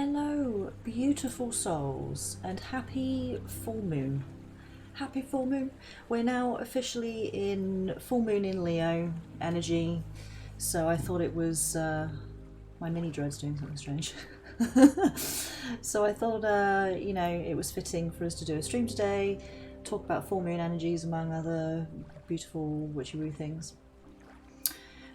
Hello, beautiful souls, and happy full moon. Happy full moon. We're now officially in full moon in Leo energy, so I thought it was my mini dread's doing something strange. So I thought, it was fitting for us to do a stream today, talk about full moon energies among other beautiful witchy-woo things.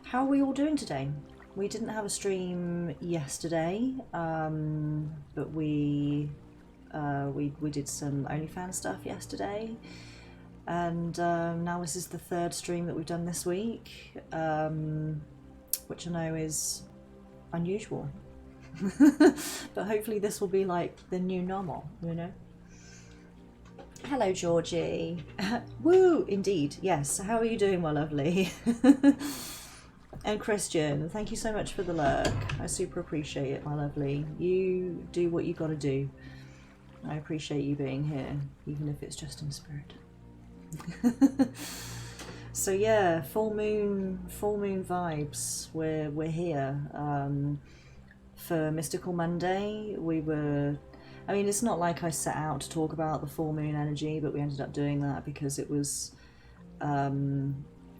How are we all doing today? We didn't have a stream yesterday, but we did some OnlyFans stuff yesterday, and now this is the third stream that we've done this week, which I know is unusual. But hopefully this will be like the new normal, you know? Hello, Georgie. Woo, indeed, yes. How are you doing, my lovely? And Christian, thank you so much for the lurk. I super appreciate it, my lovely. You do what you gotta do. I appreciate you being here, even if it's just in spirit. So yeah, full moon vibes. We're here for Mystical Monday. It's not like I set out to talk about the full moon energy, but we ended up doing that because it was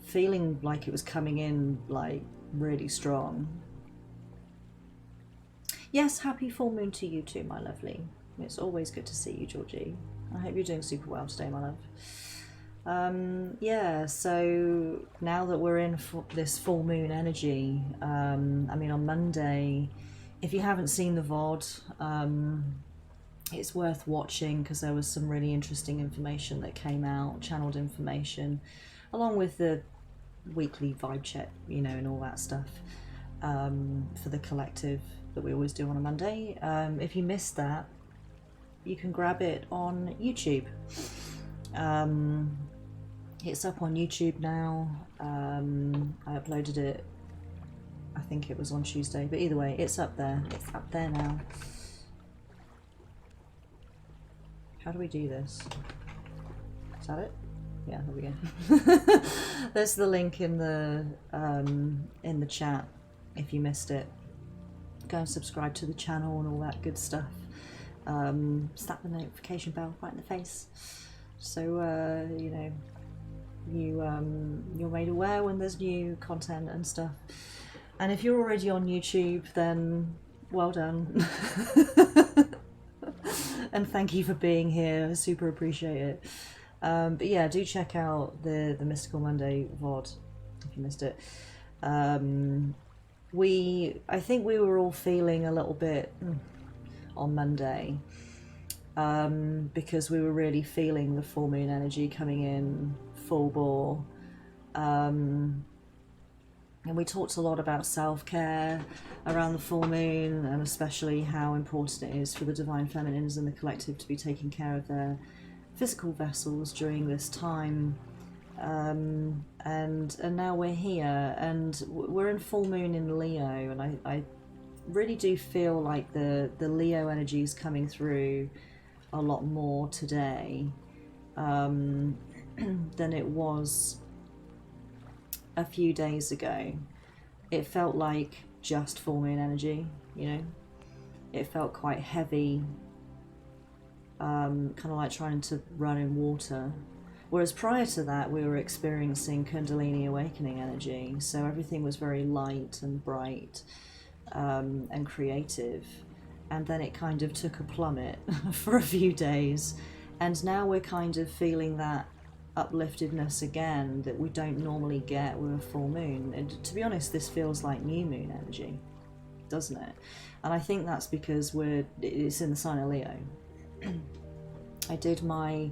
feeling like it was coming in like really strong. Yes, happy full moon to you too, my lovely. It's always good to see you, Georgie. I hope you're doing super well today, my love. Yeah, so now that we're in this full moon energy, on Monday, if you haven't seen the VOD, it's worth watching because there was some really interesting information that came out, channeled information, along with the weekly vibe check, and all that stuff for the collective that we always do on a Monday. If you missed that, you can grab it on YouTube. It's up on YouTube now. I uploaded it, I think it was on Tuesday, but either way, it's up there. It's up there now. How do we do this? Is that it? Yeah, there we go. There's the link in the chat if you missed it. Go and subscribe to the channel and all that good stuff. Slap the notification bell right in the face, so you're made aware when there's new content and stuff. And if you're already on YouTube, then well done. And thank you for being here. I super appreciate it. But yeah, do check out the Mystical Monday VOD if you missed it. I think we were all feeling a little bit on Monday because we were really feeling the full moon energy coming in full bore. And we talked a lot about self-care around the full moon, and especially how important it is for the Divine Feminines and the collective to be taking care of their physical vessels during this time. And now we're here, and we're in full moon in Leo, and I really do feel like the Leo energy is coming through a lot more today than it was a few days ago. It felt like just full moon energy, it felt quite heavy, kind of like trying to run in water, whereas prior to that we were experiencing Kundalini awakening energy, so everything was very light and bright and creative, and then it kind of took a plummet for a few days, and now we're kind of feeling that upliftedness again that we don't normally get with a full moon. And to be honest, this feels like new moon energy, doesn't it? And I think that's because it's in the sign of Leo. I did my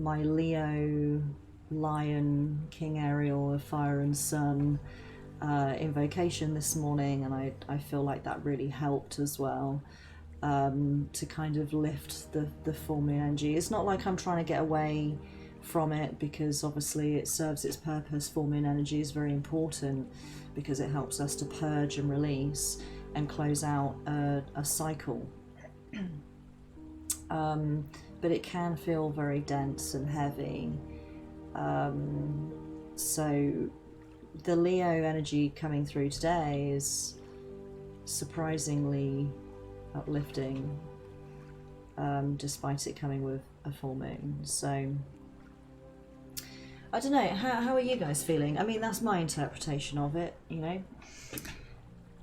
Leo Lion King Ariel of Fire and Sun invocation this morning, and I feel like that really helped as well. To kind of lift the full moon energy. It's not like I'm trying to get away from it, because obviously it serves its purpose. Full moon energy is very important because it helps us to purge and release and close out a cycle. But it can feel very dense and heavy. So the Leo energy coming through today is surprisingly uplifting, despite it coming with a full moon. So I don't know, how are you guys feeling? I mean, that's my interpretation of it, you know.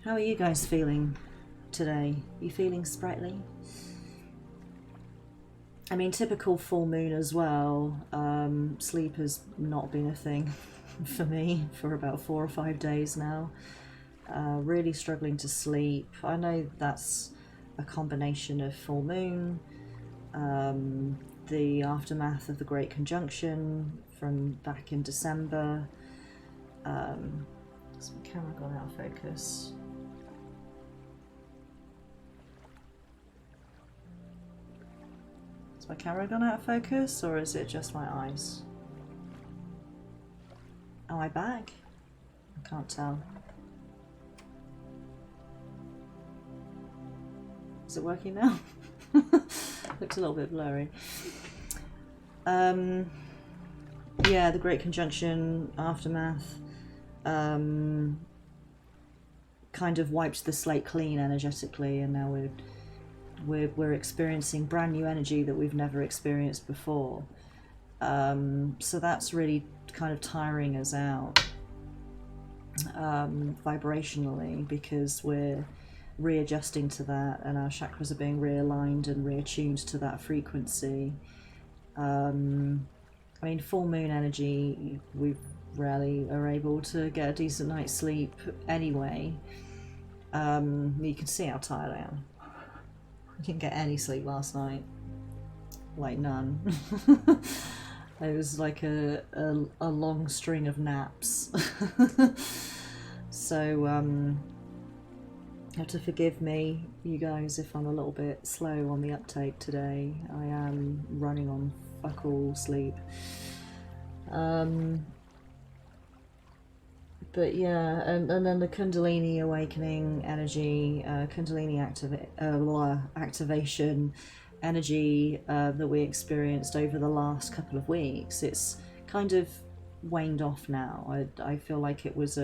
How are you guys feeling today? You feeling sprightly? I mean, typical full moon as well. Sleep has not been a thing for me for about 4 or 5 days now. Really struggling to sleep. I know that's a combination of full moon, the aftermath of the Great Conjunction from back in December. Has my camera gone out of focus? Has my camera gone out of focus, or is it just my eyes? Am I back? I can't tell. Is it working now? Looks a little bit blurry. Yeah, the Great Conjunction aftermath kind of wiped the slate clean energetically, and now we're experiencing brand new energy that we've never experienced before. So that's really kind of tiring us out vibrationally, because we're readjusting to that, and our chakras are being realigned and reattuned to that frequency. I mean, full moon energy, we rarely are able to get a decent night's sleep anyway. You can see how tired I am. I didn't get any sleep last night, like none. It was like a long string of naps. So you have to forgive me, you guys, if I'm a little bit slow on the uptake today. I am running on fuck all sleep. But yeah, and then the Kundalini awakening energy, Kundalini activation energy that we experienced over the last couple of weeks, it's kind of waned off now. I feel like it was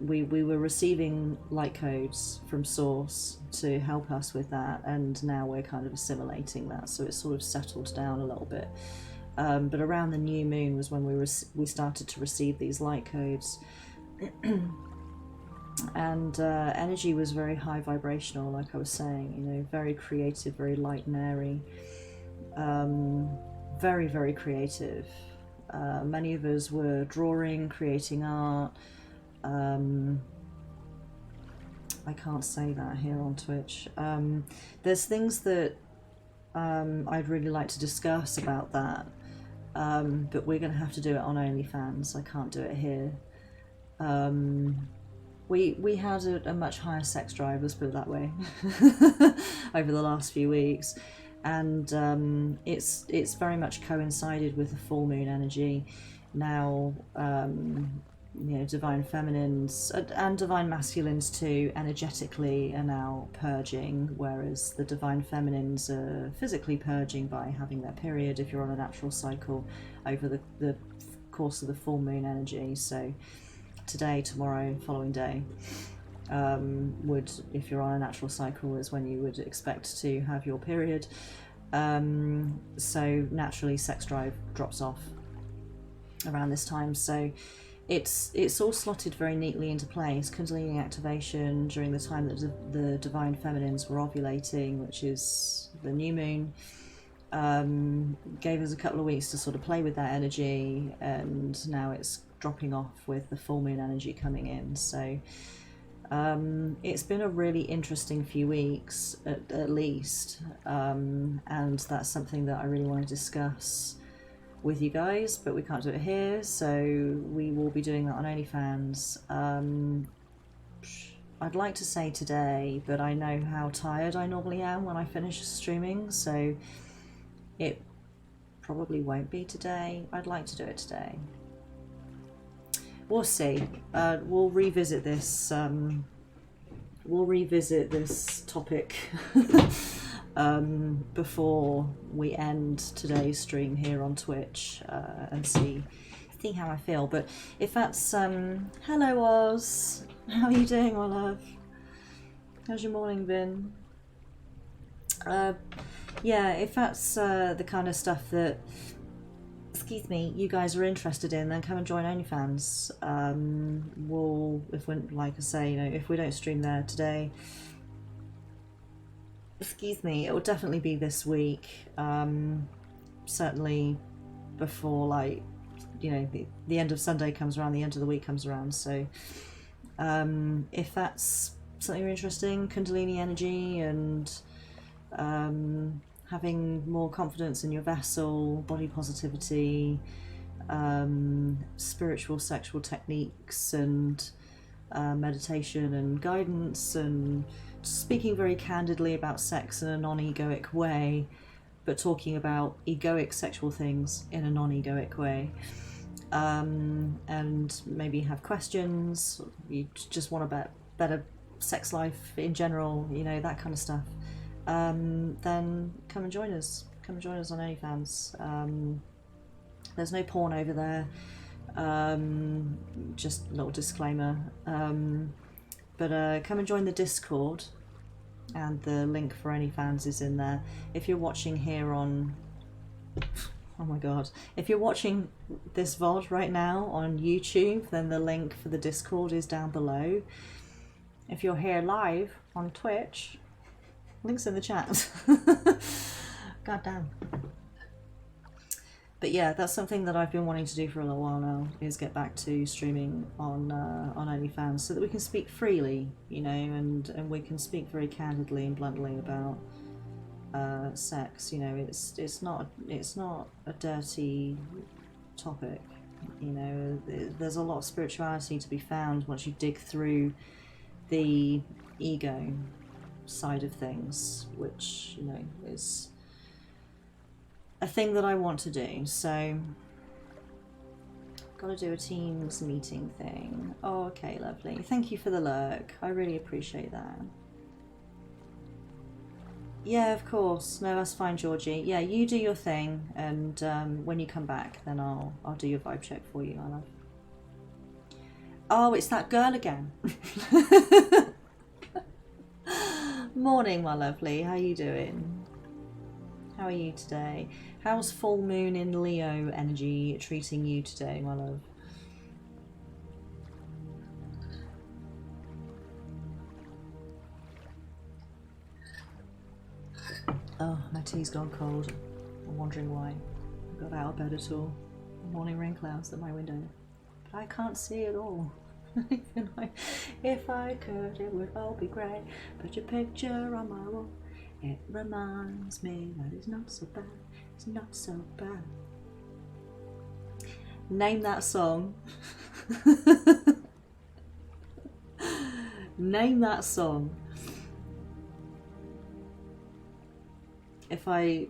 we were receiving light codes from Source to help us with that, and now we're kind of assimilating that, so it's sort of settled down a little bit. But around the new moon was when we started to receive these light codes, and energy was very high vibrational, like I was saying, you know, very creative, very light and airy, very, very creative. Many of us were drawing, creating art. I can't say that here on Twitch. There's things that I'd really like to discuss about that, but we're going to have to do it on OnlyFans. I can't do it here. We had a much higher sex drive, let's put it that way, over the last few weeks, and it's very much coincided with the full moon energy. Now, you know, divine feminines and divine masculines too, energetically are now purging, whereas the divine feminines are physically purging by having their period if you're on a natural cycle over the course of the full moon energy. So today, tomorrow, following day would, if you're on a natural cycle, is when you would expect to have your period. So naturally sex drive drops off around this time, so it's all slotted very neatly into place. Kundalini activation during the time that the divine feminines were ovulating, which is the new moon, gave us a couple of weeks to sort of play with that energy, and now it's dropping off with the full moon energy coming in. So it's been a really interesting few weeks at least, and that's something that I really want to discuss with you guys, but we can't do it here, so we will be doing that on OnlyFans. I'd like to say today, but I know how tired I normally am when I finish streaming, so it probably won't be today. I'd like to do it today. We'll see. We'll revisit this. We'll revisit this topic before we end today's stream here on Twitch, and see how I feel. But if that's hello Oz, how are you doing, my love? How's your morning been? Yeah, if that's the kind of stuff that, excuse me, you guys are interested in, then come and join OnlyFans. If we, like I say, if we don't stream there today, excuse me, it will definitely be this week. Certainly before, like, the end of Sunday comes around, the end of the week comes around. So if that's something you're interested in, Kundalini energy and having more confidence in your vessel, body positivity, spiritual sexual techniques and meditation and guidance, and speaking very candidly about sex in a non-egoic way, but talking about egoic sexual things in a non-egoic way, and maybe have questions, you just want a better sex life in general, that kind of stuff, then come and join us. Come and join us on OnlyFans. There's no porn over there. Just a little disclaimer. But come and join the Discord, and the link for OnlyFans is in there. If you're watching here on, oh my god, if you're watching this VOD right now on YouTube, then the link for the Discord is down below. If you're here live on Twitch, links in the chat. God damn. But yeah, that's something that I've been wanting to do for a little while now, is get back to streaming on OnlyFans, so that we can speak freely, and we can speak very candidly and bluntly about sex. It's not a dirty topic. There's a lot of spirituality to be found once you dig through the ego side of things, which is a thing that I want to do. So gotta do a Teams meeting thing. Oh, okay, lovely. Thank you for the lurk. I really appreciate that. Yeah, of course. No, that's fine, Georgie. Yeah, you do your thing, and when you come back, then I'll do your vibe check for you, my love. Oh, it's that girl again. Morning, my lovely. How you doing? How are you today? How's full moon in Leo energy treating you today, my love? Oh, my tea's gone cold. I'm wondering why. I got out of bed at all. Morning rain clouds at my window. But I can't see it all. If I could, it would all be grey. Put your picture on my wall. It reminds me that it's not so bad. It's not so bad. Name that song. Name that song. If I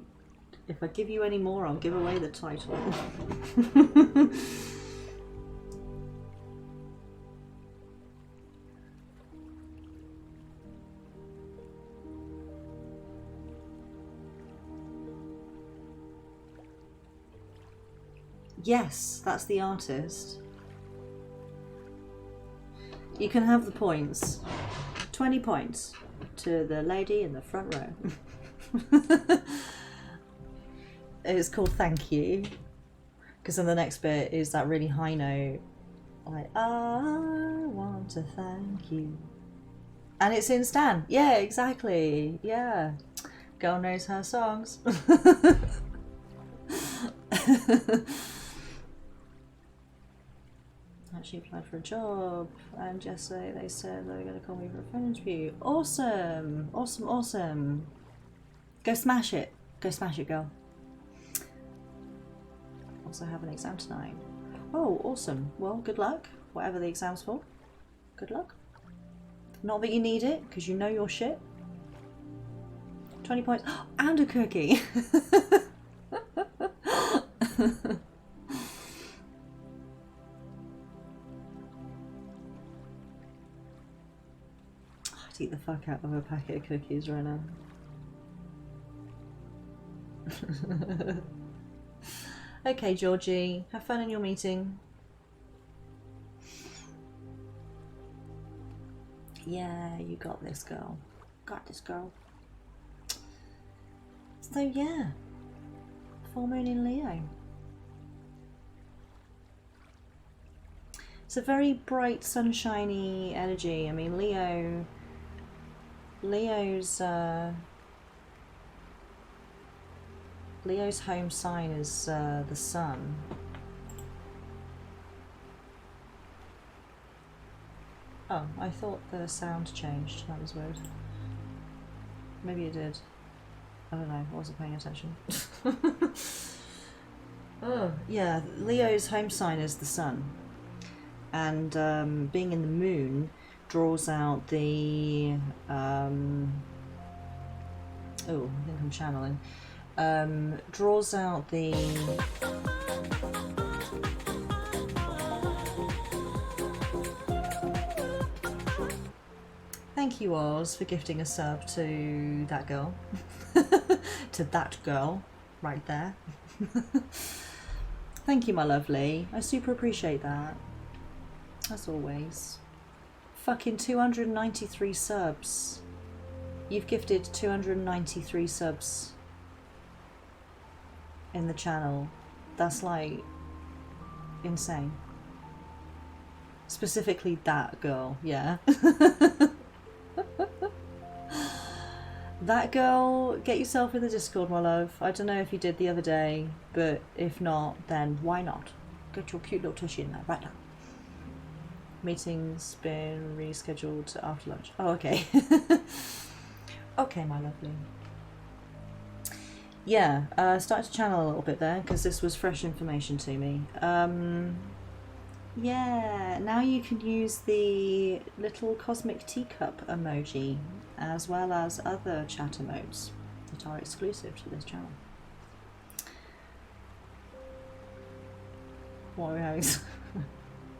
give you any more, I'll give away the title. Yes, that's the artist. You can have the points. 20 points to the lady in the front row. It's called Thank You. Because then the next bit is that really high note. Like, I want to thank you. And it's in Stan. Yeah, exactly. Yeah. Girl knows her songs. Actually applied for a job, and yesterday they said they were going to call me for a phone interview. Awesome, awesome, awesome. Go smash it. Go smash it, girl. Also have an exam tonight. Oh, awesome. Well, good luck. Whatever the exam's for. Good luck. Not that you need it, because you know your shit. 20 points. Oh, and a cookie. I'd eat the fuck out of a packet of cookies right now. Okay, Georgie, have fun in your meeting. Yeah, you got this, girl. got this, girl. So yeah, full moon in Leo. It's a very bright, sunshiny energy. I mean, Leo's home sign is the sun. Oh, I thought the sound changed. That was weird. Maybe it did. I don't know. I wasn't paying attention. Oh, yeah. Leo's home sign is the sun. And being in the moon draws out the... oh, I think I'm channeling. Draws out the... Thank you, Oz, for gifting a sub to that girl. To that girl, right there. Thank you, my lovely. I super appreciate that. As always. Fucking 293 subs. You've gifted 293 subs in the channel. That's like insane. Specifically that girl, yeah. That girl, get yourself in the Discord, my love. I don't know if you did the other day, but if not, then why not? Get your cute little tushy in there right now. Meeting's been rescheduled to after lunch. Oh, okay. Okay, my lovely. Yeah, started to channel a little bit there because this was fresh information to me. Yeah, now you can use the little cosmic teacup emoji as well as other chat emotes that are exclusive to this channel. What are we having?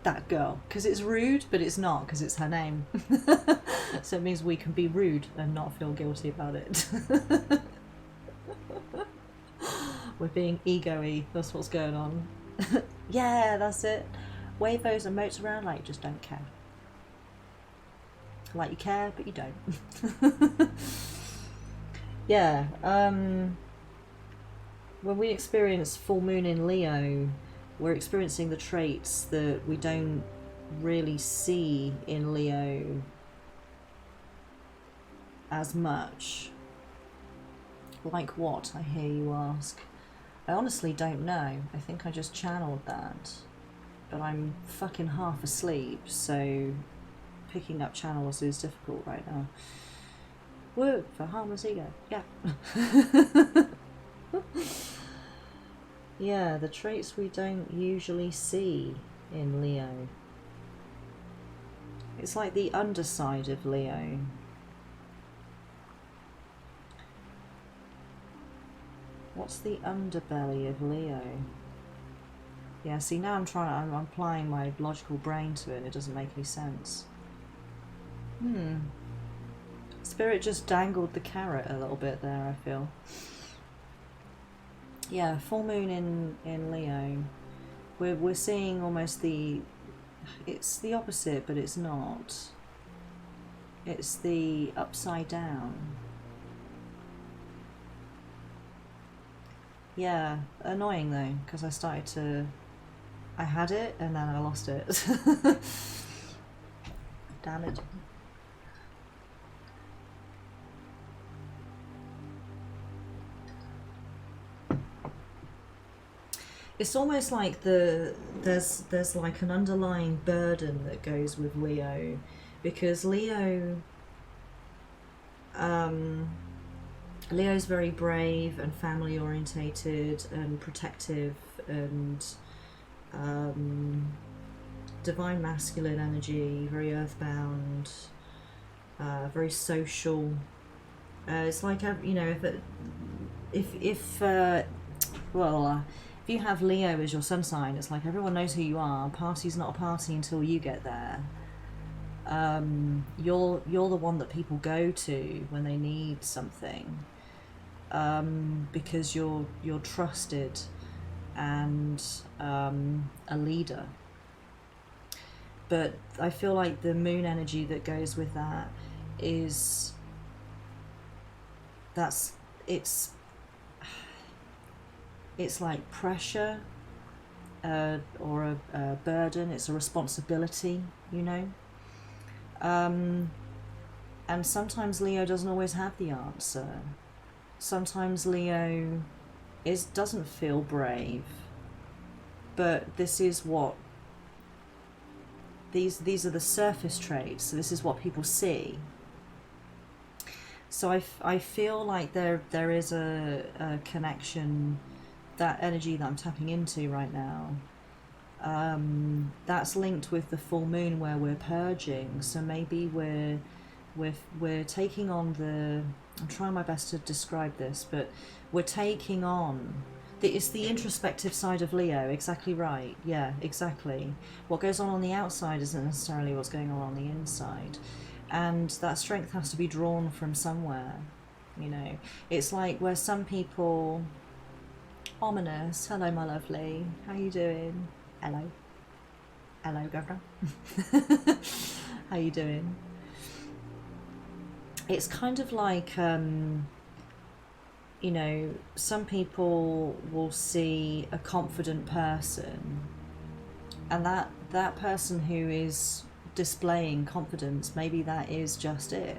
That girl, because it's rude, but it's not, because it's her name. So it means we can be rude and not feel guilty about it. We're being ego-y, that's what's going on. Yeah, that's it. Wave those emotes around like you just don't care. Like you care, but you don't. Yeah, when we experience full moon in Leo, we're experiencing the traits that we don't really see in Leo as much. Like what, I hear you ask? I honestly don't know. I think I just channeled that. But I'm fucking half asleep, so picking up channels is difficult right now. Woo, for harmless ego, yeah. Yeah, the traits we don't usually see in Leo. It's like the underside of Leo. What's the underbelly of Leo? Yeah, see, now I'm applying my logical brain to it and it doesn't make any sense. Spirit just dangled the carrot a little bit there, I feel. Yeah, full moon in Leo. We're seeing almost it's the opposite, but it's not. It's the upside down. Yeah, annoying though, because I had it and then I lost it. Damn it. It's almost like there's like an underlying burden that goes with Leo, because Leo's very brave and family orientated and protective and divine masculine energy, very earthbound, very social. It's like, you know, if you have Leo as your sun sign, it's like everyone knows who you are. Party's not a party until you get there. You're the one that people go to when they need something, because you're trusted and a leader. But I feel like the moon energy that goes with that is that's it's like pressure, or a burden. It's a responsibility, you know. And sometimes Leo doesn't always have the answer. Sometimes Leo doesn't feel brave, but this is what these are the surface traits. So this is what people see. So I feel like there is a connection, that energy that I'm tapping into right now, that's linked with the full moon where we're purging. So maybe we're taking on I'm trying my best to describe this, but we're taking on it's the introspective side of Leo. Exactly right. Yeah, exactly. What goes on the outside isn't necessarily what's going on the inside, and that strength has to be drawn from somewhere, you know. It's like where some people... Ominous, hello my lovely, how you doing? Hello governor. How you doing? It's kind of like, you know, some people will see a confident person, and that person who is displaying confidence, maybe that is just it.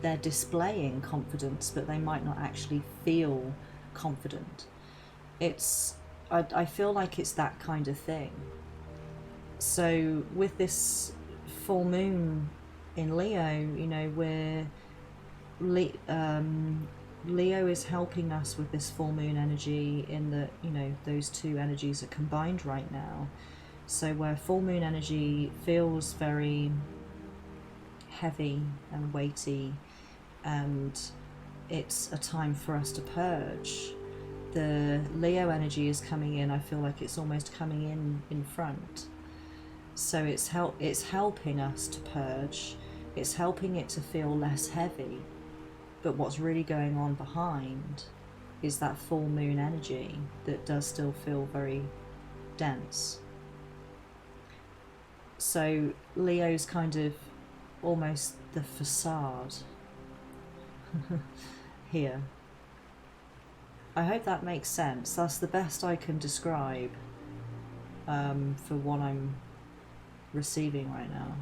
They're displaying confidence, but they might not actually feel confident. I feel like it's that kind of thing. So with this full moon in Leo, you know, where Leo is helping us with this full moon energy, in that, you know, those two energies are combined right now. So where full moon energy feels very heavy and weighty, and it's a time for us to purge, the Leo energy is coming in. I feel like it's almost coming in front. So it's helping us to purge. It's helping it to feel less heavy. But what's really going on behind is that full moon energy that does still feel very dense. So Leo's kind of almost the facade here. I hope that makes sense. That's the best I can describe for what I'm receiving right now.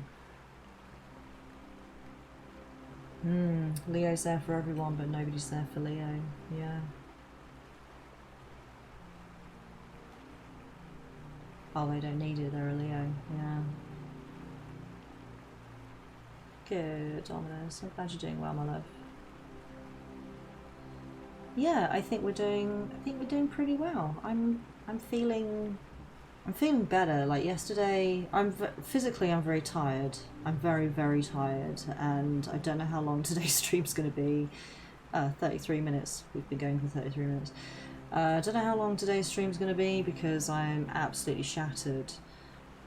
Leo's there for everyone, but nobody's there for Leo. Yeah. Oh, they don't need it. They're a Leo. Yeah. Good, Ominous. I'm glad you're doing well, my love. Yeah, I think we're doing pretty well. I'm feeling better. Like yesterday, physically I'm very tired. I'm very, very tired, and I don't know how long today's stream's going to be. 33 minutes. We've been going for 33 minutes. I don't know how long today's stream's going to be because I'm absolutely shattered.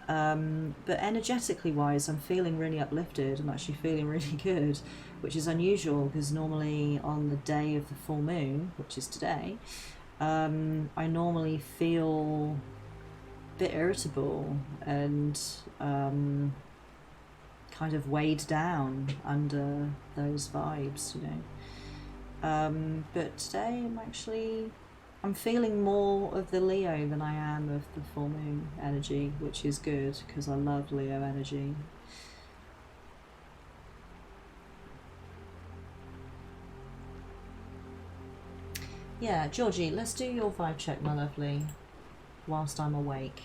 But energetically wise, I'm feeling really uplifted. I'm actually feeling really good, which is unusual because normally on the day of the full moon, which is today, I normally feel a bit irritable and kind of weighed down under those vibes, you know. But today I'm feeling more of the Leo than I am of the full moon energy, which is good because I love Leo energy. Yeah, Georgie, let's do your vibe check, my lovely, whilst I'm awake.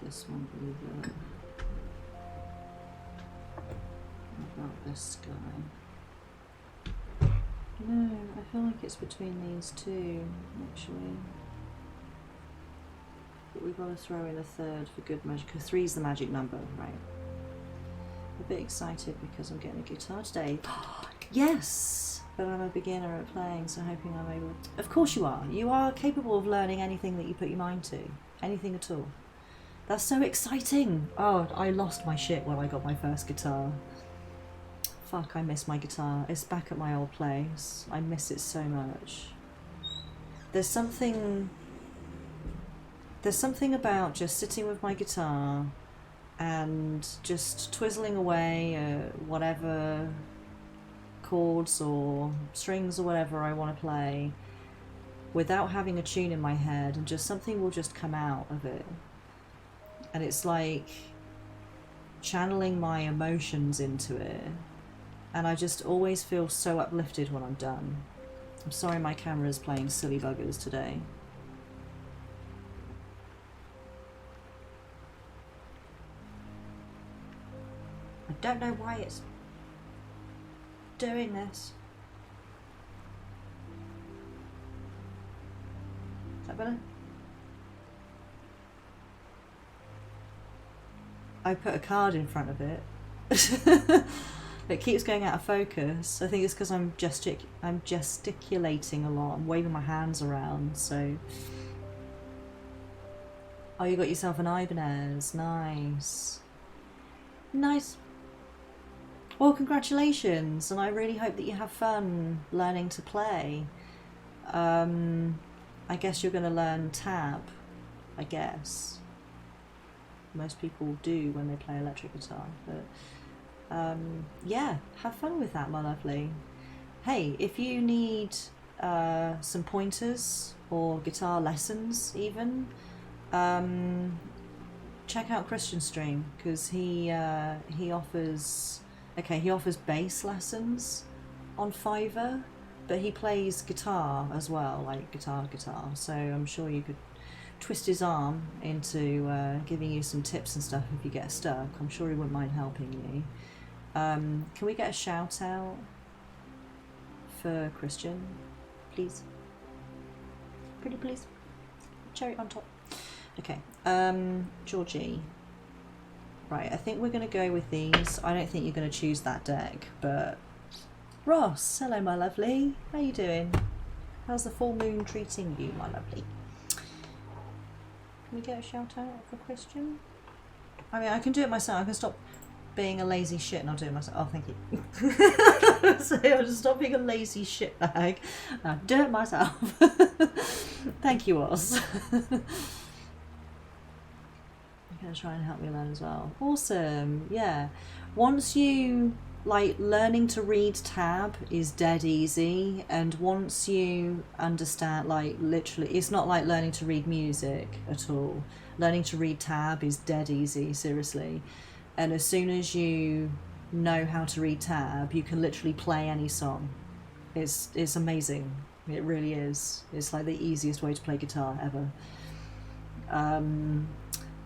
This one either. What about this guy? No, I feel like it's between these two, actually. But we've got to throw in a third for good measure, because 3 is the magic number, right? A bit excited because I'm getting a guitar today. Yes! but I'm a beginner at playing, so hoping I'm able... Of course you are. You are capable of learning anything that you put your mind to. Anything at all. That's so exciting. Oh, I lost my shit when I got my first guitar. Fuck, I miss my guitar. It's back at my old place. I miss it so much. There's something about just sitting with my guitar and just twizzling away at whatever chords or strings or whatever I want to play without having a tune in my head, and just something will just come out of it. And it's like channeling my emotions into it. And I just always feel so uplifted when I'm done. I'm sorry my camera is playing silly buggers today. I don't know why it's doing this. Is that better? I put a card in front of it. It keeps going out of focus. I think it's because I'm gesticulating a lot. I'm waving my hands around, so... Oh, you got yourself an Ibanez. Nice. Nice. Well, congratulations, and I really hope that you have fun learning to play. I guess you're going to learn tab, I guess. Most people do when they play electric guitar, but yeah, have fun with that, my lovely. Hey, if you need some pointers or guitar lessons even, check out Christian's stream, because he offers bass lessons on Fiverr, but he plays guitar as well, like guitar, so I'm sure you could twist his arm into giving you some tips and stuff if you get stuck. I'm sure he wouldn't mind helping you. Can we get a shout out for Christian, please? Pretty please. Cherry on top. Okay, Georgie. Right, I think we're going to go with these. I don't think you're going to choose that deck, but... Ross, hello my lovely. How you doing? How's the full moon treating you, my lovely? Can we get a shout out for Christian? I mean, I can do it myself. I can stop being a lazy shit and I'll do it myself. Oh, thank you. So I'll just stop being a lazy shit bag. I'll do it myself. Thank you, Oz. You're going to try and help me learn as well. Awesome. Yeah. Once you... Like, learning to read tab is dead easy, and once you understand, like, literally, it's not like learning to read music at all. Learning to read tab is dead easy, seriously. And as soon as you know how to read tab, you can literally play any song. It's amazing. It really is. It's like the easiest way to play guitar ever.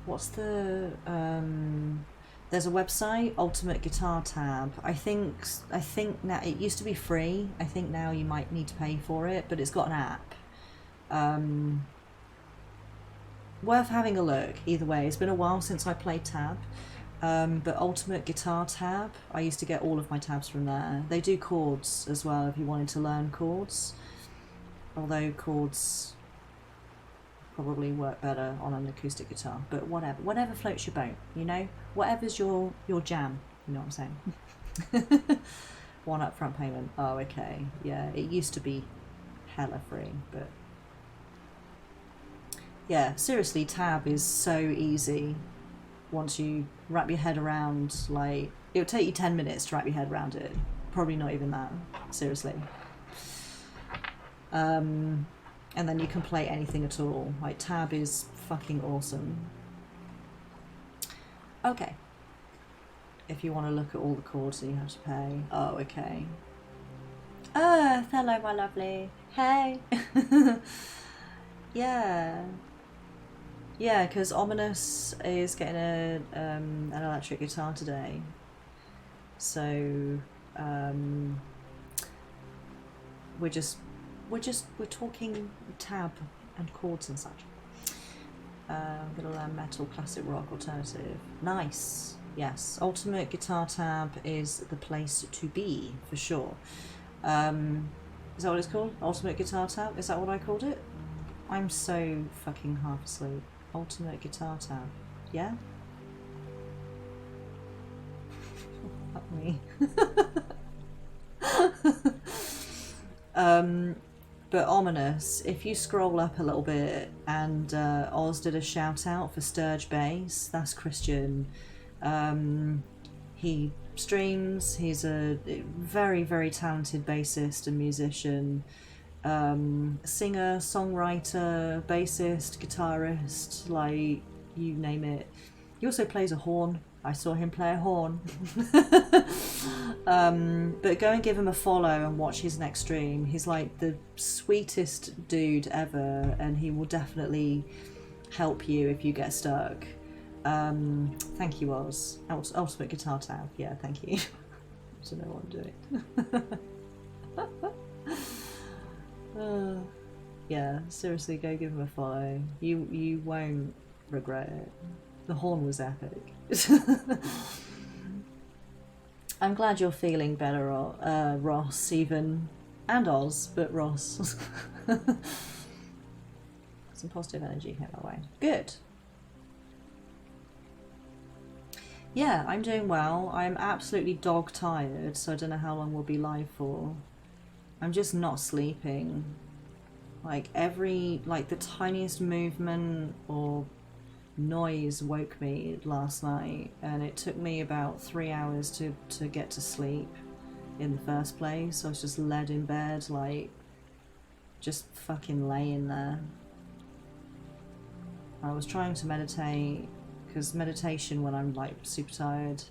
What's the... There's a website, Ultimate Guitar Tab. I think now, it used to be free. I think now you might need to pay for it, but it's got an app. Worth having a look, either way. It's been a while since I played tab. But Ultimate Guitar Tab, I used to get all of my tabs from there. They do chords as well if you wanted to learn chords. Although chords probably work better on an acoustic guitar, but whatever floats your boat, you know, whatever's your jam, you know what I'm saying. One upfront payment. Oh, okay, yeah, it used to be hella free, but yeah, seriously, tab is so easy once you wrap your head around. Like, it would take you 10 minutes to wrap your head around it, probably not even that, seriously. And then you can play anything at all. Like, tab is fucking awesome. Okay. If you want to look at all the chords that you have to pay. Oh, okay. Oh, hello, my lovely. Hey. Yeah. Yeah, because Ominous is getting an electric guitar today. So, we're talking tab and chords and such. I'm gonna learn metal, classic rock, alternative. Nice. Yes, Ultimate Guitar Tab is the place to be for sure. Is that what it's called? Ultimate Guitar Tab? Is that what I called it? I'm so fucking half asleep. Ultimate Guitar Tab. Yeah? Fuck me. But Ominous, if you scroll up a little bit, and Oz did a shout out for Sturge Bass. That's Christian. He streams. He's a very, very talented bassist and musician, singer, songwriter, bassist, guitarist, like you name it. He also plays a horn. I saw him play a horn. But go and give him a follow and watch his next stream. He's like the sweetest dude ever, and he will definitely help you if you get stuck. Thank you, Oz. Ultimate Guitar Tab. Yeah, thank you. I don't know what I'm doing. Yeah, seriously, go give him a follow. You won't regret it. The horn was epic. I'm glad you're feeling better, Ross, even, and Oz, but Ross. Some positive energy came my way. Good. Yeah, I'm doing well. I'm absolutely dog tired, so I don't know how long we'll be live for. I'm just not sleeping. Like the tiniest movement or noise woke me last night, and it took me about 3 hours to get to sleep in the first place. I was just led in bed, like just fucking laying there. I was trying to meditate, because meditation, when I'm like super tired,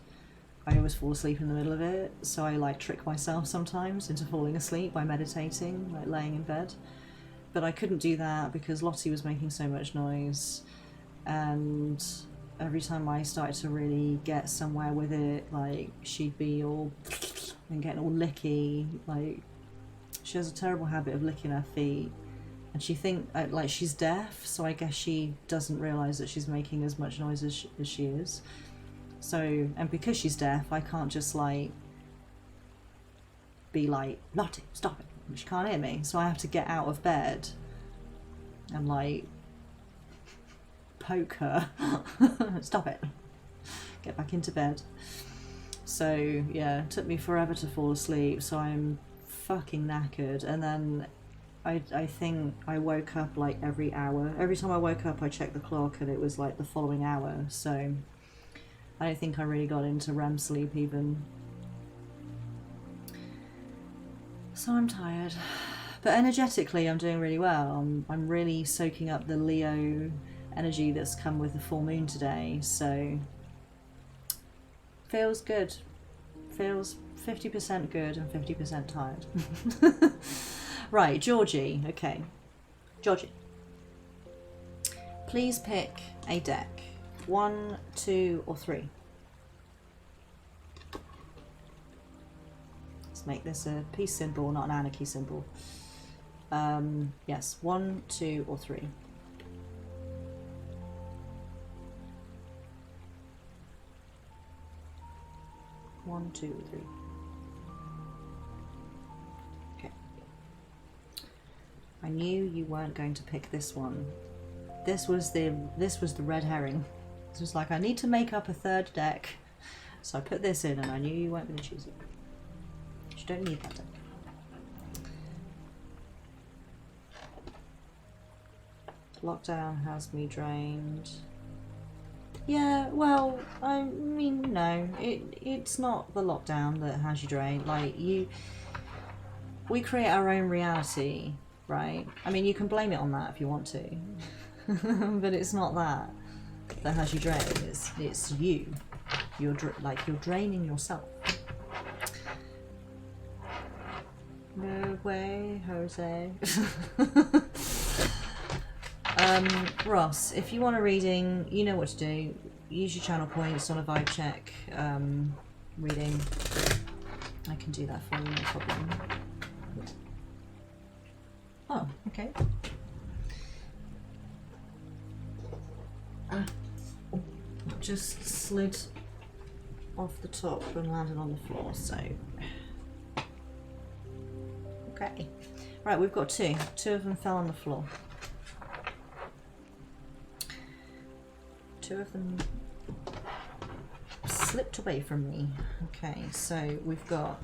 I always fall asleep in the middle of it, so I like trick myself sometimes into falling asleep by meditating, like laying in bed. But I couldn't do that because Lottie was making so much noise, and every time I started to really get somewhere with it, like she'd be all and getting all licky. Like she has a terrible habit of licking her feet, and she like she's deaf, so I guess she doesn't realise that she's making as much noise as she is. So, and because she's deaf, I can't just like be like, Lottie, stop it. She can't hear me, so I have to get out of bed and like poke her. Stop it. Get back into bed. So yeah, it took me forever to fall asleep, so I'm fucking knackered. And then I think I woke up like every hour. Every time I woke up I checked the clock and it was like the following hour, so I don't think I really got into REM sleep even. So I'm tired. But energetically I'm doing really well. I'm really soaking up the Leo energy that's come with the full moon today, so feels good. Feels 50% good and 50% tired. Right, Georgie. Okay, Georgie, please pick a deck. 1, 2 or 3. Let's make this a peace symbol, not an anarchy symbol. Yes, 1, 2 or 3. 1, 2, 3. Okay. I knew you weren't going to pick this one. This was the red herring. This was like, I need to make up a third deck, so I put this in, and I knew you weren't going to choose it. You don't need that deck. Lockdown has me drained. Yeah, well, I mean, no, it's not the lockdown that has you drained. Like, we create our own reality, right? I mean, you can blame it on that if you want to, but it's not that has you drained. It's you. You're draining yourself. No way, Jose. Ross, if you want a reading, you know what to do. Use your channel points on a vibe check reading. I can do that for you, no problem. Oh, okay. Just slid off the top and landed on the floor, so Okay. Right, we've got two. Two of them fell on the floor. Two of them slipped away from me. Okay, so we've got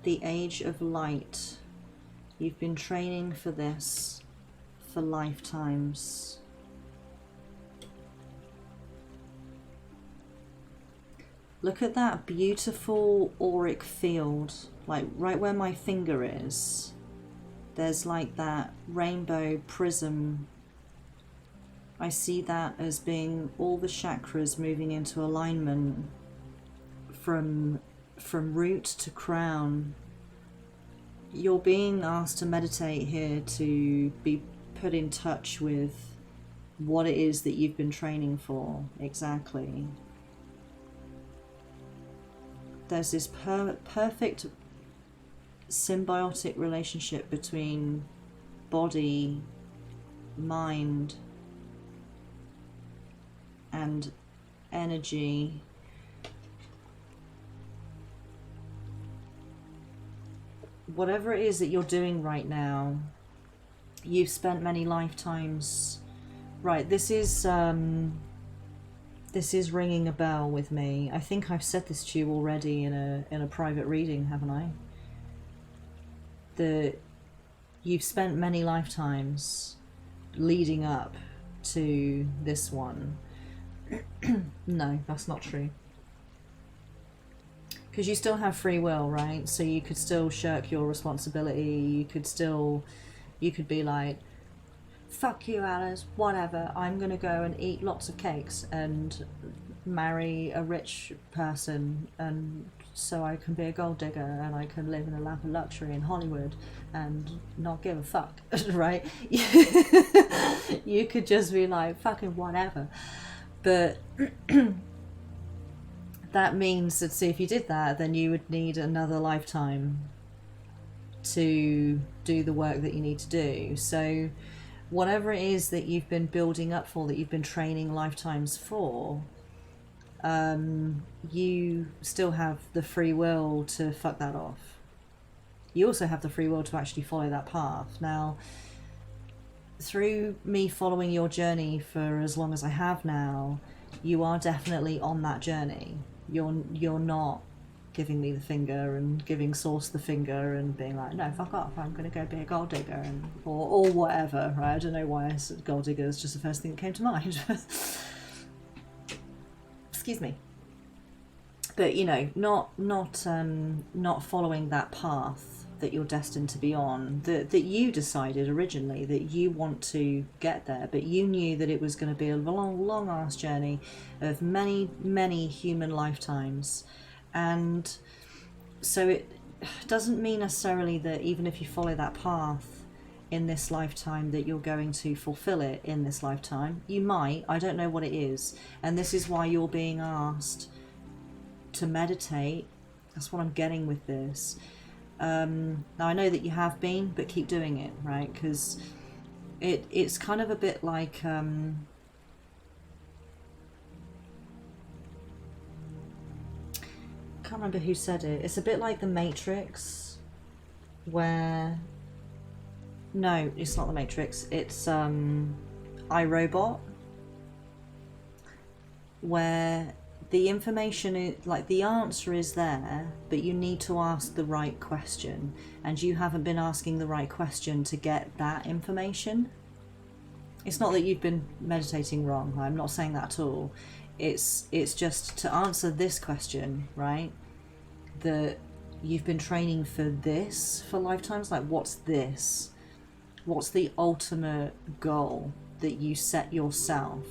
the Age of Light. You've been training for this for lifetimes. Look at that beautiful auric field, like right where my finger is. There's like that rainbow prism. I see that as being all the chakras moving into alignment from root to crown. You're being asked to meditate here to be put in touch with what it is that you've been training for, exactly. There's this perfect symbiotic relationship between body, mind, and energy. Whatever it is that you're doing right now, you've spent many lifetimes. Right, this is ringing a bell with me. I think I've said this to you already in a private reading, haven't I? That you've spent many lifetimes leading up to this one. No, that's not true. Because you still have free will, right? So you could still shirk your responsibility. You could be like, fuck you, Alice, whatever. I'm going to go and eat lots of cakes and marry a rich person, and so I can be a gold digger and I can live in a lap of luxury in Hollywood and not give a fuck, right? You could just be like, fucking whatever. But that means that, see, if you did that, then you would need another lifetime to do the work that you need to do. So whatever it is that you've been building up for, that you've been training lifetimes for, you still have the free will to fuck that off. You also have the free will to actually follow that path. Now, through me following your journey for as long as I have now, you are definitely on that journey. You're not giving me the finger and giving Source the finger and being like, no, fuck off, I'm going to go be a gold digger, and or whatever, right? I don't know why I said gold digger, it's just the first thing that came to mind. Excuse me. But, you know, not following that path that you're destined to be on, that you decided originally that you want to get there, but you knew that it was going to be a long ass journey of many human lifetimes. And so it doesn't mean necessarily that even if you follow that path in this lifetime that you're going to fulfill it in this lifetime. You might, I don't know what it is, and this is why you're being asked to meditate. That's what I'm getting with this. Now I know that you have been, but keep doing it, right? Because it's kind of a bit like I can't remember who said it. It's a bit like the Matrix, where no, it's not the Matrix. It's iRobot, where the information is, like, the answer is there, but you need to ask the right question, and you haven't been asking the right question to get that information. It's not that you've been meditating wrong. I'm not saying that at all. It's just to answer this question, right? That you've been training for this for lifetimes. Like, what's this? What's the ultimate goal that you set yourself?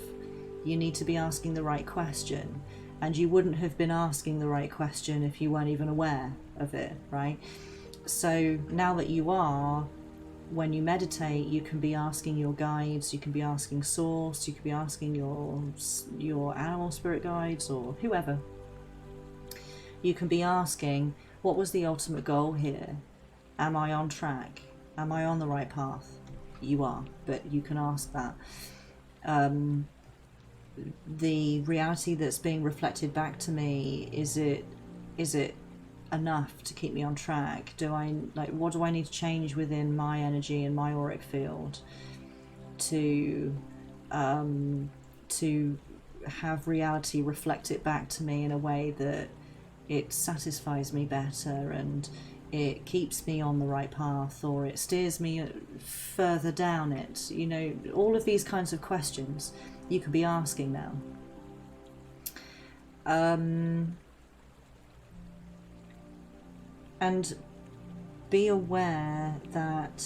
You need to be asking the right question. And you wouldn't have been asking the right question if you weren't even aware of it, right? So now that you are, when you meditate, you can be asking your guides, you can be asking Source, you can be asking your animal spirit guides or whoever. You can be asking, what was the ultimate goal here? Am I on track? Am I on the right path? You are, but you can ask that. The reality that's being reflected back to me, is it enough to keep me on track? What do I need to change within my energy and my auric field to have reality reflect it back to me in a way that it satisfies me better and it keeps me on the right path, or it steers me further down it? You know, all of these kinds of questions you could be asking now. And be aware that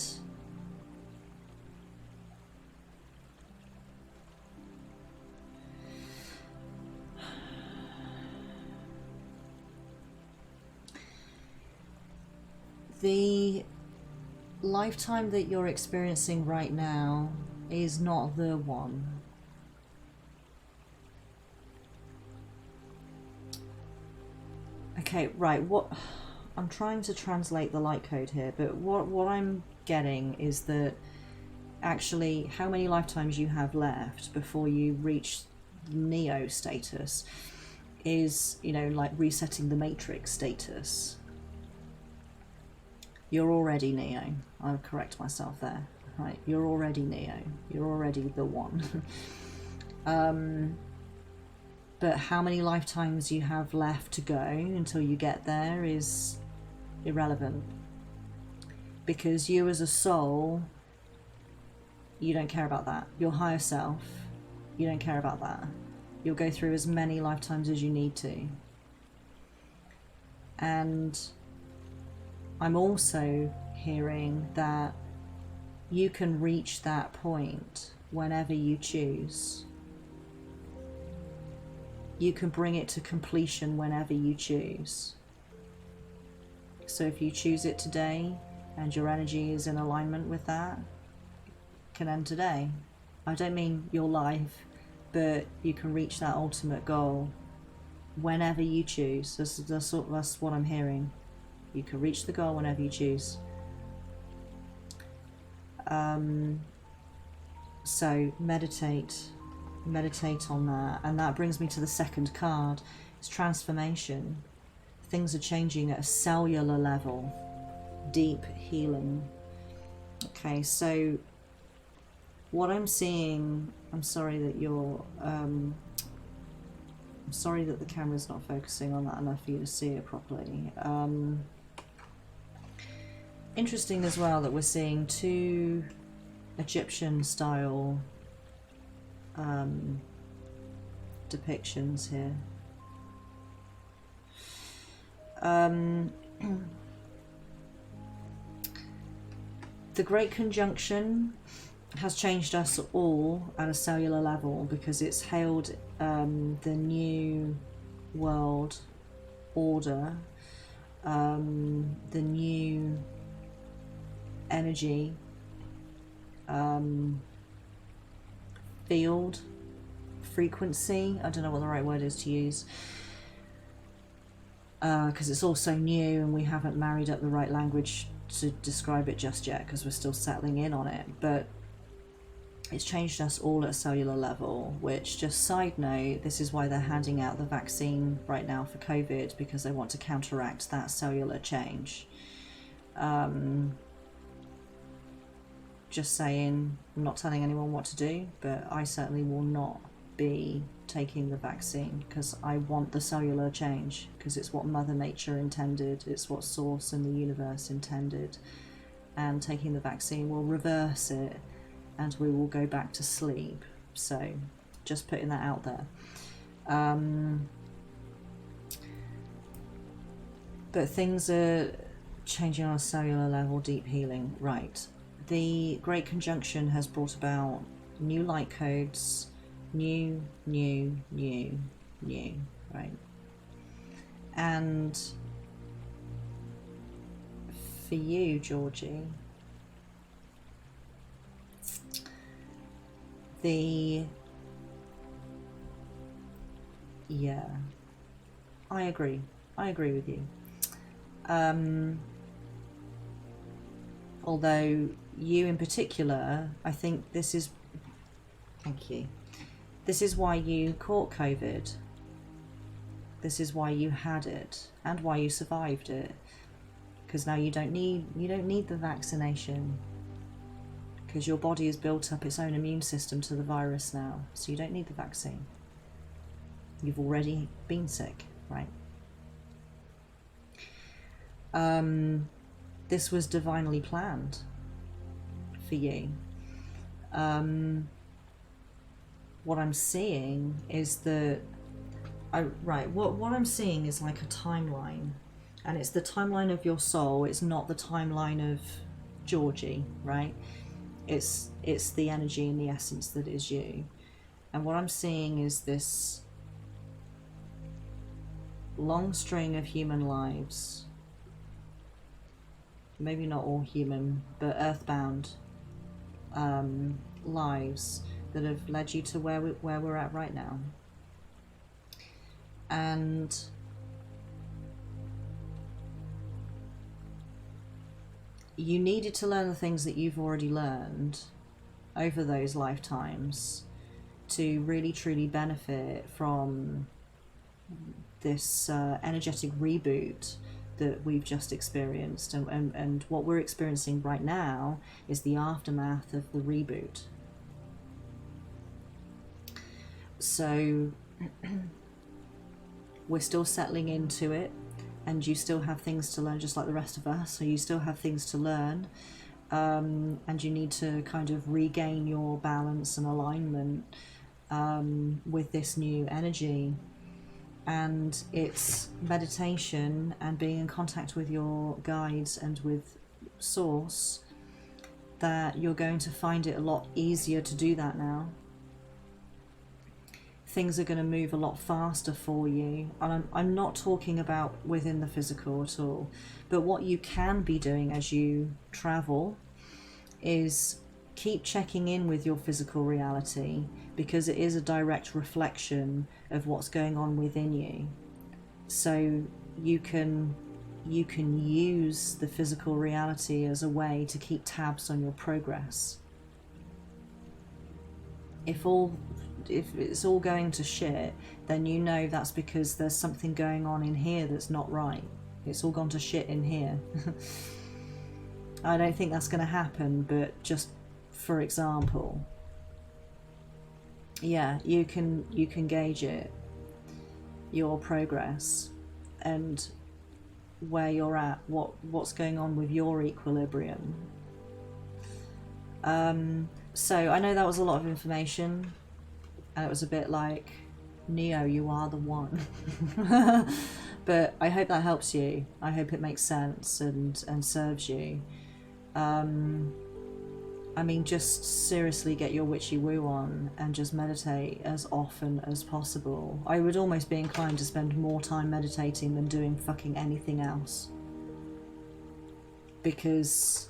the lifetime that you're experiencing right now is not the one. Okay, right, what I'm trying to translate the light code here, but what I'm getting is that actually how many lifetimes you have left before you reach Neo status is, you know, like resetting the Matrix status. You're already Neo. I'll correct myself there. Right, you're already Neo. You're already the one. But how many lifetimes you have left to go until you get there is irrelevant. Because you as a soul, you don't care about that. Your higher self, you don't care about that. You'll go through as many lifetimes as you need to. And I'm also hearing that you can reach that point whenever you choose. You can bring it to completion whenever you choose. So if you choose it today and your energy is in alignment with that, it can end today. I don't mean your life, but you can reach that ultimate goal whenever you choose. That's what I'm hearing. You can reach the goal whenever you choose. So meditate on that, and that brings me to the second card. It's transformation. Things are changing at a cellular level. Deep healing. Okay, so what I'm seeing, I'm sorry that I'm sorry that the camera's not focusing on that enough for you to see it properly. Interesting as well that we're seeing two Egyptian style depictions here. The Great Conjunction has changed us all at a cellular level because it's hailed the new world order, the new energy field, frequency, I don't know what the right word is to use, because it's all so new and we haven't married up the right language to describe it just yet because we're still settling in on it. But it's changed us all at a cellular level, which, just side note, this is why they're handing out the vaccine right now for COVID, because they want to counteract that cellular change. Just saying, I'm not telling anyone what to do, but I certainly will not be taking the vaccine because I want the cellular change, because it's what Mother Nature intended, it's what Source and the universe intended, and taking the vaccine will reverse it and we will go back to sleep. So just putting that out there. But things are changing on a cellular level. Deep healing, right. The Great Conjunction has brought about new light codes, new, right? And for you, Georgie, yeah, I agree with you. Although you in particular, I think this is, thank you, this is why you caught COVID, This is why you had it and why you survived it. Because now you don't need the vaccination, because your body has built up its own immune system to the virus now, so you don't need the vaccine. You've already been sick, right? This was divinely planned for you. What I'm seeing is that what I'm seeing is like a timeline, and it's the timeline of your soul. It's not the timeline of Georgie, right? It's the energy and the essence that is you. And what I'm seeing is this long string of human lives, maybe not all human, but earthbound lives that have led you to where we're at right now. And you needed to learn the things that you've already learned over those lifetimes to really truly benefit from this energetic reboot that we've just experienced. And what we're experiencing right now is the aftermath of the reboot. So we're still settling into it, and you still have things to learn, just like the rest of us. So you still have things to learn, and you need to kind of regain your balance and alignment with this new energy. And it's meditation and being in contact with your guides and with Source that you're going to find it a lot easier to do that now. Things are going to move a lot faster for you. And I'm not talking about within the physical at all, but what you can be doing as you travel is keep checking in with your physical reality, because it is a direct reflection of what's going on within you. So you can use the physical reality as a way to keep tabs on your progress. If it's all going to shit, then you know that's because there's something going on in here that's not right. It's all gone to shit in here. I don't think that's going to happen, but just for example, yeah, you can gauge it, your progress, and where you're at, what's going on with your equilibrium. So I know that was a lot of information, and it was a bit like, Neo, you are the one. But I hope that helps you. I hope it makes sense and serves you. I mean, just seriously get your witchy woo on and just meditate as often as possible. I would almost be inclined to spend more time meditating than doing fucking anything else. Because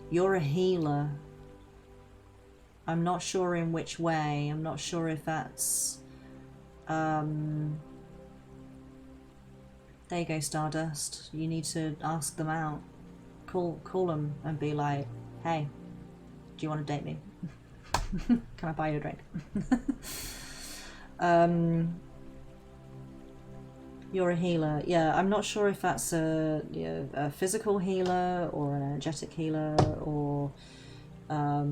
you're a healer. I'm not sure in which way. I'm not sure if that's there you go, Stardust. You need to ask them out. Call them and be like, hey, do you want to date me? Can I buy you a drink? You're a healer. Yeah, I'm not sure if that's a physical healer or an energetic healer or a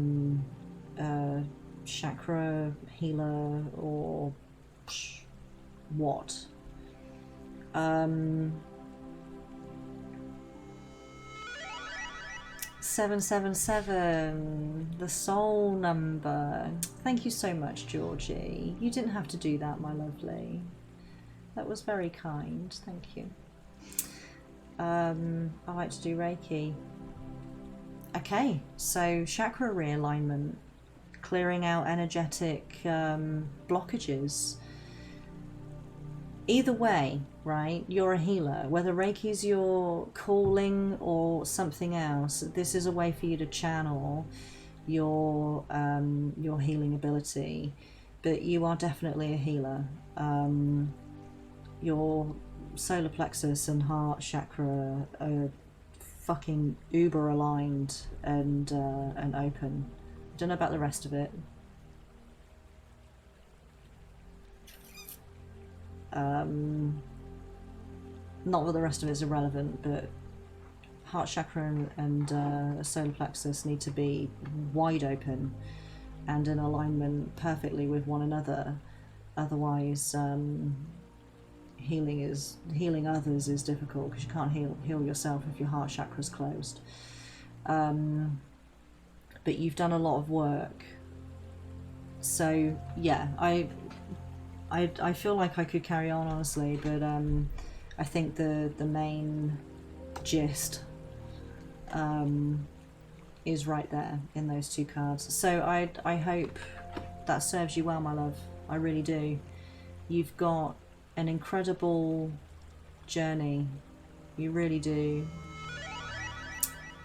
chakra healer or what. 777, the soul number. Thank you so much, Georgie. You didn't have to do that, my lovely. That was very kind. Thank you. I like to do Reiki. Okay, so chakra realignment, clearing out energetic blockages. Either way, right, you're a healer. Whether Reiki's your calling or something else, this is a way for you to channel your healing ability. But you are definitely a healer. Your solar plexus and heart chakra are fucking uber aligned and open. I don't know about the rest of it. Not that the rest of it's irrelevant, but heart chakra and solar plexus need to be wide open and in alignment perfectly with one another. Otherwise, healing others is difficult because you can't heal yourself if your heart chakra's closed. But you've done a lot of work, so yeah, I feel like I could carry on, honestly, but I think the main gist is right there in those two cards. So I hope that serves you well, my love. I really do. You've got an incredible journey. You really do.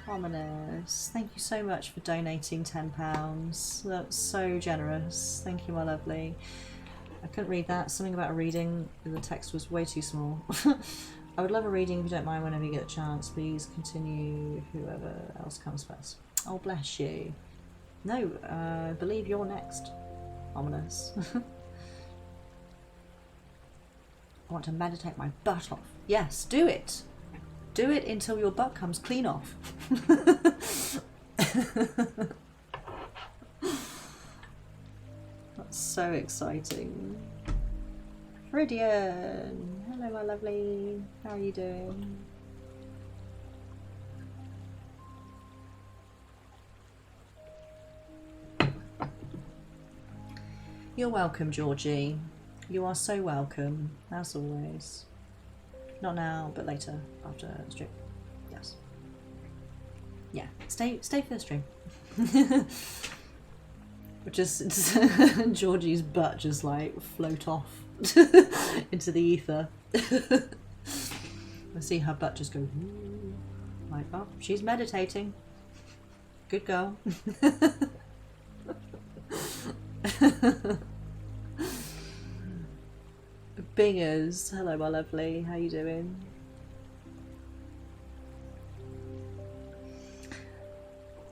Ominous. Thank you so much for donating £10. That's so generous. Thank you, my lovely. I couldn't read that. Something about a reading. The text was way too small. I would love a reading if you don't mind whenever you get a chance. Please continue, whoever else comes first. Oh, bless you. No, I believe you're next. Ominous. I want to meditate my butt off. Yes, do it. Do it until your butt comes clean off. That's so exciting. Fridian! Hello, my lovely. How are you doing? You're welcome, Georgie. You are so welcome, as always. Not now, but later, after the stream. Yes. Yeah, stay for the stream. Just Georgie's butt just like float off into the ether. I see her butt just go like, oh, she's meditating. Good girl. Bingers, hello my lovely, how you doing?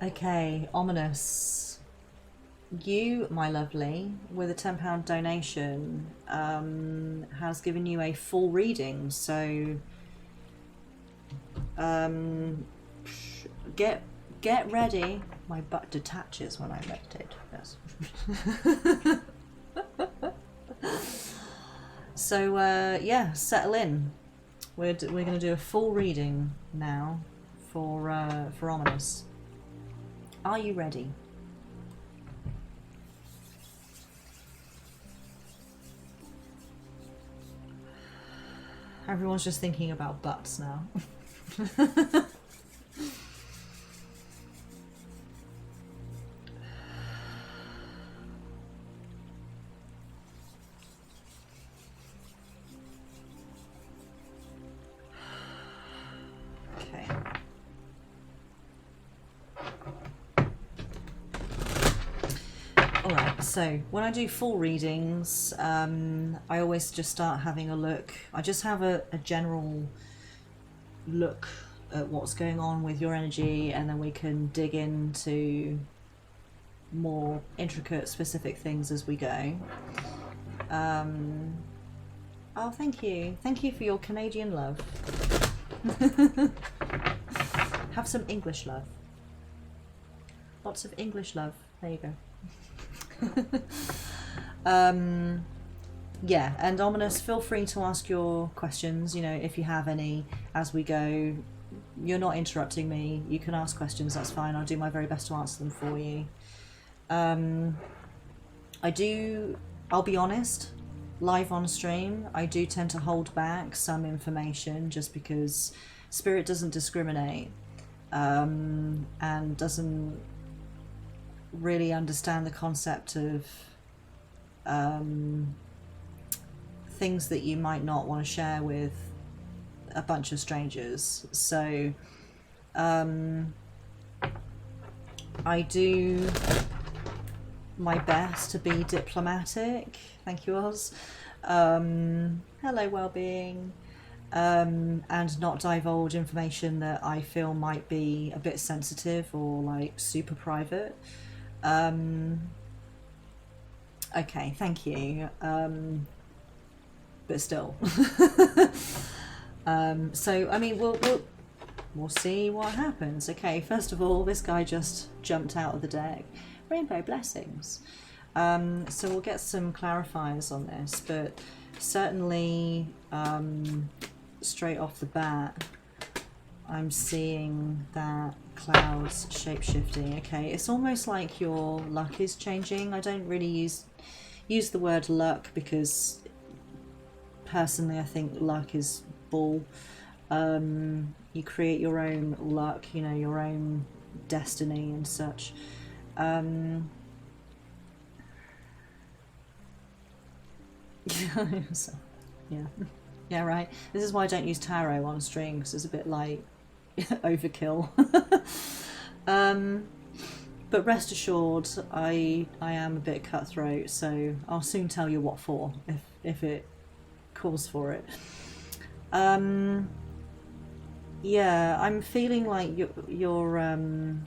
Okay, Ominous. You, my lovely, with a £10 donation, has given you a full reading, so get ready. My butt detaches when I meditate, yes. So yeah, settle in. We're going to do a full reading now for Ominous. Are you ready? Everyone's just thinking about butts now. Okay. Alright, so when I do full readings, I always just start having a look. I just have a general look at what's going on with your energy, and then we can dig into more intricate, specific things as we go. Oh, thank you. Thank you for your Canadian love. Have some English love. Lots of English love. There you go. Yeah, and Ominous, feel free to ask your questions, you know, if you have any as we go. You're not interrupting me. You can ask questions, that's fine. I'll do my very best to answer them for you. I'll be honest, live on stream, I do tend to hold back some information just because Spirit doesn't discriminate, and doesn't really understand the concept of things that you might not want to share with a bunch of strangers. So I do my best to be diplomatic. Thank you, Oz. Hello, Wellbeing. And not divulge information that I feel might be a bit sensitive or like super private. Okay, thank you. but still. So I mean, we'll see what happens. Okay, first of all, this guy just jumped out of the deck. Rainbow blessings. So we'll get some clarifiers on this, but certainly straight off the bat, I'm seeing that clouds shape-shifting. Okay, it's almost like your luck is changing. I don't really use the word luck because personally I think luck is bull. You create your own luck, you know, your own destiny and such. So, yeah, right. This is why I don't use tarot on stream, because it's a bit like overkill. But rest assured, I am a bit cutthroat, so I'll soon tell you what for if it calls for it. Yeah, I'm feeling like you're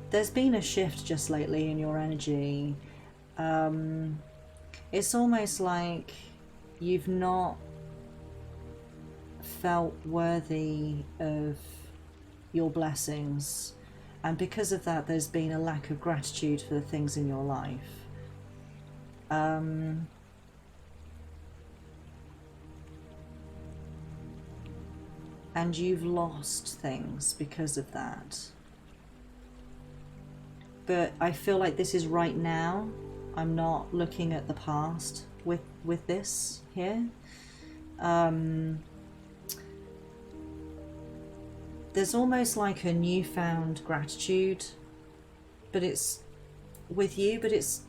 there's been a shift just lately in your energy. It's almost like you've not felt worthy of your blessings, and because of that there's been a lack of gratitude for the things in your life. And you've lost things because of that. But I feel like this is right now. I'm not looking at the past with this here. There's almost like a newfound gratitude, but it's with you, but it's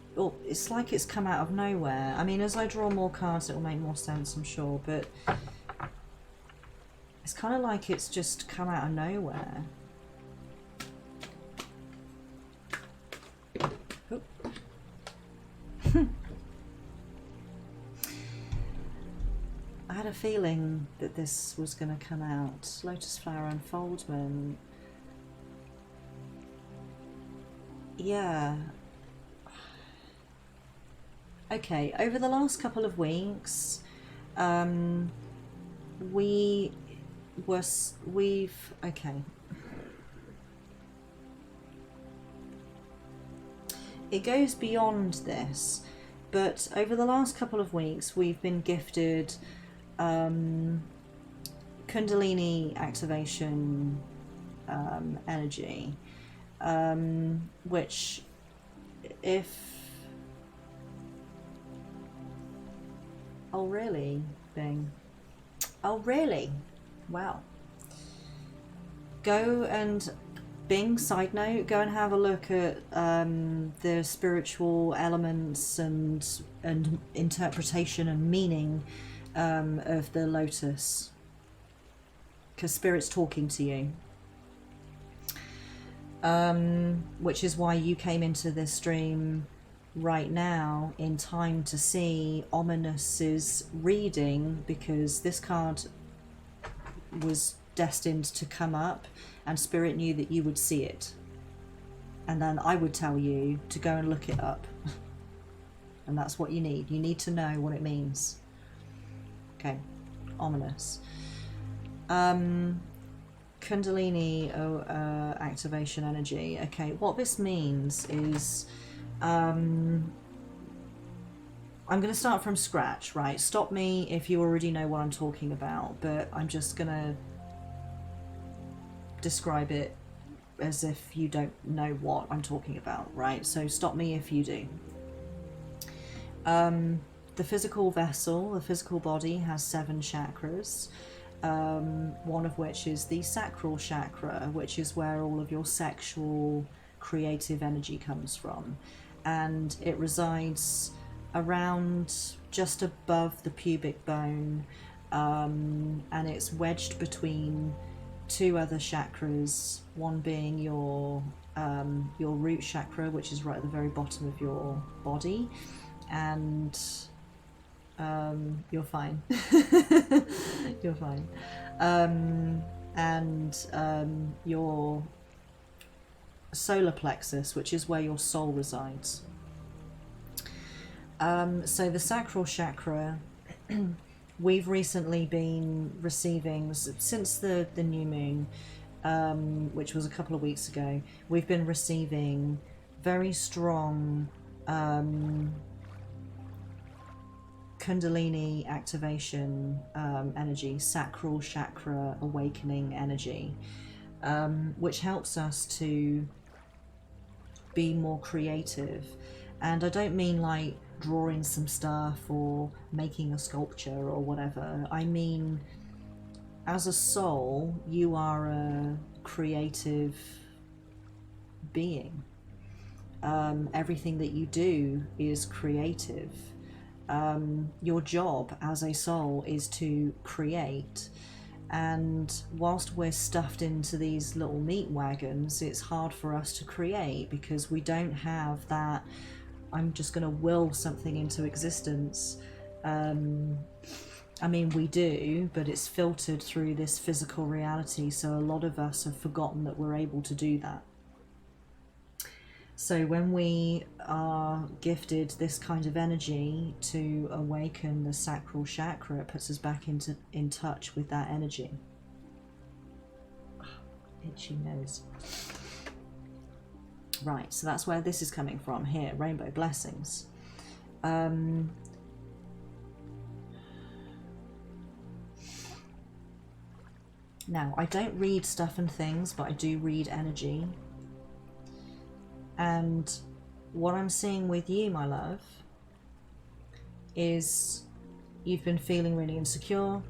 like it's come out of nowhere. I mean, as I draw more cards, it will make more sense, I'm sure, but it's kind of like it's just come out of nowhere. I had a feeling that this was going to come out. Lotus flower unfoldment. Yeah. Okay, over the last couple of weeks, okay. It goes beyond this, but over the last couple of weeks, we've been gifted Kundalini activation energy, which oh really, Bing? Oh really? Wow. Go and Bing, side note, go and have a look at the spiritual elements and interpretation and meaning of the lotus, because Spirit's talking to you, which is why you came into this stream right now in time to see Ominous's reading, because this card was destined to come up and Spirit knew that you would see it, and then I would tell you to go and look it up. And that's what you need to know what it means. Okay, ominous. Kundalini activation energy. Okay, what this means is I'm going to start from scratch, right? Stop me if you already know what I'm talking about, but I'm just going to describe it as if you don't know what I'm talking about, right? So stop me if you do. The physical vessel, the physical body, has 7 chakras, one of which is the sacral chakra, which is where all of your sexual creative energy comes from, and it resides around just above the pubic bone, and it's wedged between 2 other chakras, one being your root chakra, which is right at the very bottom of your body, and you're fine. You're fine. And your solar plexus, which is where your soul resides. So the sacral chakra, we've recently been receiving, since the new moon, which was a couple of weeks ago, we've been receiving very strong Kundalini activation energy, sacral chakra awakening energy, which helps us to be more creative. And I don't mean like drawing some stuff or making a sculpture or whatever. I mean, as a soul, you are a creative being. Everything that you do is creative. Your job as a soul is to create. And whilst we're stuffed into these little meat wagons, it's hard for us to create because we don't have that, I'm just going to will something into existence. I mean, we do, but it's filtered through this physical reality. So a lot of us have forgotten that we're able to do that. So when we are gifted this kind of energy to awaken the sacral chakra, it puts us back in touch with that energy. Oh, itchy nose. Right, so that's where this is coming from here, rainbow blessings. Now, I don't read stuff and things, but I do read energy. And what I'm seeing with you, my love, is you've been feeling really insecure.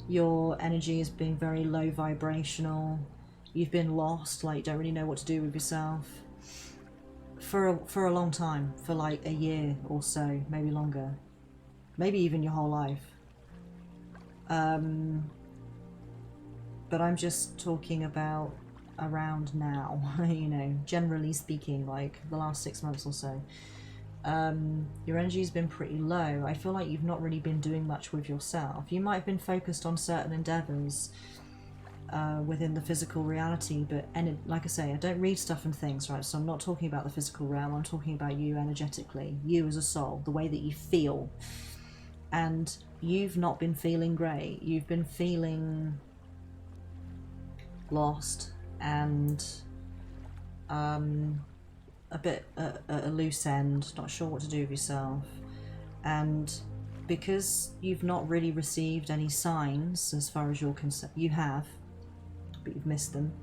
Your energy has been very low vibrational. You've been lost, like you don't really know what to do with yourself for a long time, for like a year or so, maybe longer, maybe even your whole life. But I'm just talking about around now, you know, generally speaking, like the last 6 months or so. Your energy's been pretty low. I feel like you've not really been doing much with yourself. You might have been focused on certain endeavors within the physical reality, but like I say, I don't read stuff and things, right? So I'm not talking about the physical realm. I'm talking about you energetically, you as a soul, the way that you feel. And you've not been feeling great. You've been feeling lost and a bit at a loose end, not sure what to do with yourself. And because you've not really received any signs as far as you're concerned, you have, but you've missed them.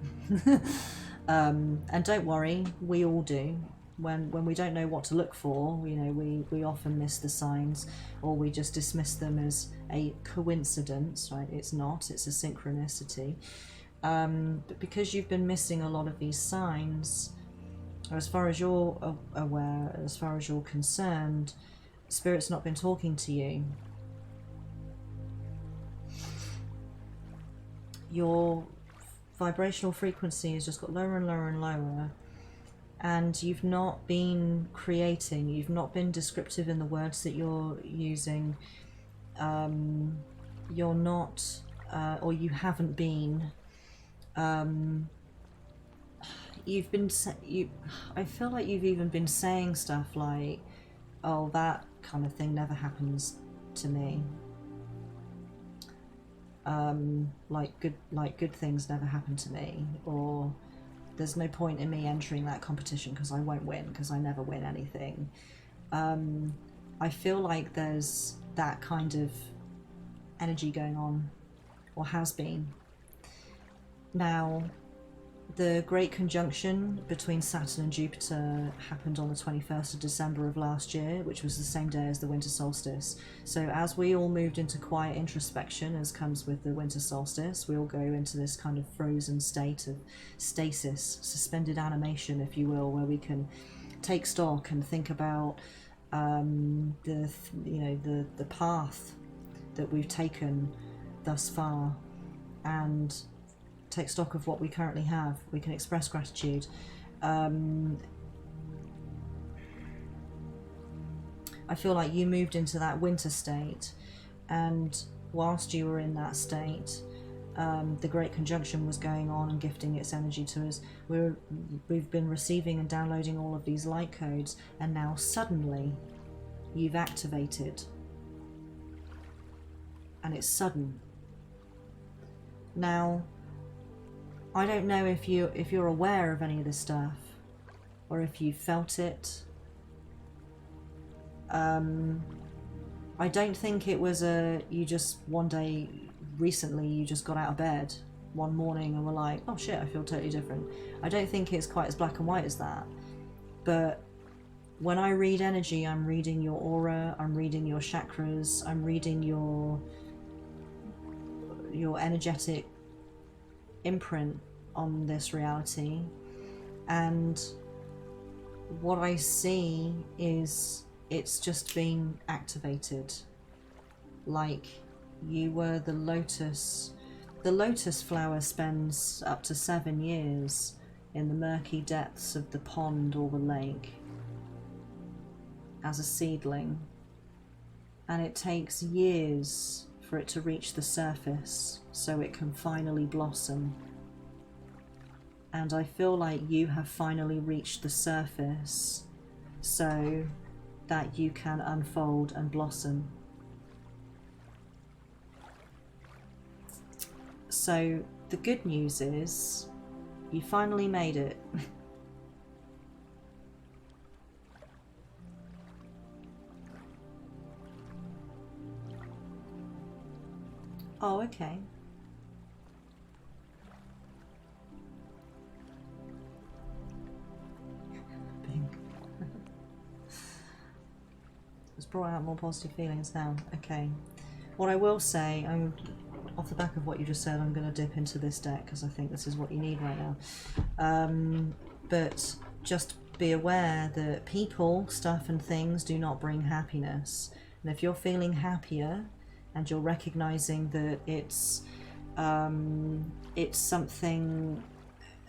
And don't worry, we all do. When we don't know what to look for, you know, we often miss the signs, or we just dismiss them as a coincidence, right? It's not, it's a synchronicity. But because you've been missing a lot of these signs, as far as you're aware, as far as you're concerned, Spirit's not been talking to you. Your vibrational frequency has just got lower and lower and lower, and you've not been creating, you've not been descriptive in the words that you're using. You're not, or you haven't been. You've been, I feel like you've even been saying stuff like, oh, that kind of thing never happens to me. Like good things never happen to me, or there's no point in me entering that competition because I won't win, because I never win anything. I feel like there's that kind of energy going on, or has been. Now, the Great Conjunction between Saturn and Jupiter happened on the 21st of December of last year, which was the same day as the winter solstice. So as we all moved into quiet introspection, as comes with the winter solstice, we all go into this kind of frozen state of stasis, suspended animation, if you will, where we can take stock and think about the path that we've taken thus far, and take stock of what we currently have. We can express gratitude. I feel like you moved into that winter state, and whilst you were in that state, the Great Conjunction was going on and gifting its energy to us. We've been receiving and downloading all of these light codes, and now suddenly you've activated. And it's sudden. Now, I don't know if you're aware of any of this stuff, or if you felt it. I don't think it was you just one day recently you just got out of bed one morning and were like, oh shit, I feel totally different. I don't think it's quite as black and white as that. But when I read energy, I'm reading your aura, I'm reading your chakras, I'm reading your energetic imprint on this reality, and what I see is it's just being activated. Like you were the lotus. The lotus flower spends up to 7 years in the murky depths of the pond or the lake as a seedling, and it takes years for it to reach the surface so it can finally blossom. And I feel like you have finally reached the surface so that you can unfold and blossom. So the good news is you finally made it. Oh, okay. It's brought out more positive feelings now. Okay. What I will say, off the back of what you just said, I'm going to dip into this deck because I think this is what you need right now. But just be aware that people, stuff and things do not bring happiness. And if you're feeling happier and you're recognizing that it's something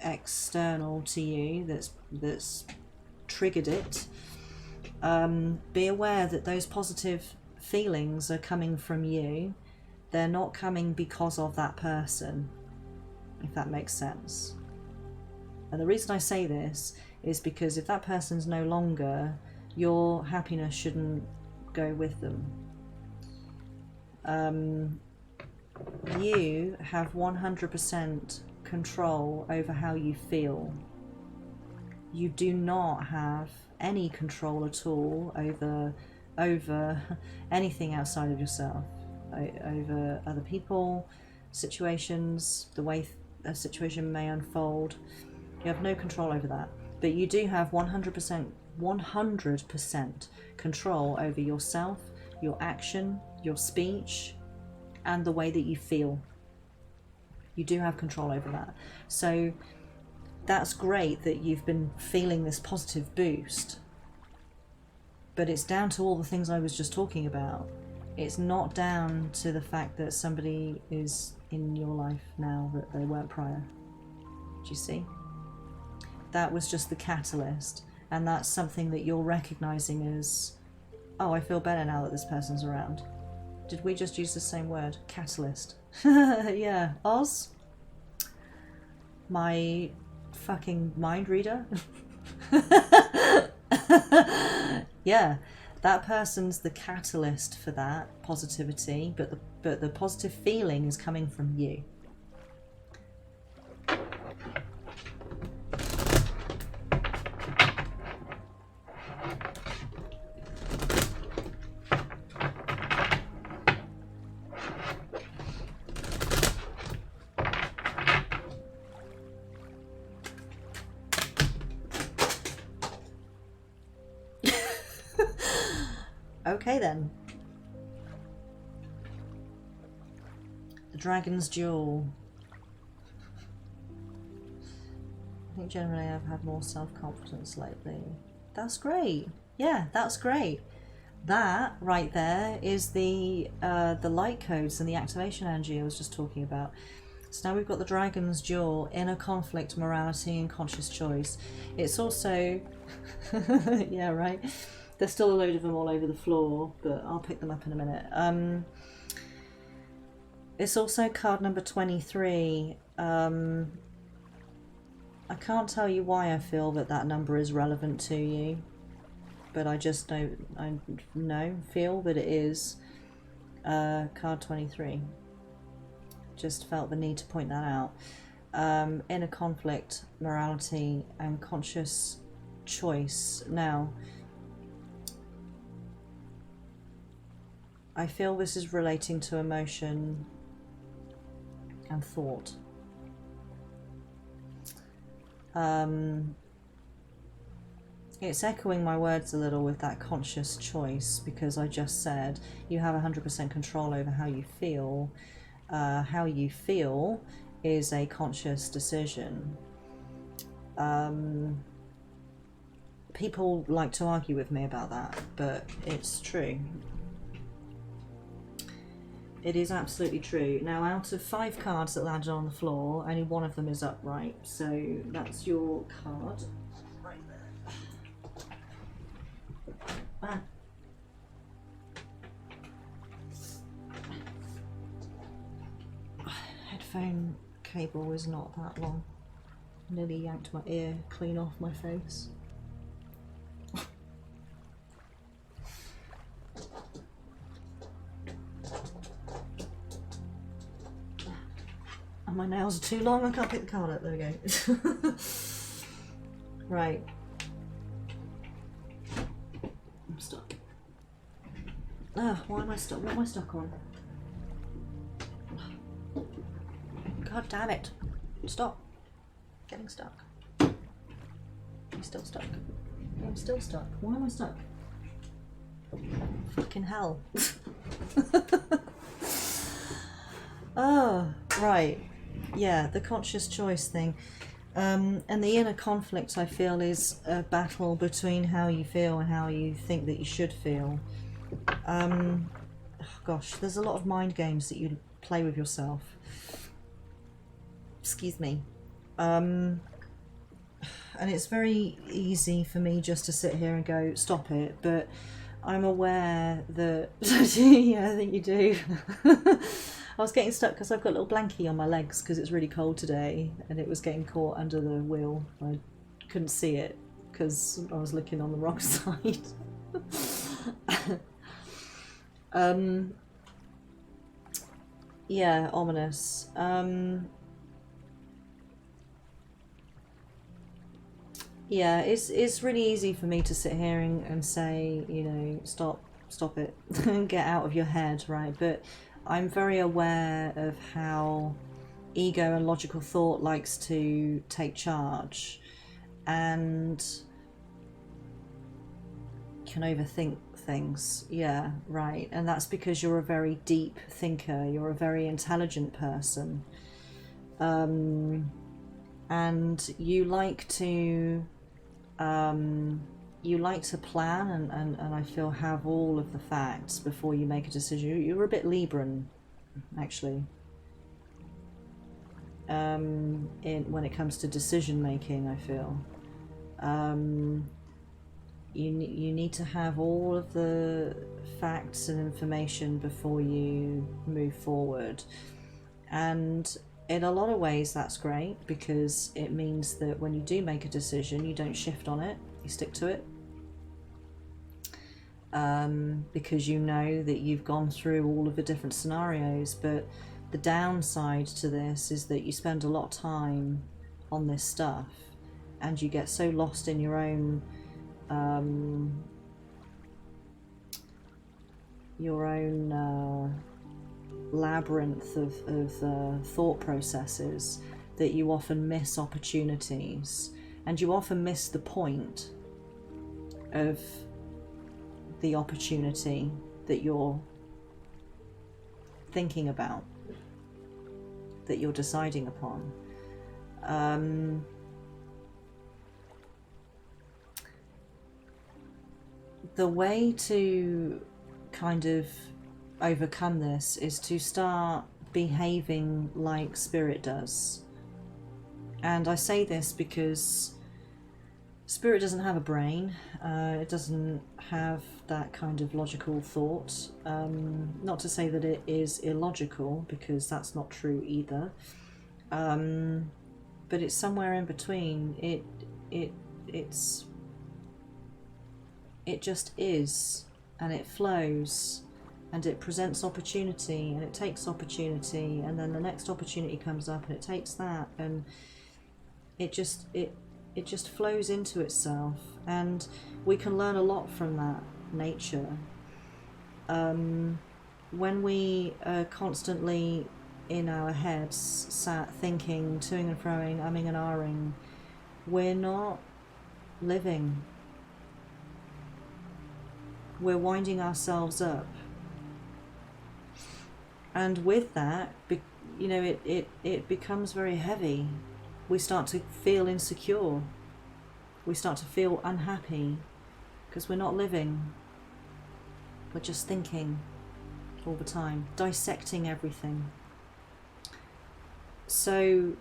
external to you that's triggered it, be aware that those positive feelings are coming from you. They're not coming because of that person, if that makes sense. And the reason I say this is because if that person's no longer, your happiness shouldn't go with them. You have 100% control over how you feel. You do not have any control at all over anything outside of yourself, over other people, situations, the way a situation may unfold. You have no control over that, but you do have 100% control over yourself, your action, your speech, and the way that you feel. You do have control over that. So that's great that you've been feeling this positive boost, but it's down to all the things I was just talking about. It's not down to the fact that somebody is in your life now that they weren't prior. Do you see? That was just the catalyst, and that's something that you're recognizing as, oh, I feel better now that this person's around. Did we just use the same word? Catalyst. Yeah, Oz? My fucking mind reader? Yeah, that person's the catalyst for that positivity, but the positive feeling is coming from you. Okay then. The Dragon's Jewel. I think generally I've had more self-confidence lately. That's great. Yeah, that's great. That right there is the light codes and the activation energy I was just talking about. So now we've got the Dragon's Jewel, inner conflict, morality, and conscious choice. It's also, yeah, right. There's still a load of them all over the floor, but I'll pick them up in a minute. It's also card number 23. I can't tell you why I feel that that number is relevant to you. but I just feel that it is card 23. Just felt the need to point that out. Inner conflict, morality, and conscious choice. Now, I feel this is relating to emotion and thought. It's echoing my words a little with that conscious choice, because I just said you have 100% control over how you feel. How you feel is a conscious decision. People like to argue with me about that, but it's true. It is absolutely true. Now, out of 5 cards that landed on the floor, only one of them is upright, so that's your card right there. Headphone cable is not that long. Nearly yanked my ear clean off my face. And my nails are too long, I can't pick the card up. There we go. Right. I'm stuck. Ah, why am I stuck? What am I stuck on? God damn it. Stop. Getting stuck. I'm still stuck. I'm still stuck. Why am I stuck? Fucking hell. Oh, right. Yeah, the conscious choice thing. And the inner conflict, I feel, is a battle between how you feel and how you think that you should feel. Oh gosh, there's a lot of mind games that you play with yourself. Excuse me. And it's very easy for me just to sit here and go, stop it, but I'm aware that... Yeah, I think you do. I was getting stuck because I've got a little blankie on my legs because it's really cold today, and it was getting caught under the wheel. I couldn't see it because I was looking on the wrong side. Yeah, ominous. Yeah, it's really easy for me to sit here and say, you know, stop it, and get out of your head, right? But I'm very aware of how ego and logical thought likes to take charge and can overthink things. Yeah, right. And that's because you're a very deep thinker. You're a very intelligent person. And you like to plan and I feel have all of the facts before you make a decision. You're a bit Libran, actually, when it comes to decision making. I feel you need to have all of the facts and information before you move forward, and in a lot of ways that's great because it means that when you do make a decision you don't shift on it, you stick to it, because you know that you've gone through all of the different scenarios. But the downside to this is that you spend a lot of time on this stuff and you get so lost in your own labyrinth of thought processes that you often miss opportunities, and you often miss the point of the opportunity that you're thinking about, that you're deciding upon. The way to kind of overcome this is to start behaving like Spirit does. And I say this because Spirit doesn't have a brain, it doesn't have that kind of logical thought. Not to say that it is illogical, because that's not true either. But it's somewhere in between. It it just is, and it flows, and it presents opportunity, and it takes opportunity, and then the next opportunity comes up and it takes that, and it just flows into itself, and we can learn a lot from that nature. When we are constantly in our heads, sat thinking, toing and froing, umming and ahhing, we're not living. We're winding ourselves up. And with that, you know, it becomes very heavy. We start to feel insecure. We start to feel unhappy because we're not living. We're just thinking all the time, dissecting everything. So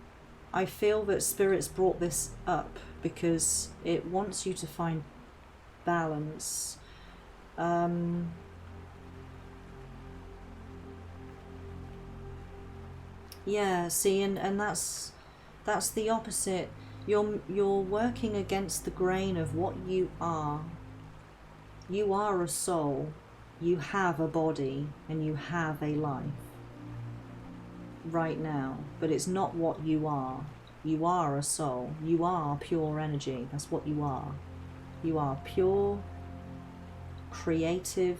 I feel that Spirit's brought this up because it wants you to find balance. Yeah, see, and that's the opposite. You're working against the grain of what you are. You are a soul. You have a body and you have a life right now, but it's not what you are. You are a soul. You are pure energy. That's what you are. You are pure, creative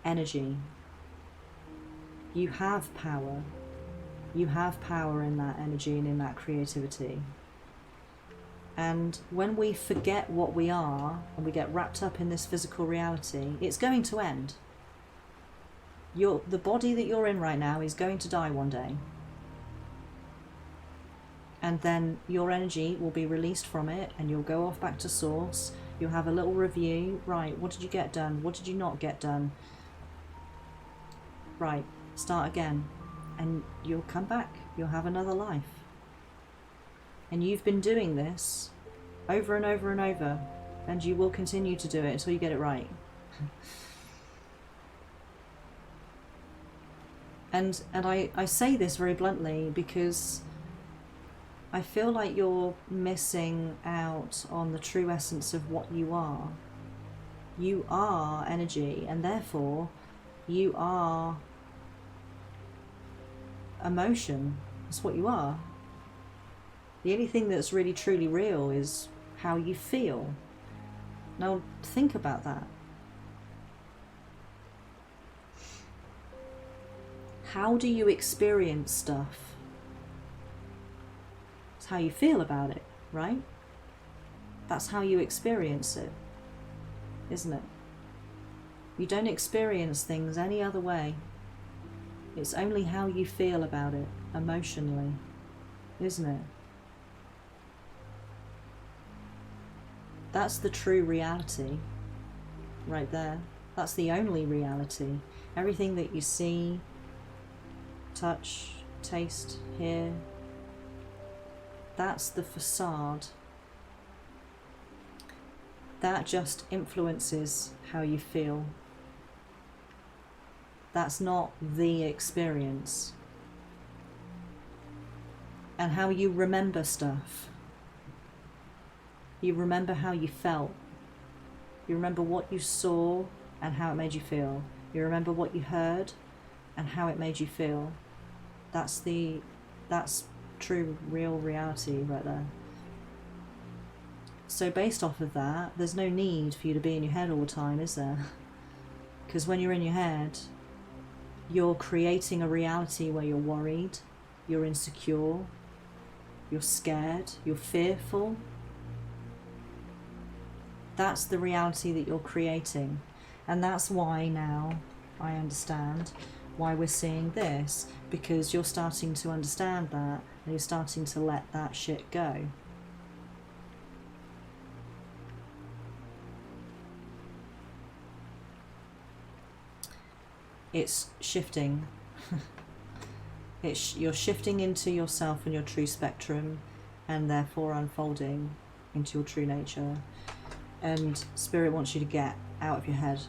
energy. You have power. You have power in that energy and in that creativity. And when we forget what we are and we get wrapped up in this physical reality, it's going to end. The body that you're in right now is going to die one day. And then your energy will be released from it and you'll go off back to source. You'll have a little review. Right, what did you get done? What did you not get done? Right, start again. And you'll come back. You'll have another life. And you've been doing this over and over and over, and you will continue to do it until you get it right. and I say this very bluntly because I feel like you're missing out on the true essence of what you are. You are energy, and therefore you are emotion. That's what you are. The only thing that's really truly real is how you feel. Now think about that. How do you experience stuff? It's how you feel about it, right? That's how you experience it, isn't it? You don't experience things any other way. It's only how you feel about it emotionally, isn't it? That's the true reality right there. That's the only reality. Everything that you see, touch, taste, hear, that's the facade. That just influences how you feel. That's not the experience. And how you remember stuff. You remember how you felt. You remember what you saw and how it made you feel. You remember what you heard and how it made you feel. That's true, real reality right there. So based off of that, there's no need for you to be in your head all the time, is there? Because when you're in your head, you're creating a reality where you're worried, you're insecure, you're scared, you're fearful. That's the reality that you're creating. And that's why now I understand why we're seeing this, because you're starting to understand that and you're starting to let that shit go. It's shifting. You're shifting into yourself and your true spectrum, and therefore unfolding into your true nature. And Spirit wants you to get out of your head.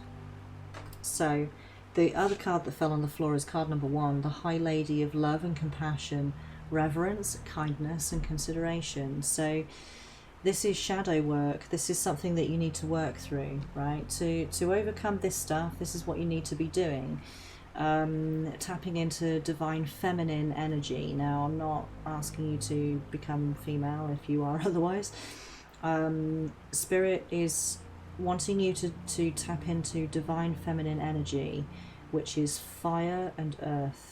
So the other card that fell on the floor is card number 1, the High Lady of Love and Compassion, Reverence, Kindness and Consideration. So this is shadow work. This is something that you need to work through, right? To overcome this stuff, this is what you need to be doing. Tapping into divine feminine energy. Now, I'm not asking you to become female if you are otherwise. Spirit is wanting you to tap into divine feminine energy, which is fire and earth.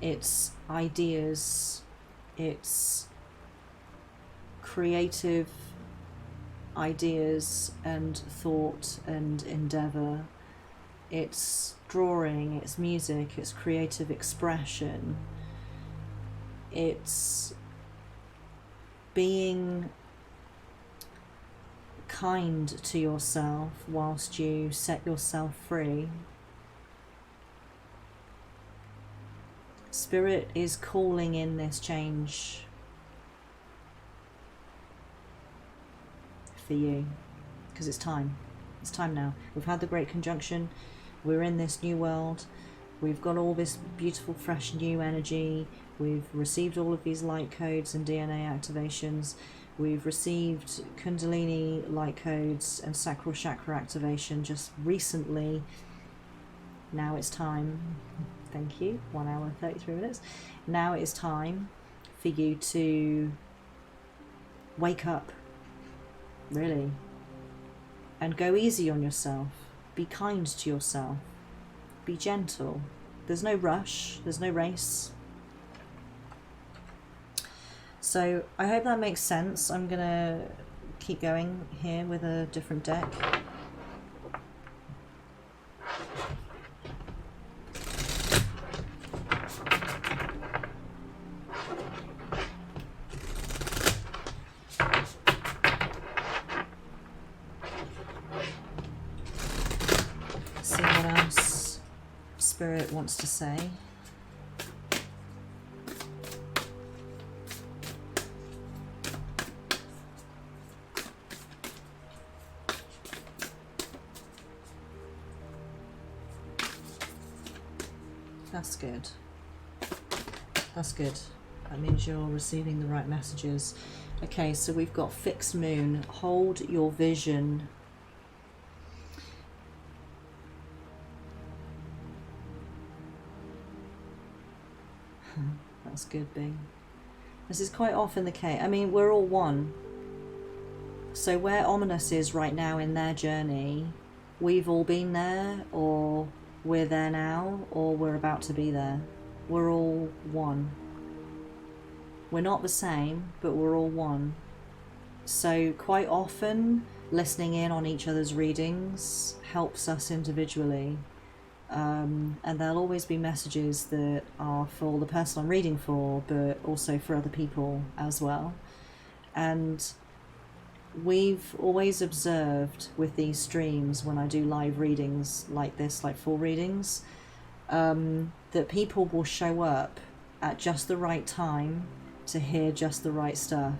It's ideas, it's creative ideas and thought and endeavour. It's drawing, it's music, it's creative expression. It's being kind to yourself whilst you set yourself free. Spirit is calling in this change for you, because it's time. It's time now. We've had the Great Conjunction. We're in this new world. We've got all this beautiful, fresh, new energy. We've received all of these light codes and DNA activations. We've received Kundalini light codes and sacral chakra activation just recently. Now it's time. Thank you. 1 hour and 33 minutes. Now it's time for you to wake up, really, and go easy on yourself. Be kind to yourself. Be gentle. There's no rush. There's no race. So I hope that makes sense. I'm gonna keep going here with a different deck. See what else Spirit wants to say. That's good. That's good. That means you're receiving the right messages. Okay, so we've got fixed moon. Hold your vision. That's good, Bing. This is quite often the case. I mean, we're all one. So where Ominous is right now in their journey, we've all been there, or we're there now, or we're about to be there. We're all one. We're not the same, but we're all one. So quite often, listening in on each other's readings helps us individually. And there'll always be messages that are for the person I'm reading for, but also for other people as well. And we've always observed with these streams, when I do live readings like this, like full readings, that people will show up at just the right time to hear just the right stuff.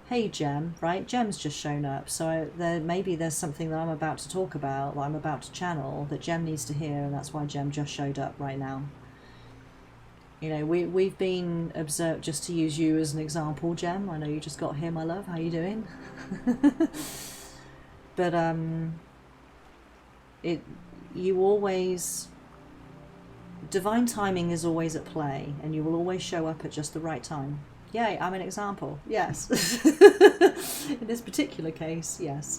Hey Gem, right? Gem's just shown up, so maybe there's something that I'm about to talk about, that I'm about to channel, that Gem needs to hear, and that's why Gem just showed up right now. You know, we've been observed, just to use you as an example, Gem. I know you just got here, my love. How you doing? But you always, divine timing is always at play, and you will always show up at just the right time. Yay, I'm an example. Yes. In this particular case, yes.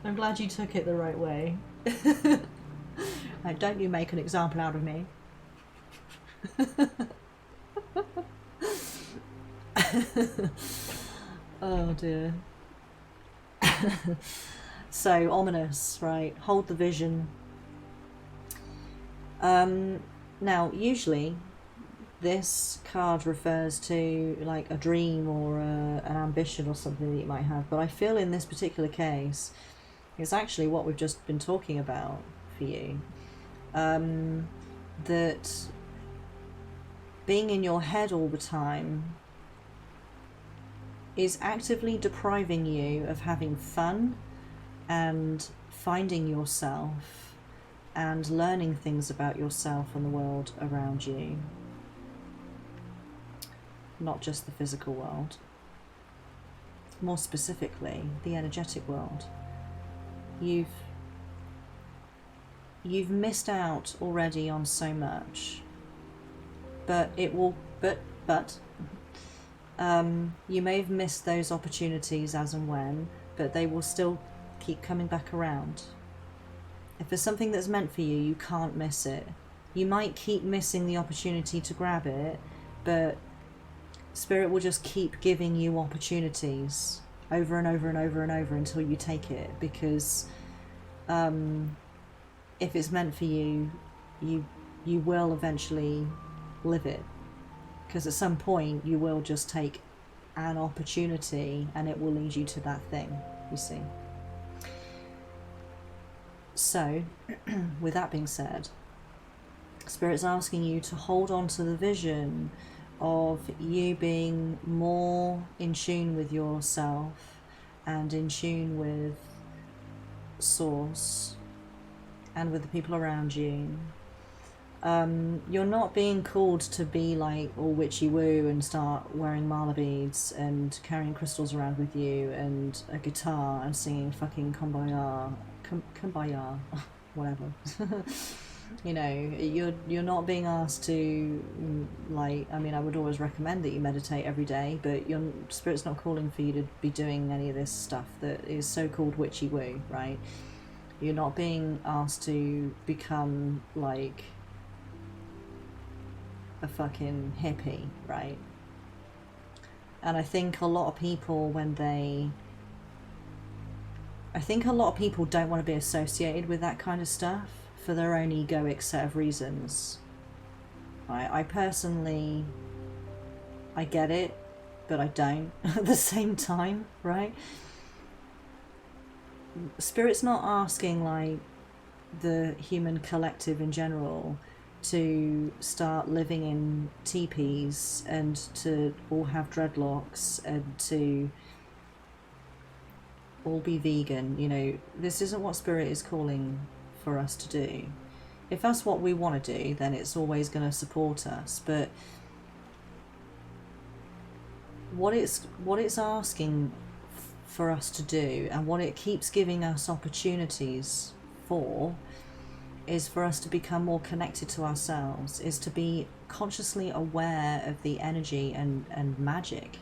I'm glad you took it the right way. Don't you make an example out of me. Oh dear. So, Ominous, right? Hold the vision. Now, usually this card refers to like a dream or an ambition or something that you might have, but I feel in this particular case it's actually what we've just been talking about for you, that being in your head all the time is actively depriving you of having fun and finding yourself and learning things about yourself and the world around you, not just the physical world, more specifically the energetic world. You've missed out already on so much, but you may have missed those opportunities as and when, but they will still keep coming back around. If there's something that's meant for you, you can't miss it. You might keep missing the opportunity to grab it, but Spirit will just keep giving you opportunities over and over and over and over until you take it, because if it's meant for you, you will eventually live it, because at some point you will just take an opportunity and it will lead you to that thing, you see. So with that being said, Spirit's asking you to hold on to the vision of you being more in tune with yourself and in tune with Source and with the people around you. You're not being called to be like all witchy woo and start wearing mala beads and carrying crystals around with you and a guitar and singing fucking kumbaya, whatever. You know, you're not being asked to, like, I mean, I would always recommend that you meditate every day, but your Spirit's not calling for you to be doing any of this stuff that is so-called witchy woo, right? You're not being asked to become like a fucking hippie, right? And I think a lot of people don't want to be associated with that kind of stuff for their own egoic set of reasons. I personally, I get it, but I don't at the same time, right? Spirit's not asking like the human collective in general to start living in teepees and to all have dreadlocks and to all be vegan. You know, this isn't what Spirit is calling for us to do. If that's what we want to do, then it's always going to support us, but what it's asking for us to do, and what it keeps giving us opportunities for, is for us to become more connected to ourselves, is to be consciously aware of the energy and magic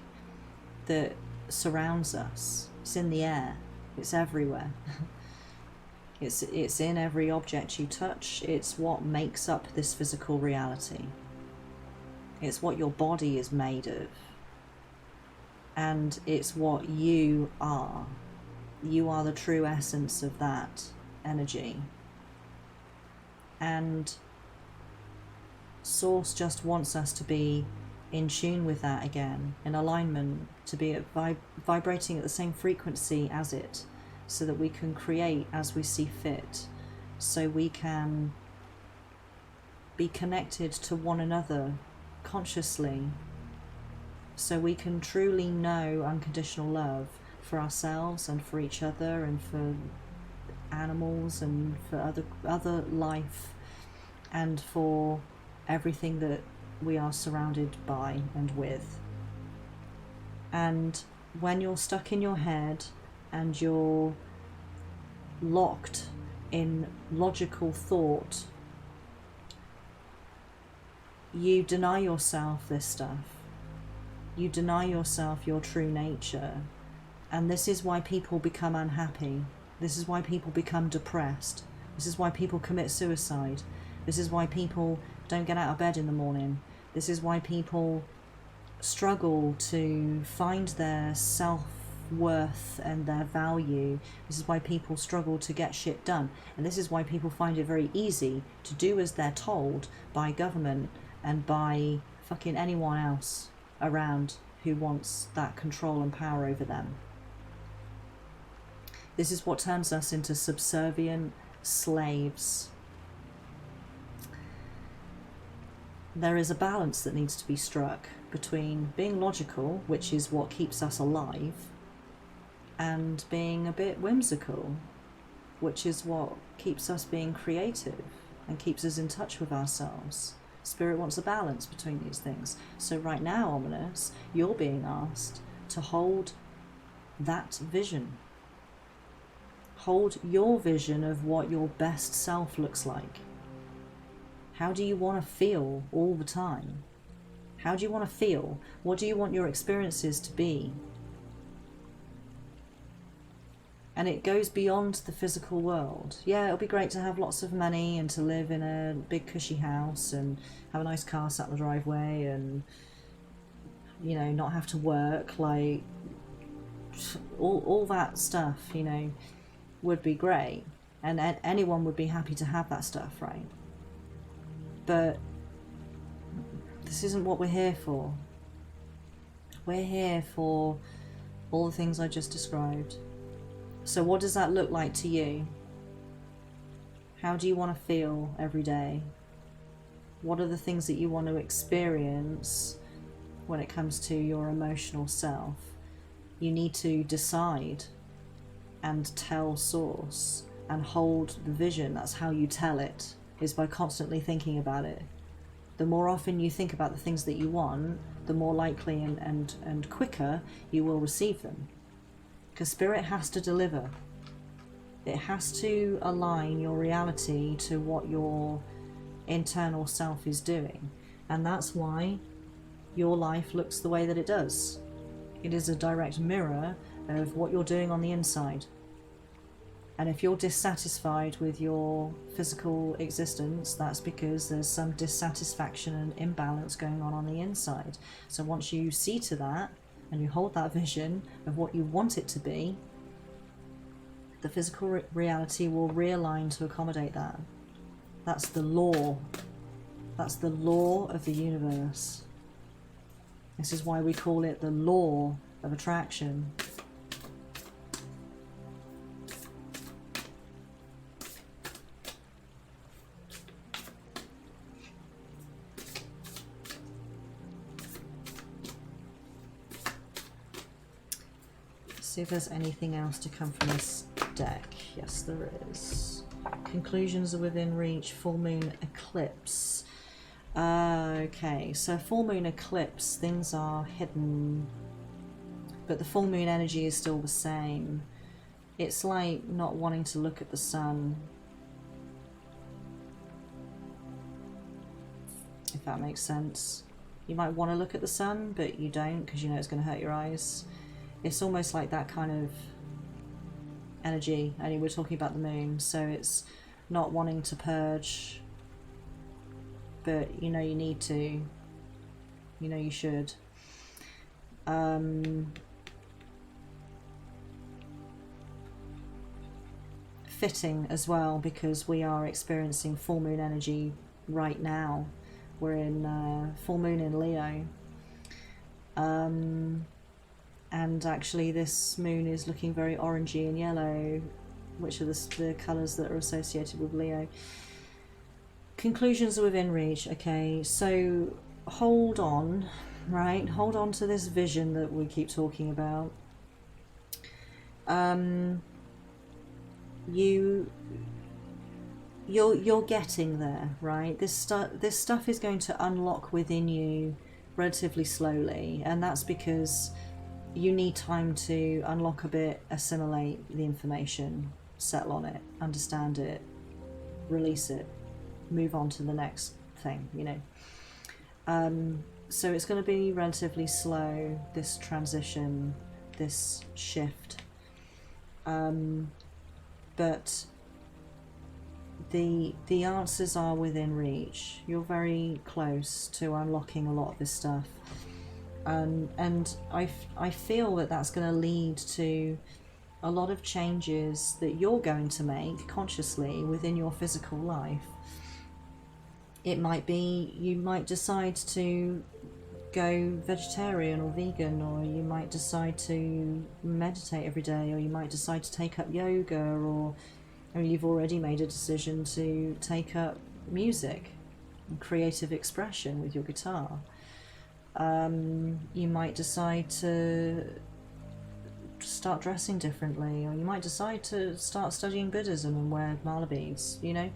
that surrounds us. It's in the air, it's everywhere. It's in every object you touch. It's what makes up this physical reality. It's what your body is made of. And it's what you are. You are the true essence of that energy. And Source just wants us to be in tune with that again, in alignment, to be vibrating at the same frequency as it, so that we can create as we see fit, so we can be connected to one another consciously, so we can truly know unconditional love for ourselves and for each other and for animals and for other life and for everything that we are surrounded by and with. And when you're stuck in your head and you're locked in logical thought, you deny yourself this stuff. You deny yourself your true nature. And this is why people become unhappy. This is why people become depressed. This is why people commit suicide. This is why people don't get out of bed in the morning. This is why people struggle to find their self-worth and their value. This is why people struggle to get shit done. And this is why people find it very easy to do as they're told by government and by fucking anyone else around who wants that control and power over them. This is what turns us into subservient slaves. There is a balance that needs to be struck between being logical, which is what keeps us alive, and being a bit whimsical. which is what keeps us being creative and keeps us in touch with ourselves. Spirit wants a balance between these things. So right now, Ominous, you're being asked to hold that vision. Hold your vision of what your best self looks like. How do you want to feel all the time? How do you want to feel? What do you want your experiences to be? And it goes beyond the physical world. Yeah, it'll be great to have lots of money and to live in a big cushy house and have a nice car sat in the driveway and, you know, not have to work, like all that stuff, you know, would be great. And anyone would be happy to have that stuff, right? But this isn't what we're here for. We're here for all the things I just described. So what does that look like to you? How do you want to feel every day? What are the things that you want to experience when it comes to your emotional self? You need to decide and tell Source and hold the vision. That's how you tell it, is by constantly thinking about it. The more often you think about the things that you want, the more likely and quicker you will receive them. Because Spirit has to deliver. It has to align your reality to what your internal self is doing. And that's why your life looks the way that it does. It is a direct mirror of what you're doing on the inside. And if you're dissatisfied with your physical existence, that's because there's some dissatisfaction and imbalance going on the inside. So once you see to that, and you hold that vision of what you want it to be, the physical reality will realign to accommodate that. That's the law. That's the law of the universe. This is why we call it the law of attraction. See if there's anything else to come from this deck. Yes, there is. Conclusions are within reach. Full moon eclipse. Okay, so full moon eclipse, things are hidden, but the full moon energy is still the same. It's like not wanting to look at the sun, if that makes sense. You might want to look at the sun, but you don't because you know it's going to hurt your eyes. It's almost like that kind of energy, only we're talking about the moon, so it's not wanting to purge, but you know you need to, you know you should. Fitting as well, because we are experiencing full moon energy right now. We're in full moon in Leo. And actually this moon is looking very orangey and yellow, which are the colours that are associated with Leo. Conclusions are within reach. Okay, so hold on, right? Hold on to this vision that we keep talking about. You're getting there, right? This stuff is going to unlock within you relatively slowly, and that's because you need time to unlock a bit, assimilate the information, settle on it, understand it, release it, move on to the next thing, you know. So it's going to be relatively slow, this transition, this shift. But the answers are within reach. You're very close to unlocking a lot of this stuff. And I feel that that's going to lead to a lot of changes that you're going to make consciously within your physical life. It might be you might decide to go vegetarian or vegan, or you might decide to meditate every day, or you might decide to take up yoga, or you've already made a decision to take up music and creative expression with your guitar. You might decide to start dressing differently, or you might decide to start studying Buddhism and wear mala beads, you know.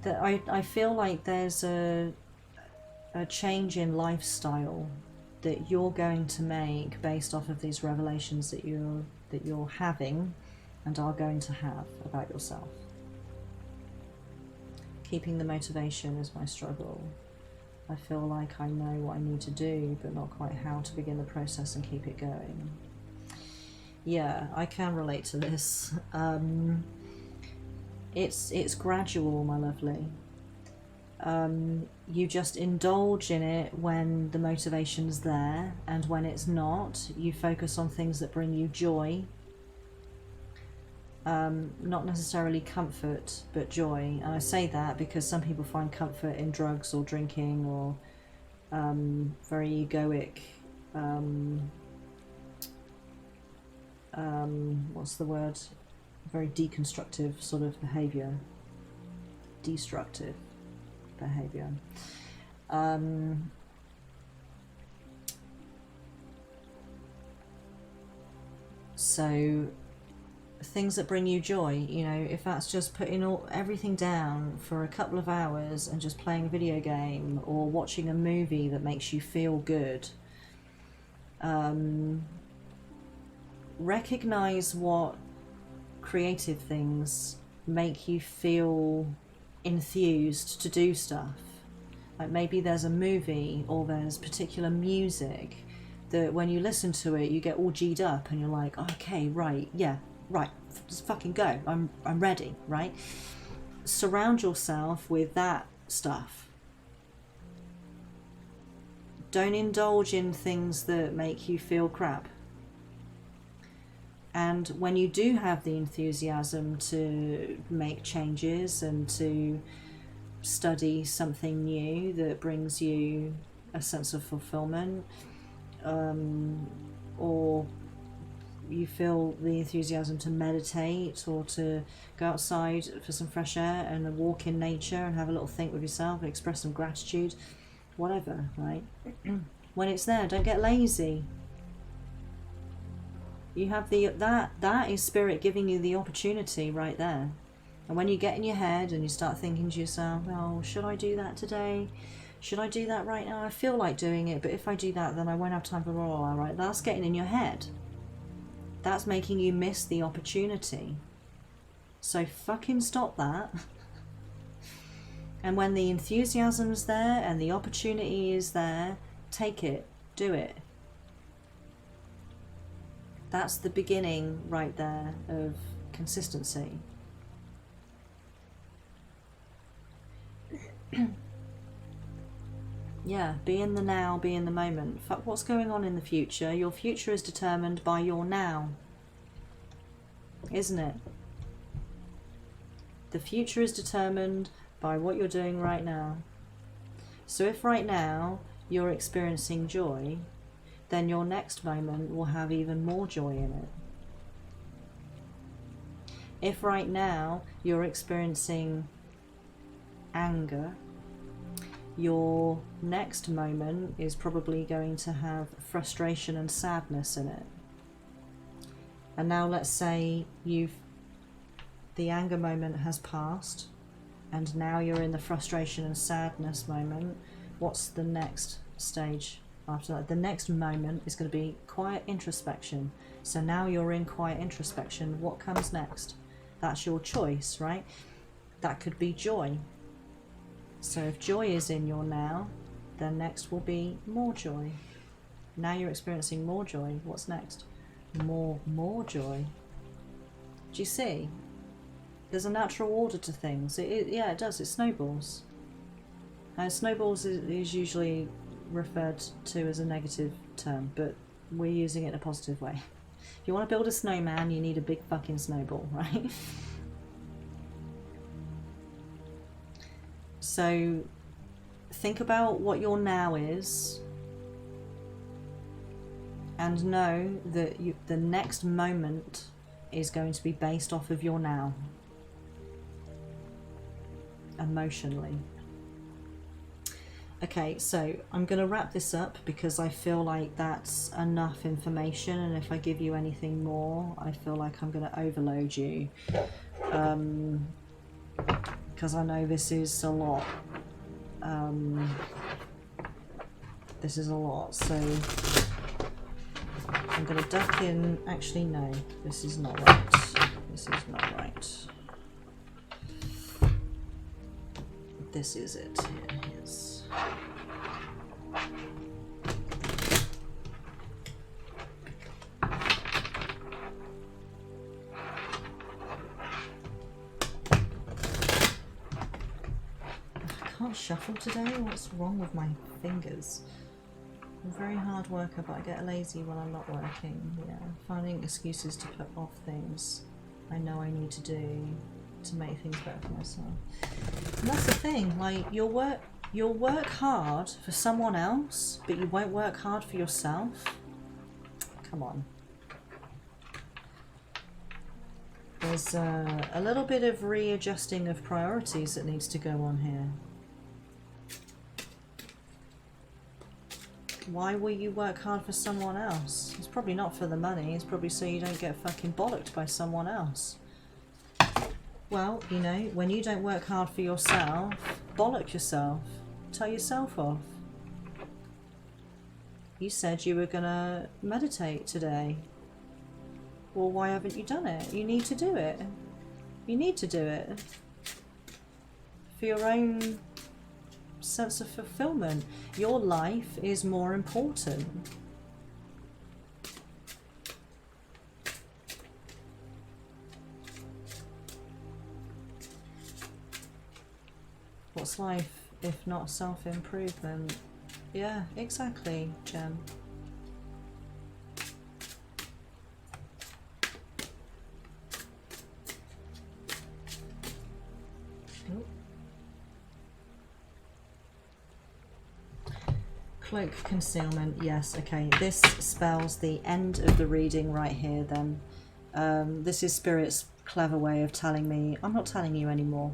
That I feel like there's a change in lifestyle that you're going to make based off of these revelations that you're having and are going to have about yourself. Keeping the motivation is my struggle. I feel like I know what I need to do, but not quite how to begin the process and keep it going. Yeah, I can relate to this. It's gradual, my lovely. You just indulge in it when the motivation's there, and when it's not, you focus on things that bring you joy. Not necessarily comfort, but joy. And I say that because some people find comfort in drugs or drinking or very egoic, what's the word? Very deconstructive sort of behaviour. Destructive behaviour. So things that bring you joy, you know, if that's just putting everything down for a couple of hours and just playing a video game or watching a movie that makes you feel good, recognize what creative things make you feel enthused to do stuff. Like maybe there's a movie or there's particular music that when you listen to it you get all G'd up and you're like, okay, right, yeah, right, just fucking go, I'm ready, right? Surround yourself with that stuff. Don't indulge in things that make you feel crap. And when you do have the enthusiasm to make changes and to study something new that brings you a sense of fulfillment, or you feel the enthusiasm to meditate or to go outside for some fresh air and a walk in nature and have a little think with yourself and express some gratitude, whatever, right? When it's there, don't get lazy. You have that is spirit giving you the opportunity right there. And when you get in your head and you start thinking to yourself, oh, should I do that today? Should I do that right now? I feel like doing it, but if I do that, then I won't have time for all right. That's getting in your head. That's making you miss the opportunity. So fucking stop that. And when the enthusiasm's there and the opportunity is there, take it, do it. That's the beginning right there of consistency. Yeah, be in the now, be in the moment. Fuck what's going on in the future. Your future is determined by your now. Isn't it? The future is determined by what you're doing right now. So if right now you're experiencing joy, then your next moment will have even more joy in it. If right now you're experiencing anger, your next moment is probably going to have frustration and sadness in it. And now let's say the anger moment has passed and now you're in the frustration and sadness moment. What's the next stage after that? The next moment is going to be quiet introspection. So now you're in quiet introspection. What comes next? That's your choice, right? That could be joy. So if joy is in your now, then next will be more joy. Now you're experiencing more joy. What's next? More joy. Do you see? There's a natural order to things. Yeah, it does. It snowballs. And snowballs is usually referred to as a negative term, but we're using it in a positive way. If you want to build a snowman, you need a big fucking snowball, right? So think about what your now is and know that the next moment is going to be based off of your now, emotionally. Okay, so I'm going to wrap this up because I feel like that's enough information, and if I give you anything more, I feel like I'm going to overload you. Because I know this is a lot. This is a lot, so I'm going to duck in. Actually, no, this is not right. This is not right. This is it. Here it is. I can't shuffle today. What's wrong with my fingers? I'm a very hard worker, but I get lazy when I'm not working. Yeah, finding excuses to put off things I know I need to do to make things better for myself. And that's the thing, like you'll work hard for someone else, but you won't work hard for yourself. Come on. There's a little bit of readjusting of priorities that needs to go on here. Why will you work hard for someone else? It's probably not for the money, it's probably so you don't get fucking bollocked by someone else. Well, you know, when you don't work hard for yourself, bollock yourself. Tell yourself off. You said you were gonna meditate today. Well, why haven't you done it? You need to do it. You need to do it. For your own sense of fulfillment. Your life is more important. What's life if not self-improvement? Yeah, exactly, Jen. Cloak concealment, yes, okay. This spells the end of the reading right here then. This is Spirit's clever way of telling me, I'm not telling you anymore.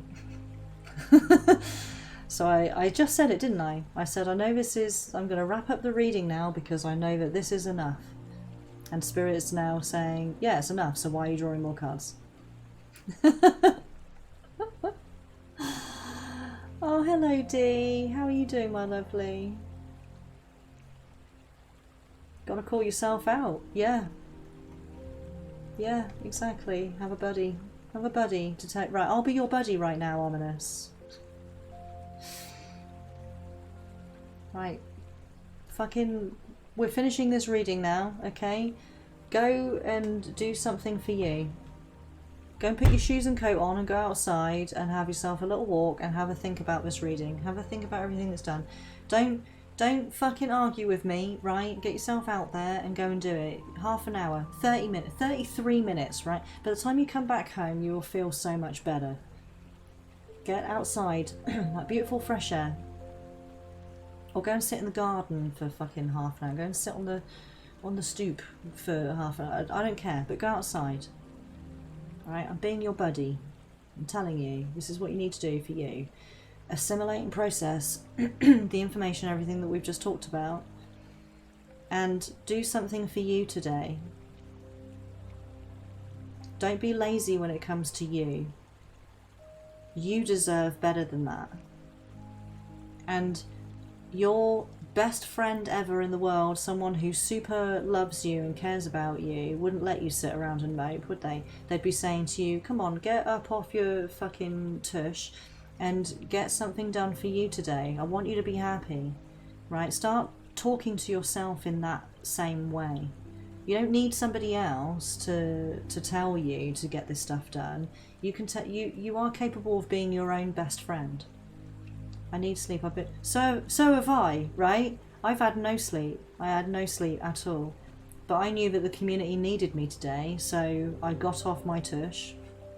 So I just said it, didn't I? I said, I know this is, I'm going to wrap up the reading now because I know that this is enough. And Spirit's now saying, yeah, it's enough, so why are you drawing more cards? Oh, hello Dee. How are you doing, my lovely? Gotta call yourself out. Yeah. Yeah, exactly. Have a buddy. Have a buddy to take... Right, I'll be your buddy right now, Ominous. Right. Fucking... We're finishing this reading now, okay? Go and do something for you. Go and put your shoes and coat on and go outside and have yourself a little walk and have a think about this reading. Have a think about everything that's done. Don't fucking argue with me, right? Get yourself out there and go and do it. Half an hour, 30 minutes, 33 minutes, right? By the time you come back home, you will feel so much better. Get outside, like beautiful fresh air. Or go and sit in the garden for fucking half an hour. Go and sit on the stoop for half an hour. I don't care, but go outside. Alright, I'm being your buddy. I'm telling you, this is what you need to do for you. Assimilate and process the information, everything that we've just talked about, and do something for you today. Don't be lazy when it comes to you. You deserve better than that. And your best friend ever in the world, someone who super loves you and cares about you, wouldn't let you sit around and mope, would they? They'd be saying to you, come on, get up off your fucking tush and get something done for you today. I want you to be happy, right? Start talking to yourself in that same way. You don't need somebody else to tell you to get this stuff done. You can you are capable of being your own best friend. I need sleep. So have I, right? I've had no sleep. I had no sleep at all. But I knew that the community needed me today, so I got off my tush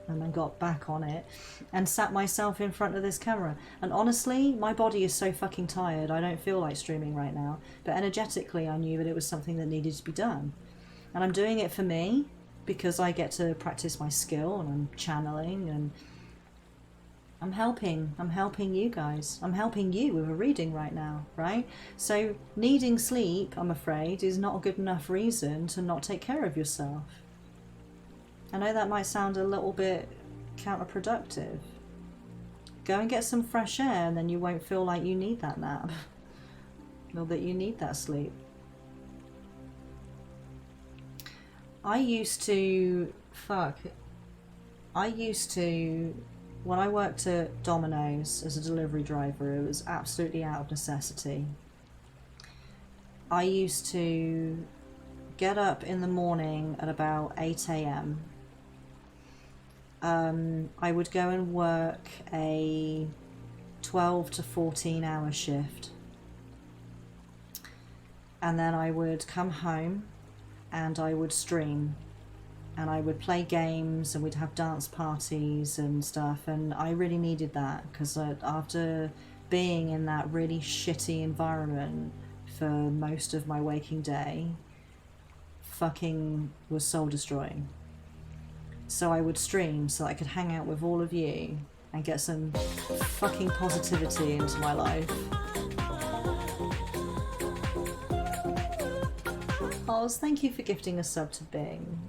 and then got back on it and sat myself in front of this camera. And honestly, my body is so fucking tired, I don't feel like streaming right now. But energetically, I knew that it was something that needed to be done. And I'm doing it for me because I get to practice my skill and I'm channeling and I'm helping you guys. I'm helping you with a reading right now, right? So needing sleep, I'm afraid, is not a good enough reason to not take care of yourself. I know that might sound a little bit counterproductive. Go and get some fresh air and then you won't feel like you need that nap. Or that you need that sleep. I used to, when I worked at Domino's as a delivery driver, it was absolutely out of necessity. I used to get up in the morning at about 8 a.m. I would go and work a 12 to 14 hour shift. And then I would come home and I would stream. And I would play games and we'd have dance parties and stuff, and I really needed that because after being in that really shitty environment for most of my waking day, fucking was soul destroying. So I would stream so that I could hang out with all of you and get some fucking positivity into my life. Oz, thank you for gifting a sub to Bing.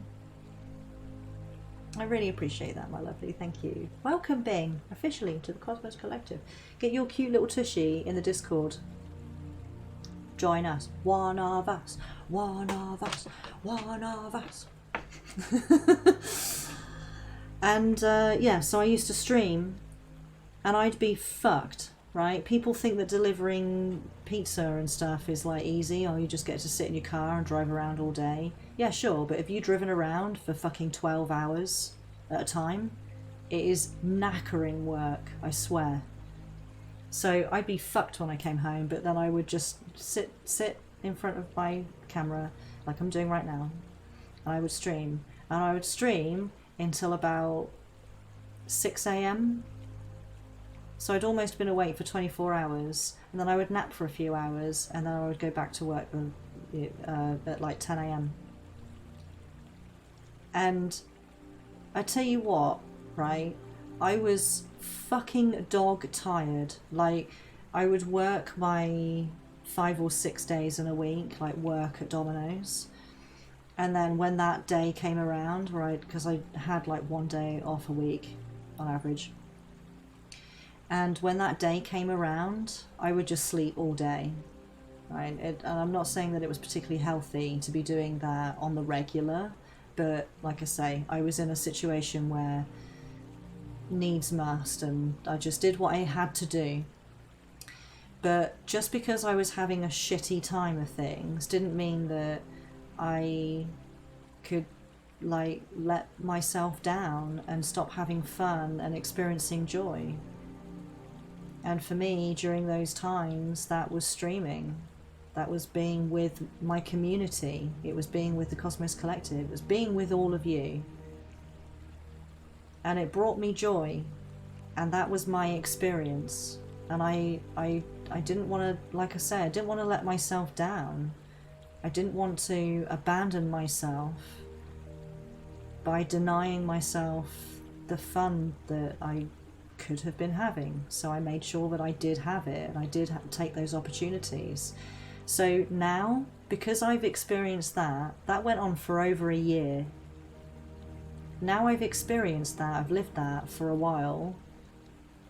I really appreciate that, my lovely. Thank you. Welcome, Bing, officially to the Cosmos Collective. Get your cute little tushy in the Discord. Join us. One of us. One of us. One of us. And yeah, so I used to stream and I'd be fucked, right? People think that delivering pizza and stuff is like easy, or you just get to sit in your car and drive around all day. Yeah, sure, but if you've driven around for fucking 12 hours at a time, it is knackering work, I swear. So I'd be fucked when I came home, but then I would just sit in front of my camera, like I'm doing right now, and I would stream. And I would stream until about 6 a.m. So I'd almost been awake for 24 hours, and then I would nap for a few hours, and then I would go back to work at like 10 a.m. And I tell you what, right, I was fucking dog tired. Like, I would work my 5 or 6 days in a week, like work at Domino's. And then when that day came around, right, because I had like 1 day off a week on average. And when that day came around, I would just sleep all day, right? And I'm not saying that it was particularly healthy to be doing that on the regular, but like I say, I was in a situation where needs must, and I just did what I had to do. But just because I was having a shitty time of things didn't mean that I could like let myself down and stop having fun and experiencing joy. And for me, during those times, that was streaming. That was being with my community. It was being with the Cosmos Collective. It was being with all of you. And it brought me joy. And that was my experience. And I didn't want to, like I said, I didn't want to let myself down. I didn't want to abandon myself by denying myself the fun that I could have been having. So I made sure that I did have it, and I did take those opportunities. So now, because I've experienced that went on for over a year. Now I've experienced that, I've lived that for a while.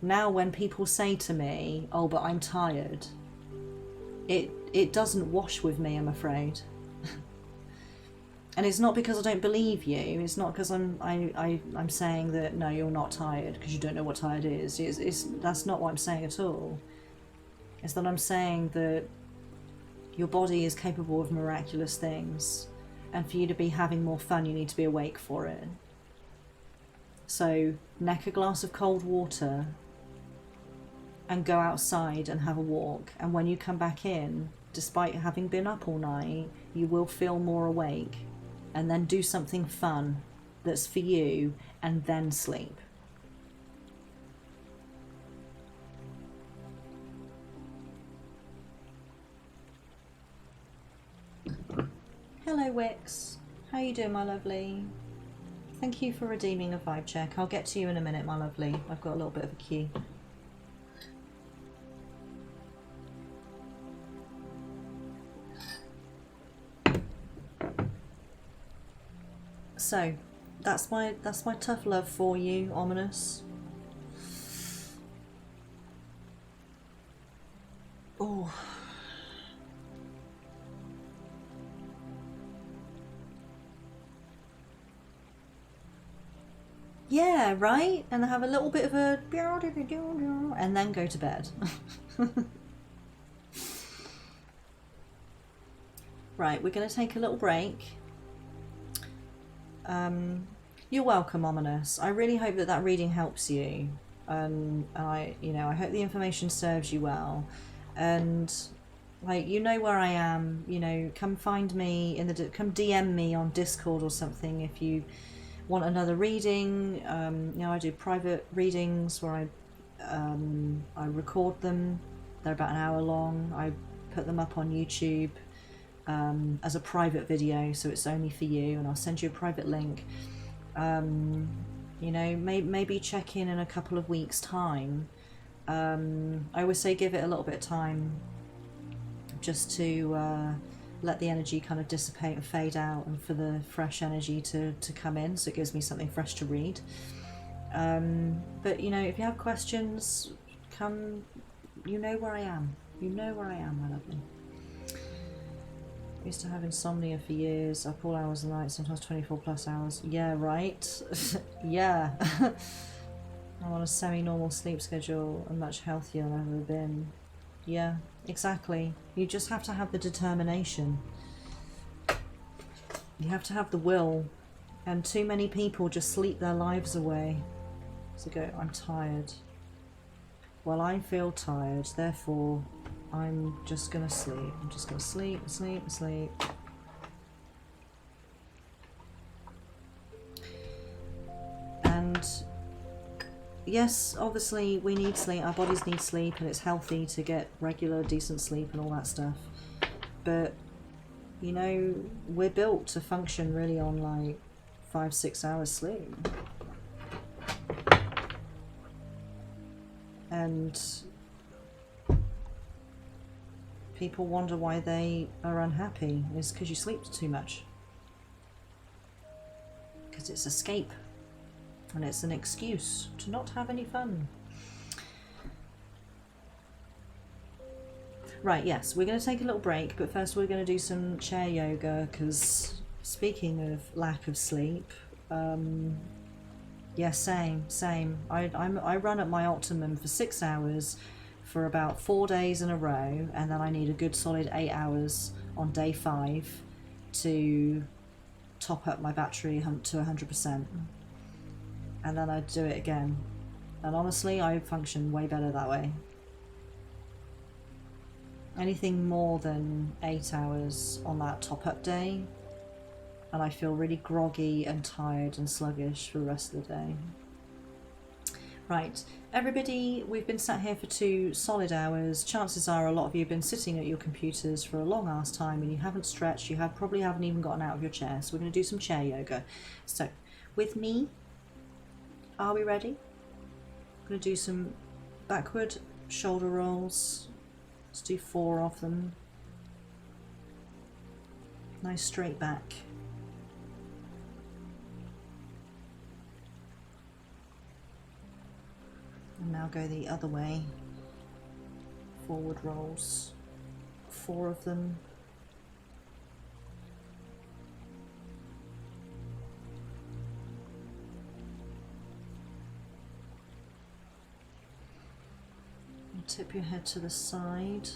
Now when people say to me, oh, but I'm tired, it doesn't wash with me, I'm afraid. And it's not because I don't believe you. It's not because I'm saying that no, you're not tired because you don't know what tired is. That's not what I'm saying at all. It's that I'm saying that your body is capable of miraculous things, and for you to be having more fun, you need to be awake for it. So neck a glass of cold water and go outside and have a walk. And when you come back in, despite having been up all night, you will feel more awake. And then do something fun that's for you, and then sleep. Hello, Wix. How you doing, my lovely? Thank you for redeeming a vibe check. I'll get to you in a minute, my lovely. I've got a little bit of a queue. So, that's my tough love for you, Ominous. Oh. Yeah, right? And have a little bit of a and then go to bed. Right, we're going to take a little break. You're welcome, Ominous. I really hope that reading helps you. I hope the information serves you well. And like, you know where I am. You know, come find me come DM me on Discord or something if you want another reading. I do private readings where I record them. They're about an hour long. I put them up on YouTube as a private video, so it's only for you, and I'll send you a private link. Maybe check in a couple of weeks' time. I always say give it a little bit of time just to let the energy kind of dissipate and fade out, and for the fresh energy to come in, so it gives me something fresh to read. But if you have questions, come, you know where I am. You know where I am, my lovely. I used to have insomnia for years, up all hours of the night, sometimes 24 plus hours. Yeah, right? Yeah. I'm on a semi-normal sleep schedule and much healthier than I've ever been. Yeah, exactly. You just have to have the determination. You have to have the will. And too many people just sleep their lives away. So go, I'm tired. Well, I feel tired, therefore I'm just gonna sleep. I'm just gonna sleep, sleep, sleep. And yes, obviously we need sleep, our bodies need sleep, and it's healthy to get regular, decent sleep and all that stuff. But, we're built to function really on like 5-6 hours sleep. And people wonder why they are unhappy. It's because you sleep too much. Because it's escape. And it's an excuse to not have any fun. Right, yes, we're going to take a little break, but first we're going to do some chair yoga, because speaking of lack of sleep, yeah, same. I run at my optimum for 6 hours for about 4 days in a row, and then I need a good solid 8 hours on day 5 to top up my battery to 100%. And then I do it again. And honestly, I function way better that way. Anything more than 8 hours on that top up day, and I feel really groggy and tired and sluggish for the rest of the day. Right, everybody, we've been sat here for 2 solid hours. Chances are a lot of you have been sitting at your computers for a long ass time and you haven't stretched, you probably haven't even gotten out of your chair. So we're going to do some chair yoga. So, with me, are we ready? I'm going to do some backward shoulder rolls. Let's do 4 of them. Nice straight back. And now go the other way. Forward rolls. 4 of them. And tip your head to the side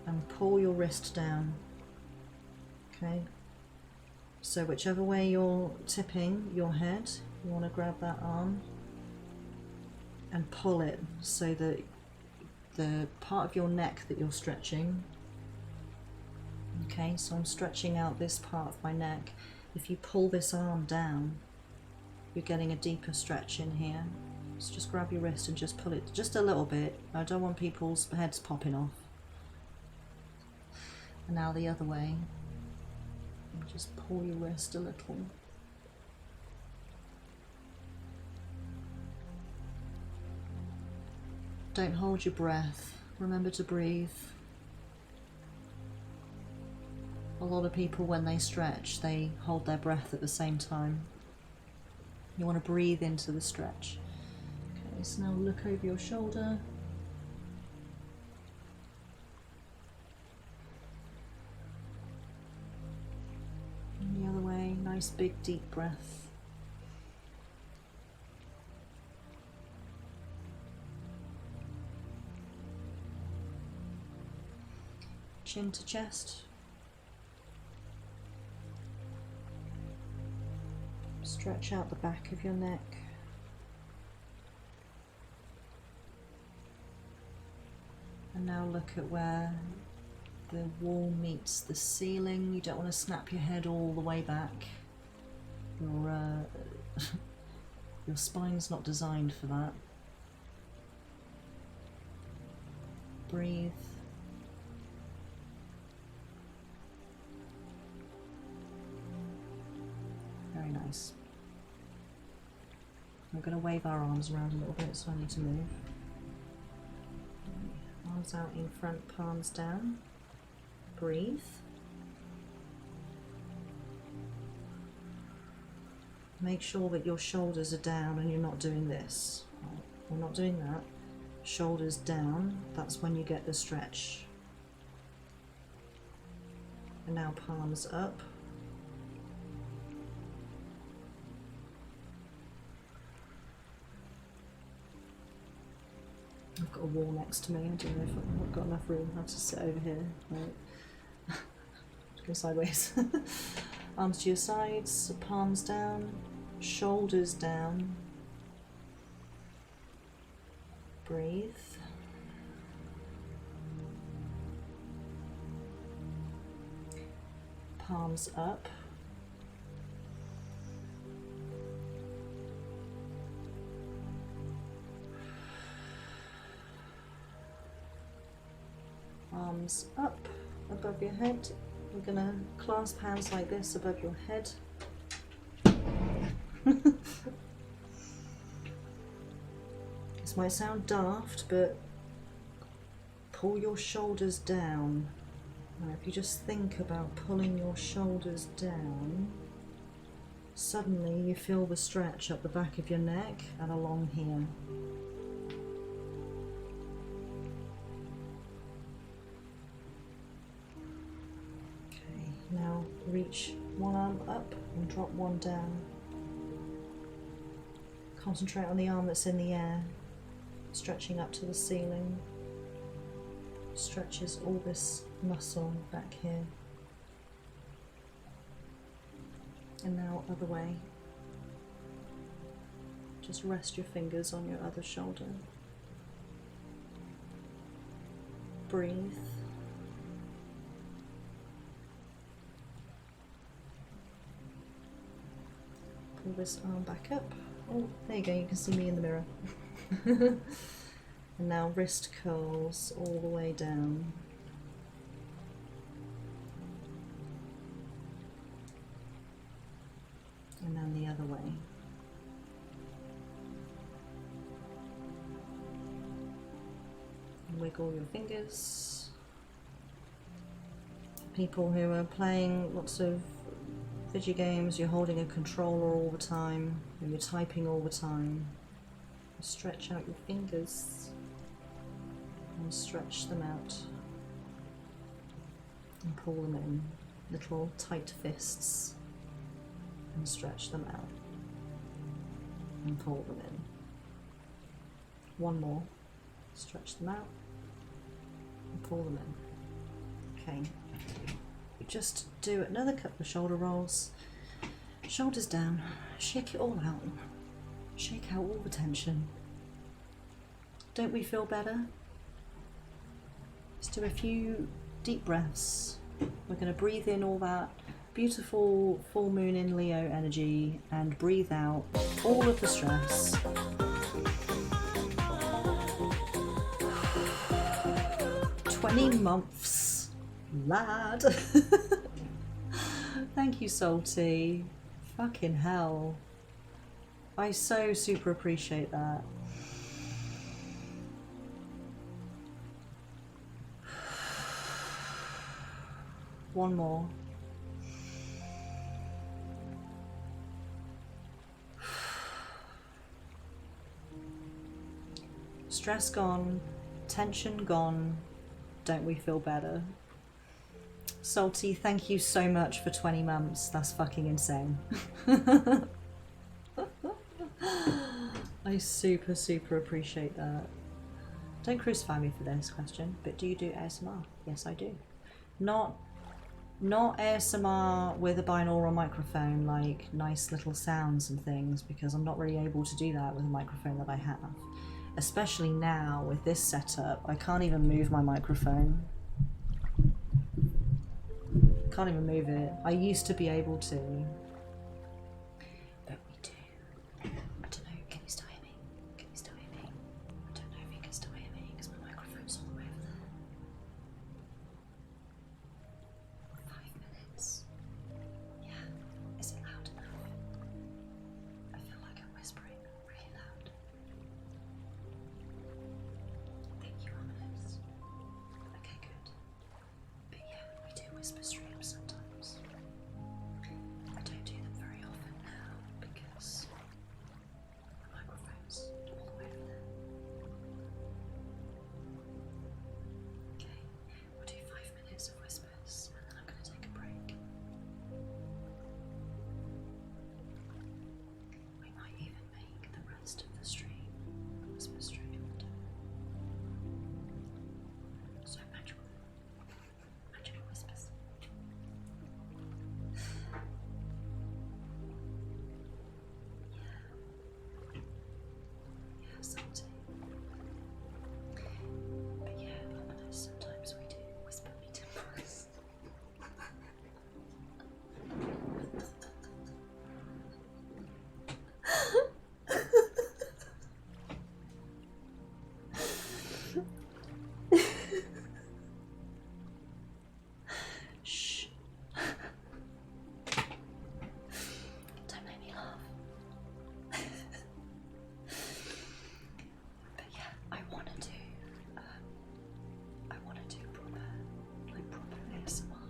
and pull your wrist down. Okay. So whichever way you're tipping your head, you want to grab that arm and pull it so that the part of your neck that you're stretching, okay, so I'm stretching out this part of my neck. If you pull this arm down, you're getting a deeper stretch in here. So just grab your wrist and just pull it just a little bit. I don't want people's heads popping off. And now the other way. And just pull your wrist a little. Don't hold your breath. Remember to breathe. A lot of people, when they stretch, they hold their breath at the same time. You want to breathe into the stretch. Okay, so now look over your shoulder. And the other way, nice big deep breath. Chin to chest. Stretch out the back of your neck. And now look at where the wall meets the ceiling. You don't want to snap your head all the way back. Your your spine's not designed for that. Breathe. Very nice. We're going to wave our arms around a little bit, so I need to move. Arms out in front, palms down. Breathe. Make sure that your shoulders are down and you're not doing this. Right, we're not doing that. Shoulders down, that's when you get the stretch. And now palms up. I've got a wall next to me. I don't know if I've got enough room. I have to sit over here. Right. Go sideways. Arms to your sides, palms down, shoulders down. Breathe. Palms up. Arms up above your head. We're going to clasp hands like this above your head. This might sound daft, but pull your shoulders down. Now, if you just think about pulling your shoulders down, suddenly you feel the stretch up the back of your neck and along here. Now reach one arm up and drop one down. Concentrate on the arm that's in the air, stretching up to the ceiling. Stretches all this muscle back here. And now other way. Just rest your fingers on your other shoulder. Breathe. Pull this arm back up. Oh, there you go, you can see me in the mirror. And now wrist curls all the way down. And then the other way. And wiggle your fingers. People who are playing lots of video games, you're holding a controller all the time, and you're typing all the time. Stretch out your fingers and stretch them out and pull them in, little tight fists, and stretch them out and pull them in. One more, stretch them out and pull them in. Okay. Just do another couple of shoulder rolls, shoulders down, shake it all out, shake out all the tension. Don't we feel better? Let's do a few deep breaths. We're going to breathe in all that beautiful full moon in Leo energy and breathe out all of the stress. 20 months, lad. Thank you, Salty. Fucking hell. I so super appreciate that. One more. Stress gone, tension gone. Don't we feel better? Salty, thank you so much for 20 months. That's fucking insane. I super, super appreciate that. Don't crucify me for this question, but do you do ASMR? Yes, I do. Not ASMR with a binaural microphone, like nice little sounds and things, because I'm not really able to do that with a microphone that I have. Especially now with this setup, I can't even move my microphone. Can't even move it. I used to be able to. But we do. I don't know, can you still hear me? Can you still hear me? I don't know if you can still hear me because my microphone's all the way over there. 5 minutes. Yeah. Is it loud enough? I feel like I'm whispering really loud. Thank you, Ominous. Okay, good. But yeah, we do whisper streams sometimes. I don't do them very often now because the microphone's all the way over there. Okay, we'll do 5 minutes of whispers and then I'm going to take a break. We might even make the rest of the stream a whisper stream. So magical. Magical whispers. Yeah, salty. But yeah, Ominous, sometimes we do whisper me timbers. Shh. Don't make me laugh. But yeah, I want to do proper ASMR,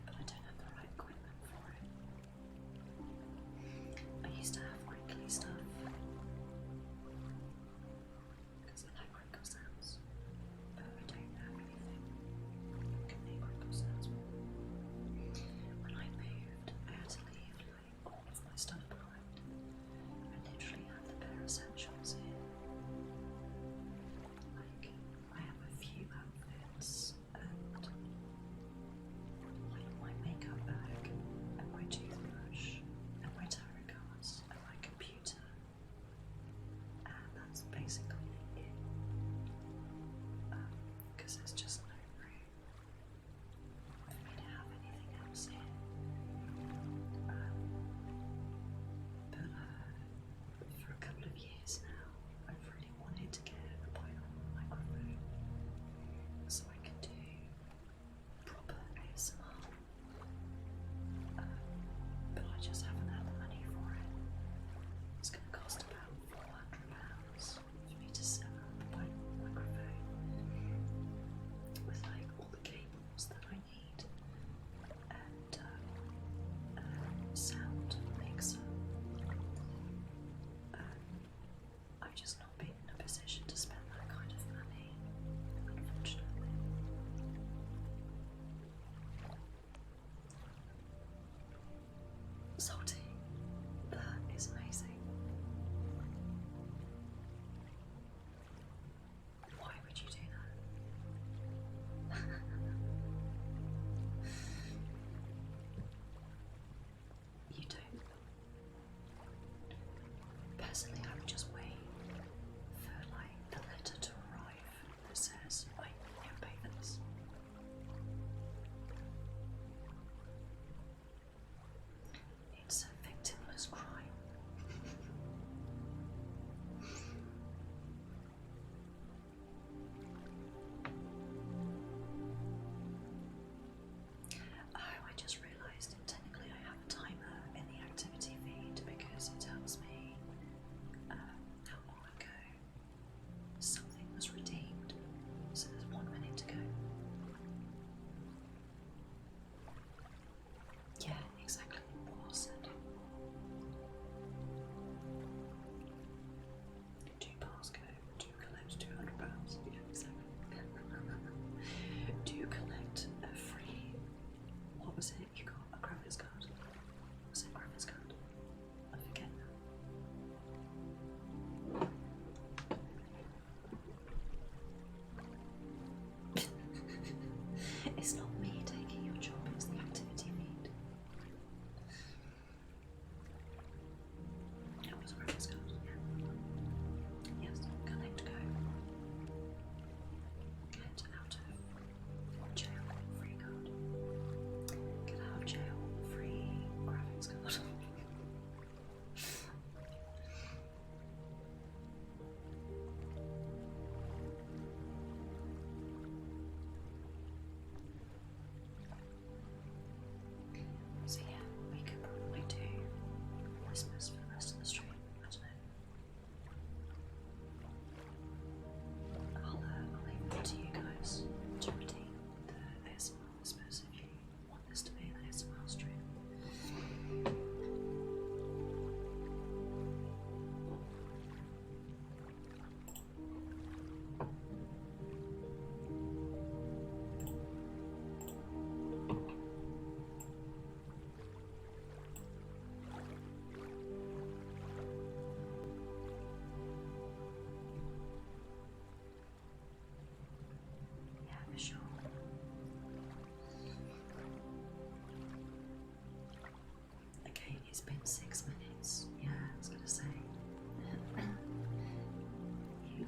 but I don't have the right equipment for it. I used to have crinkly stuff because I like crinkle sounds, but I don't have anything that can make crinkle sounds. When I moved, I had to leave like all of my stuff behind. I literally had the bare essentials here. Like, I have a few outfits and like my makeup bag and my toothbrush and my tarot cards and my computer, and that's basically it. Because there's just no room for me to have anything else here. But for a couple of years now, I've really wanted to get a binaural microphone so I can do proper ASMR. But I just haven't had the money for it. It's going to cost about £400 for me to set up a binaural microphone with like all the cables that I need and sound mixer. I've just not been in a position to spend that kind of money, unfortunately. Salty. That is amazing. Why would you do that? You don't. Personally, I would just wait for like the letter to arrive that says, like, you pay for this. It's a victimless crime. Oh, I just realised technically I have a timer in the activity feed because it tells me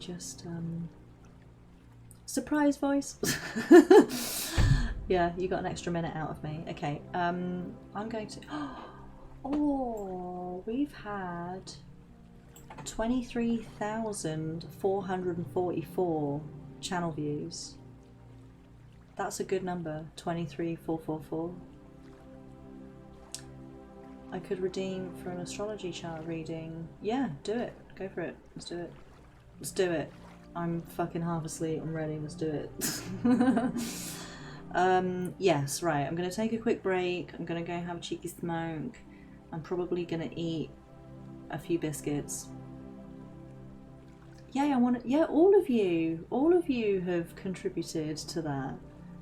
just surprise voice. Yeah, you got an extra minute out of me. Okay, I'm going to. Oh, we've had 23,444 channel views. That's a good number. 23,444. I could redeem for an astrology chart reading. Yeah, do it. Go for it. Let's do it. Let's do it. I'm fucking half asleep. I'm ready. Let's do it. Yes, right. I'm going to take a quick break. I'm going to go have a cheeky smoke. I'm probably going to eat a few biscuits. Yeah, I want to. Yeah, all of you have contributed to that.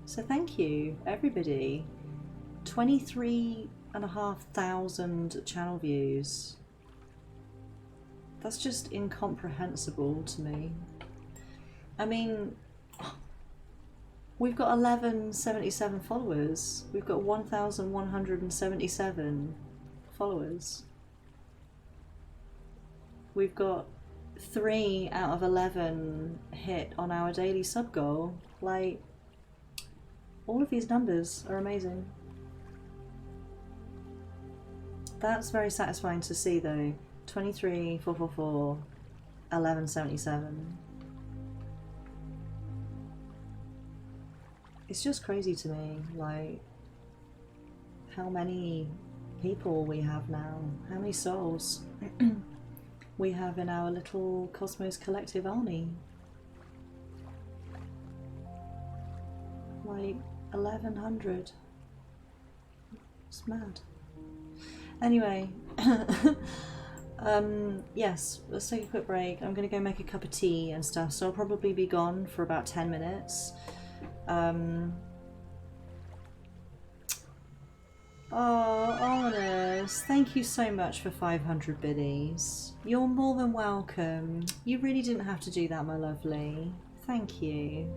So thank you, everybody. 23,500 channel views. That's just incomprehensible to me. I mean, we've got 1177 followers. We've got 1,177 followers. We've got 3 out of 11 hit on our daily sub goal. Like, all of these numbers are amazing. That's very satisfying to see though. 23,444, 1177. It's just crazy to me, like, how many people we have now, how many souls we have in our little Cosmos Collective army. Like 1,100. It's mad. Anyway, yes, let's take a quick break. I'm gonna go make a cup of tea and stuff, so I'll probably be gone for about 10 minutes. Oh, Ominous, thank you so much for 500 biddies. You're more than welcome. You really didn't have to do that, my lovely. Thank you.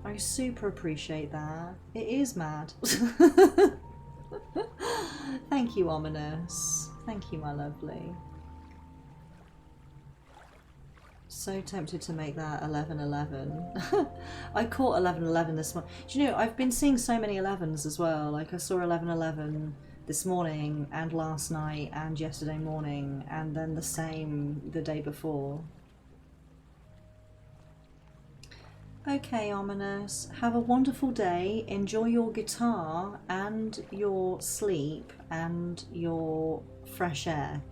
I super appreciate that. It is mad. Thank you, Ominous. Thank you, my lovely. So tempted to make that 1111. I caught 1111 this morning. Do you know, I've been seeing so many 11s as well. Like I saw 1111 this morning and last night and yesterday morning and then the same the day before. Okay, Ominous. Have a wonderful day. Enjoy your guitar and your sleep and your fresh air.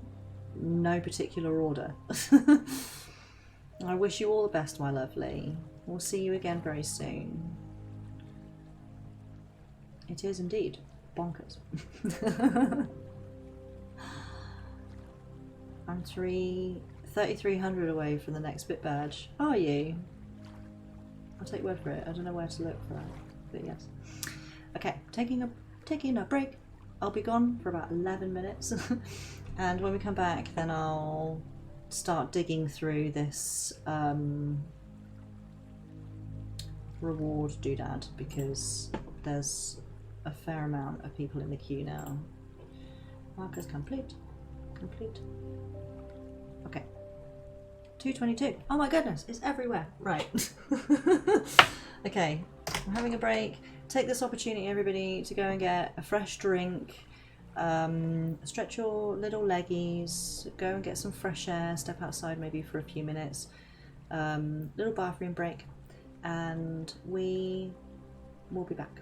No particular order. I wish you all the best, my lovely. We'll see you again very soon. It is indeed bonkers. I'm 3,300 away from the next bit badge. Are you? I'll take word for it. I don't know where to look for that, but yes. Okay, taking a break. I'll be gone for about 11 minutes, and when we come back, then I'll start digging through this reward doodad because there's a fair amount of people in the queue now. Markers complete. Okay. 222. Oh my goodness, it's everywhere. Right. Okay, I'm having a break. Take this opportunity, everybody, to go and get a fresh drink. Stretch your little leggies, go and get some fresh air, step outside maybe for a few minutes. Little bathroom break, and we will be back.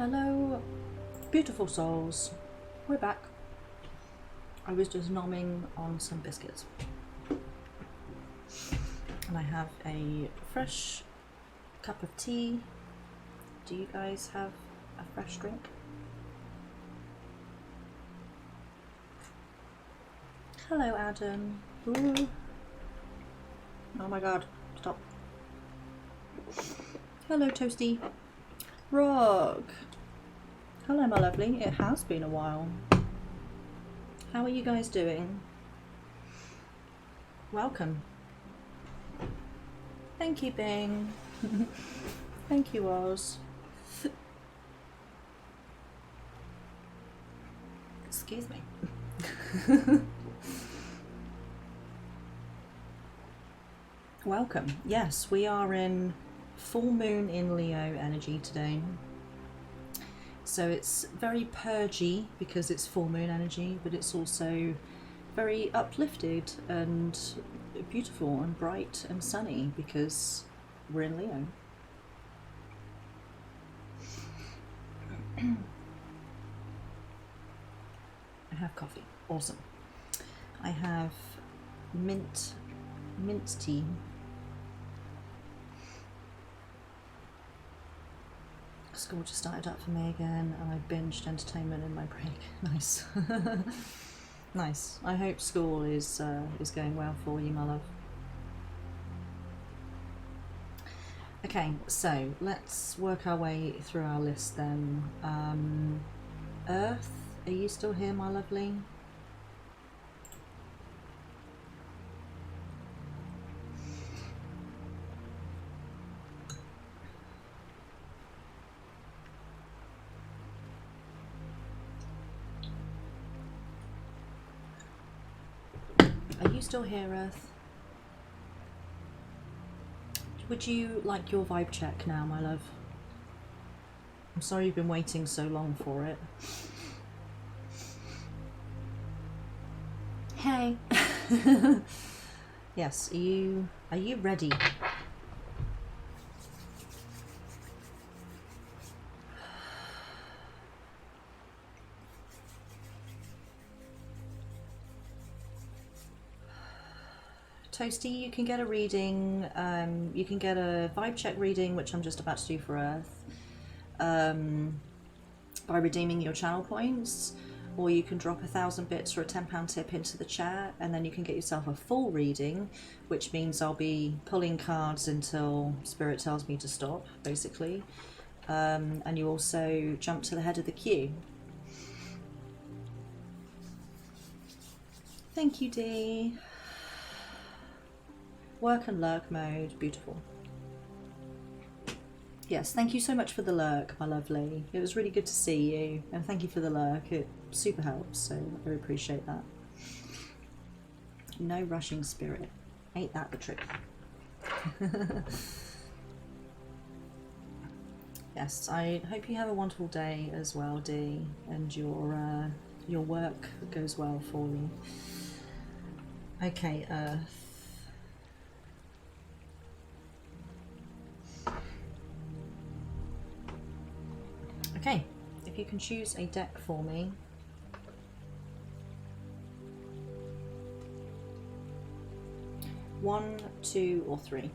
Hello, beautiful souls. We're back. I was just nomming on some biscuits. And I have a fresh cup of tea. Do you guys have a fresh drink? Hello, Adam. Ooh. Oh my god, stop. Hello, Toasty. Rock. Hello, my lovely. It has been a while. How are you guys doing? Welcome. Thank you, Bing. Thank you, Oz. Excuse me. Welcome. Yes, we are in full moon in Leo energy today. So it's very purgy because it's full moon energy, but it's also very uplifted and beautiful and bright and sunny because we're in Leo. I have coffee. Awesome. I have mint tea. School just started up for me again and I binged entertainment in my break. Nice. Nice. I hope school is going well for you, my love. Okay, so let's work our way through our list then. Earth, are you still here, my lovely? Are you still here, Earth? Would you like your vibe check now, my love? I'm sorry you've been waiting so long for it. Hey. Yes, are you ready? Toasty, you can get a reading, you can get a vibe check reading, which I'm just about to do for Earth, by redeeming your channel points, or you can drop 1,000 bits or a £10 tip into the chat, and then you can get yourself a full reading, which means I'll be pulling cards until Spirit tells me to stop, basically, and you also jump to the head of the queue. Thank you, Dee. Work and lurk mode, beautiful. Yes, thank you so much for the lurk, my lovely. It was really good to see you, and thank you for the lurk. It super helps, so I really appreciate that. No rushing, Spirit. Ain't that the truth? Yes, I hope you have a wonderful day as well, Dee, and your work goes well for you. Okay, Earth. Okay, if you can choose a deck for me. One, two, or three.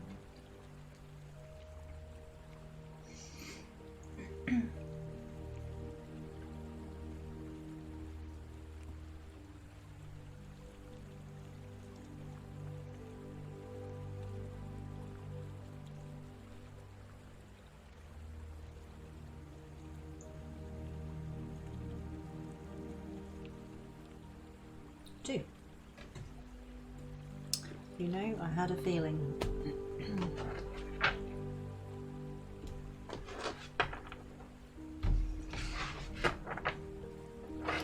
Two. You know, I had a feeling.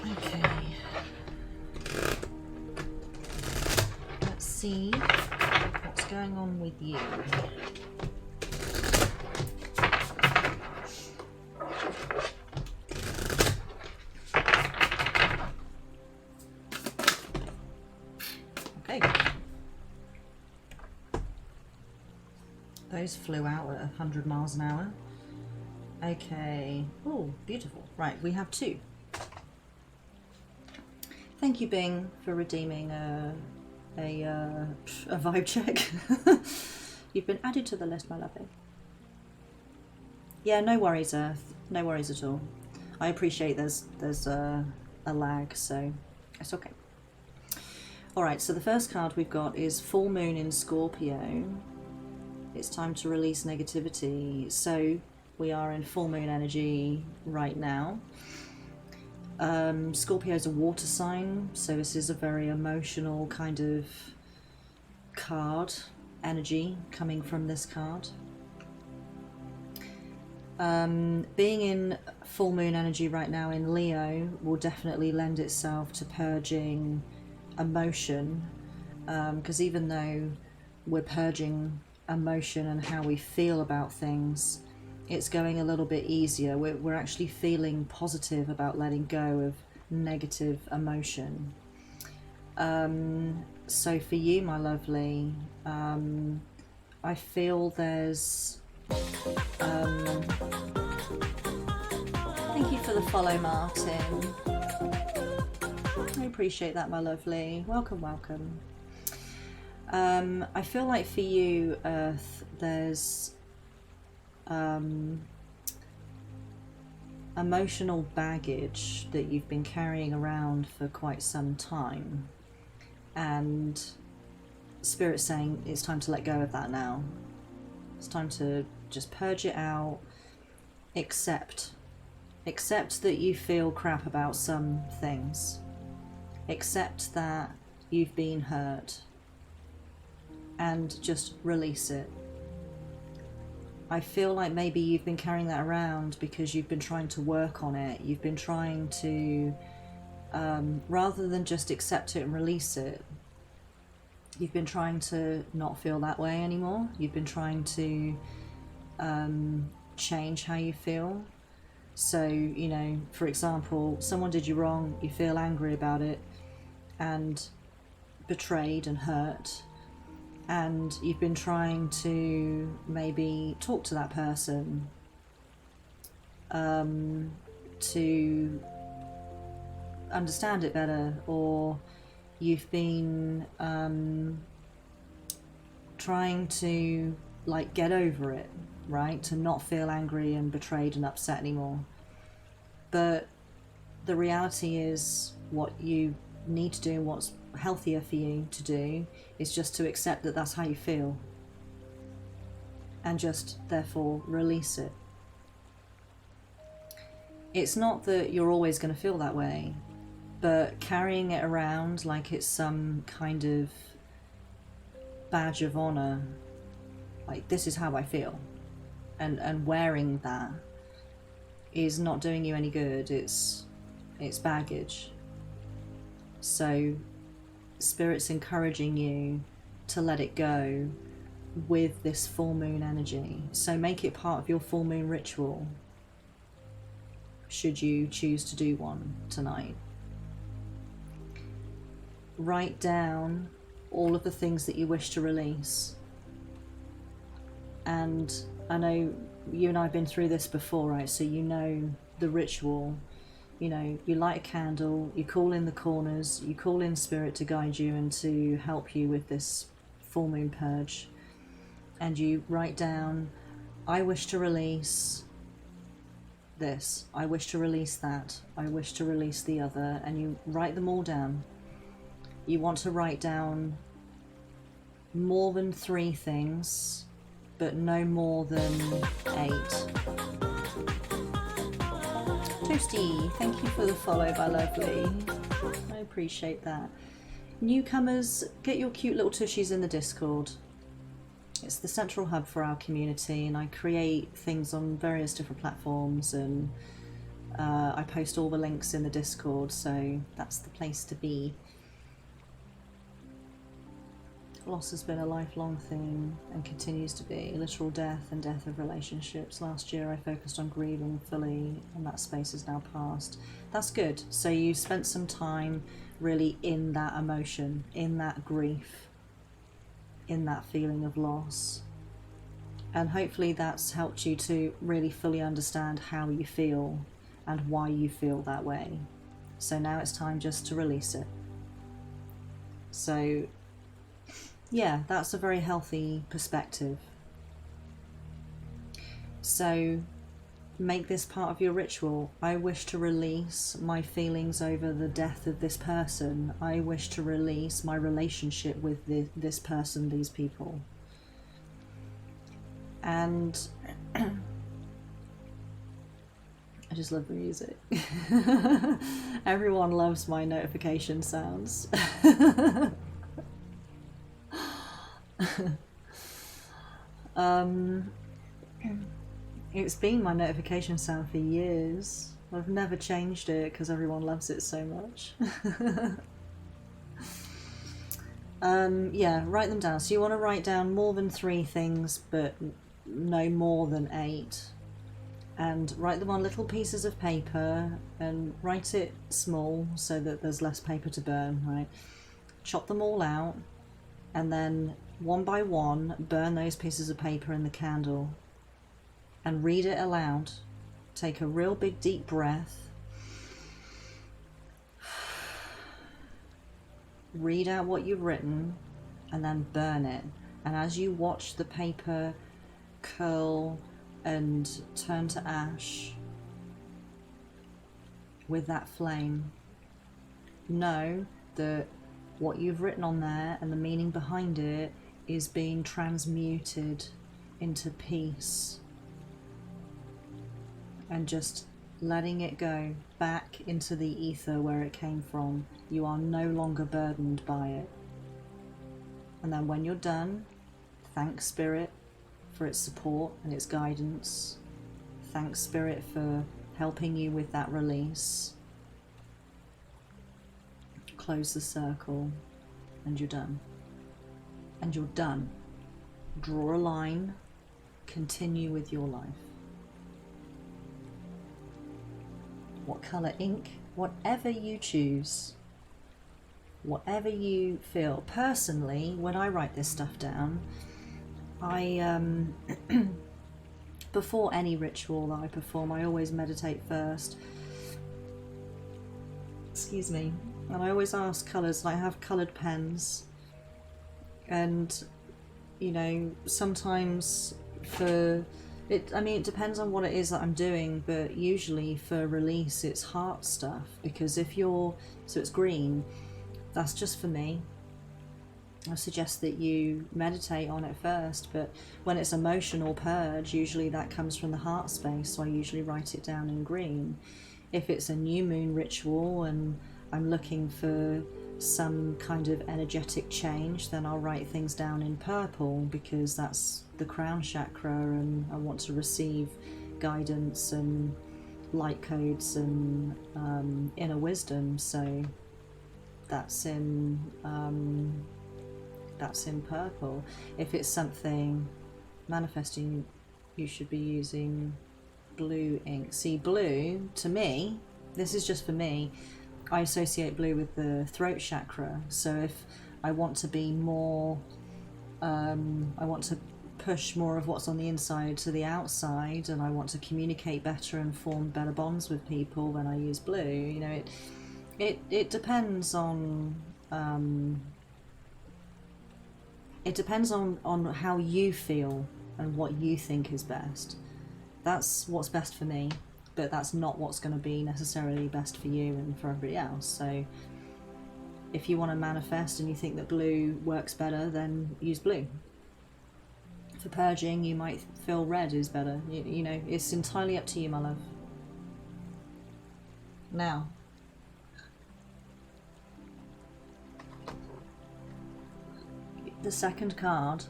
Okay. Let's see what's going on with you. Those flew out at 100 miles an hour. Okay. Oh, beautiful. Right, we have 2. Thank you, Bing, for redeeming a vibe check. You've been added to the list, my lovely. Yeah, no worries, Earth. No worries at all. I appreciate there's a lag, so it's okay. Alright, so the first card we've got is Full Moon in Scorpio. It's time to release negativity. So we are in full moon energy right now. Scorpio is a water sign, so this is a very emotional kind of card, energy coming from this card. Being in full moon energy right now in Leo will definitely lend itself to purging emotion, because even though we're purging emotion and how we feel about things, it's going a little bit easier. We're actually feeling positive about letting go of negative emotion. So for you, my lovely, I feel there's thank you for the follow, Martin. I appreciate that, my lovely. Welcome, welcome. I feel like for you, Earth, there's emotional baggage that you've been carrying around for quite some time, and Spirit's saying it's time to let go of that now. It's time to just purge it out. Accept that you feel crap about some things. Accept that you've been hurt, and just release it. I feel like maybe you've been carrying that around because you've been trying to work on it. You've been trying to, rather than just accept it and release it, you've been trying to not feel that way anymore. You've been trying to change how you feel. So, you know, for example, someone did you wrong, you feel angry about it and betrayed and hurt, and you've been trying to maybe talk to that person to understand it better, or you've been trying to like get over it, right? To not feel angry and betrayed and upset anymore. But the reality is, what you need to do, what's healthier for you to do, is just to accept that that's how you feel, and just therefore release it. It's not that you're always going to feel that way, but carrying it around like it's some kind of badge of honor, like this is how I feel, and wearing that is not doing you any good. It's baggage. So Spirit's encouraging you to let it go with this full moon energy. So make it part of your full moon ritual, should you choose to do one tonight. Write down all of the things that you wish to release. And I know you and I have been through this before, right? So you know the ritual. You know, you light a candle, you call in the corners, you call in Spirit to guide you and to help you with this full moon purge. And you write down, I wish to release this, I wish to release that, I wish to release the other, and you write them all down. You want to write down more than 3 things, but no more than 8. Toasty, thank you for the follow, my lovely. I appreciate that. Newcomers, get your cute little tushies in the Discord. It's the central hub for our community, and I create things on various different platforms, and I post all the links in the Discord, so that's the place to be. Loss has been a lifelong theme and continues to be. Literal death and death of relationships. Last year I focused on grieving fully, and that space is now past. That's good. So you spent some time really in that emotion, in that grief, in that feeling of loss. And hopefully that's helped you to really fully understand how you feel and why you feel that way. So now it's time just to release it. So yeah, that's a very healthy perspective. So make this part of your ritual. I wish to release my feelings over the death of this person. I wish to release my relationship with this person, these people. And I just love the music. Everyone loves my notification sounds. It's been my notification sound for years. I've never changed it because everyone loves it so much. Yeah, write them down. So you want to write down more than 3 things, but no more than 8. And write them on little pieces of paper and write it small so that there's less paper to burn, right? Chop them all out and then one by one burn those pieces of paper in the candle and read it aloud. Take a real big deep breath. Read out what you've written and then burn it. And as you watch the paper curl and turn to ash with that flame, know that what you've written on there and the meaning behind it is being transmuted into peace, and just letting it go back into the ether where it came from. You are no longer burdened by it. And then when you're done, thank Spirit for its support and its guidance. Thank Spirit for helping you with that release. Close the circle and you're done. And you're done. Draw a line, continue with your life. What colour ink? Whatever you choose. Whatever you feel. Personally, when I write this stuff down, I before any ritual that I perform, I always meditate first. Excuse me. And I always ask colours, and I have coloured pens. And, you know, sometimes for it, I mean, it depends on what it is that I'm doing, but usually for release it's heart stuff, because if you're, so it's green, that's just for me. I suggest that you meditate on it first, but when it's emotional purge, usually that comes from the heart space, so I usually write it down in green. If it's a new moon ritual and I'm looking for some kind of energetic change, then I'll write things down in purple, because that's the crown chakra and I want to receive guidance and light codes and inner wisdom, so that's in purple. If it's something manifesting, you should be using blue ink. See, blue, to me, this is just for me, I associate blue with the throat chakra. So if I want to be more, I want to push more of what's on the inside to the outside, and I want to communicate better and form better bonds with people, when I use blue. You know, it depends on it depends on how you feel and what you think is best. That's what's best for me, but that's not what's going to be necessarily best for you and for everybody else. So if you want to manifest and you think that blue works better, then use blue. For purging, you might feel red is better. You know, it's entirely up to you, my love. Now, the second card,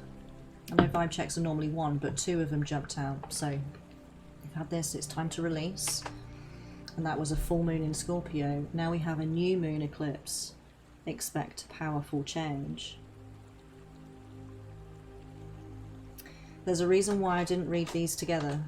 I know vibe checks are normally 1, but 2 of them jumped out. So you've had this, it's time to release. And that was a full moon in Scorpio. Now we have a new moon eclipse. Expect powerful change. There's a reason why I didn't read these together.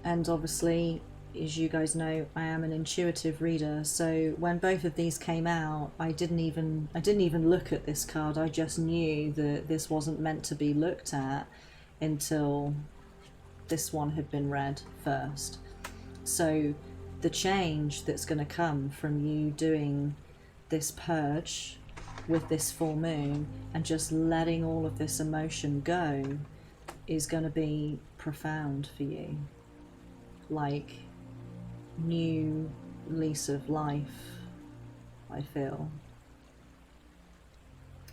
And obviously as you guys know, I am an intuitive reader, so when both of these came out, I didn't even look at this card. I just knew that this wasn't meant to be looked at until this one had been read first. So the change that's going to come from you doing this purge with this full moon and just letting all of this emotion go is going to be profound for you. Like new lease of life, I feel.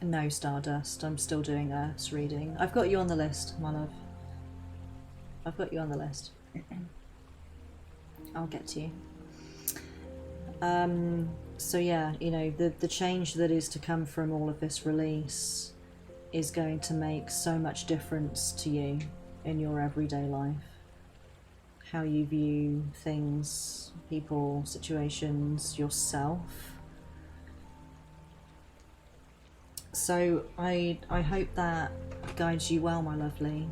No, Stardust, I'm still doing Earth's reading. I've got you on the list, my love. I've got you on the list. I'll get to you. So yeah, you know, the change that is to come from all of this release is going to make so much difference to you in your everyday life. How you view things, people, situations, yourself. So I hope that guides you well, my lovely.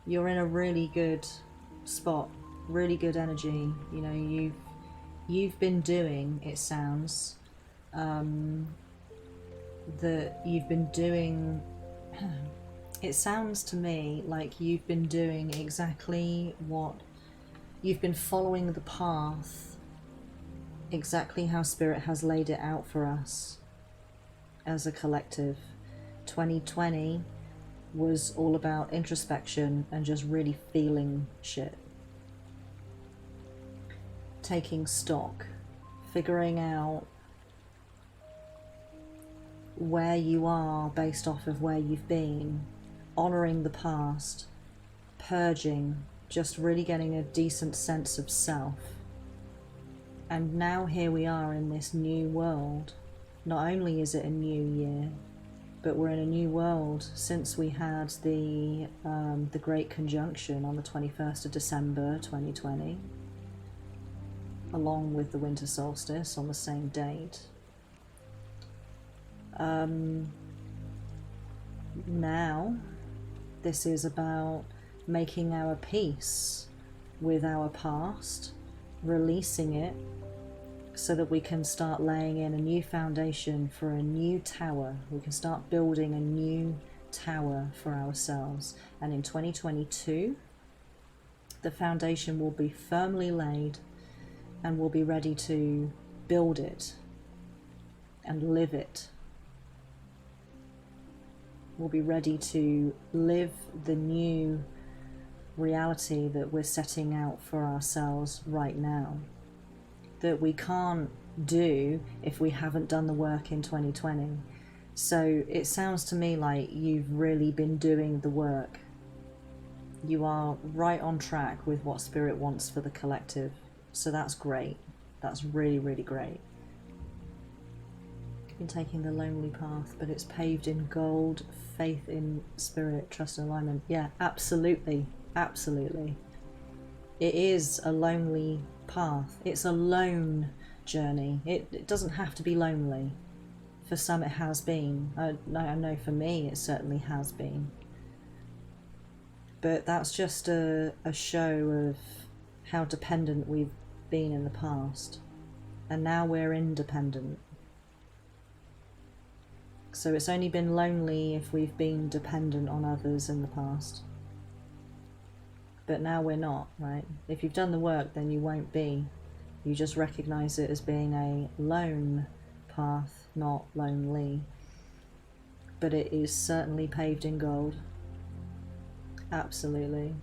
You're in a really good spot, really good energy. You know, you've been doing, it sounds, that you've been doing. It sounds to me like you've been doing exactly what you've been following, the path exactly how Spirit has laid it out for us as a collective. 2020 was all about introspection and just really feeling shit. Taking stock, figuring out where you are based off of where you've been, honouring the past, purging, just really getting a decent sense of self. And now here we are in this new world. Not only is it a new year, but we're in a new world since we had the Great Conjunction on the 21st of December 2020, along with the winter solstice on the same date. Now, this is about making our peace with our past, releasing it, so that we can start laying in a new foundation for a new tower. We can start building a new tower for ourselves. And in 2022, the foundation will be firmly laid and we'll be ready to build it and live it. We'll be ready to live the new reality that we're setting out for ourselves right now, that we can't do if we haven't done the work in 2020. So it sounds to me like you've really been doing the work. You are right on track with what Spirit wants for the collective. So that's great. That's really, really great. Been taking the lonely path, but it's paved in gold, faith in Spirit, trust and alignment. Yeah, absolutely, absolutely. It is a lonely path. It's a lone journey. It doesn't have to be lonely. For some it has been. I know for me it certainly has been. But that's just a show of how dependent we've been in the past. And now we're independent. So it's only been lonely if we've been dependent on others in the past. But now we're not, right? If you've done the work, then you won't be. You just recognize it as being a lone path, not lonely. But it is certainly paved in gold. Absolutely.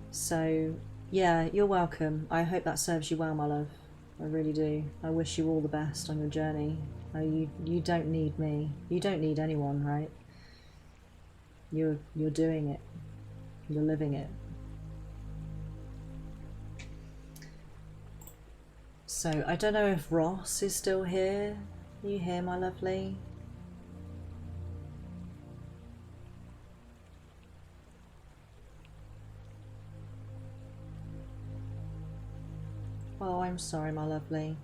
So, yeah, you're welcome. I hope that serves you well, my love. I really do. I wish you all the best on your journey. You don't need me. You don't need anyone, right? You're doing it. You're living it. So I don't know if Ross is still here. Are you here, my lovely? Oh, I'm sorry, my lovely.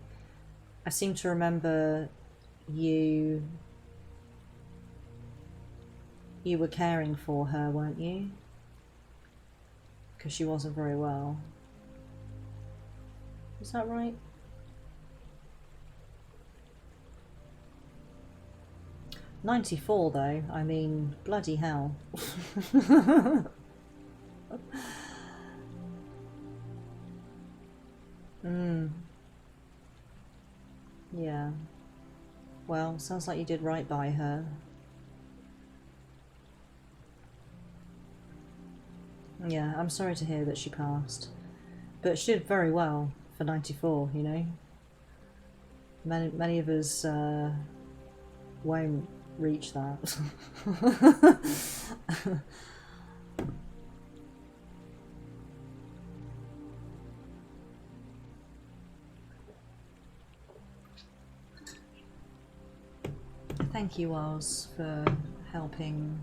I seem to remember you You were caring for her, weren't you? Because she wasn't very well. Is that right? "94 though, I mean, bloody hell." Yeah. Well, sounds like you did right by her. Yeah, I'm sorry to hear that she passed. But she did very well for 94, you know. Many of us won't reach that. Thank you, Oz, for helping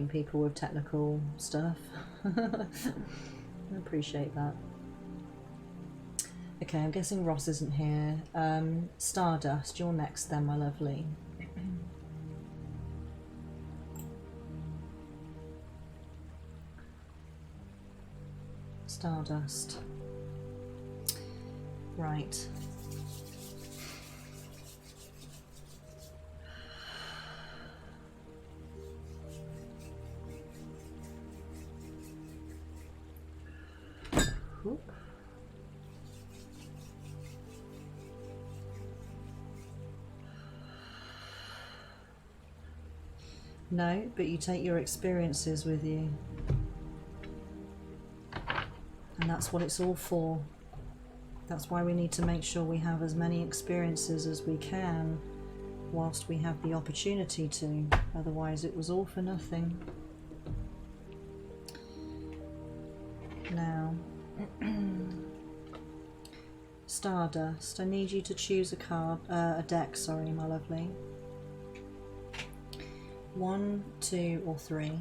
people with technical stuff. I appreciate that. Okay, I'm guessing Ross isn't here. Stardust, you're next then, my lovely. Stardust. Right. Whoop. No, but you take your experiences with you. And that's what it's all for. That's why we need to make sure we have as many experiences as we can whilst we have the opportunity to. Otherwise it was all for nothing. Now, Stardust, I need you to choose a card, a deck, sorry, my lovely. 1, 2 or 3.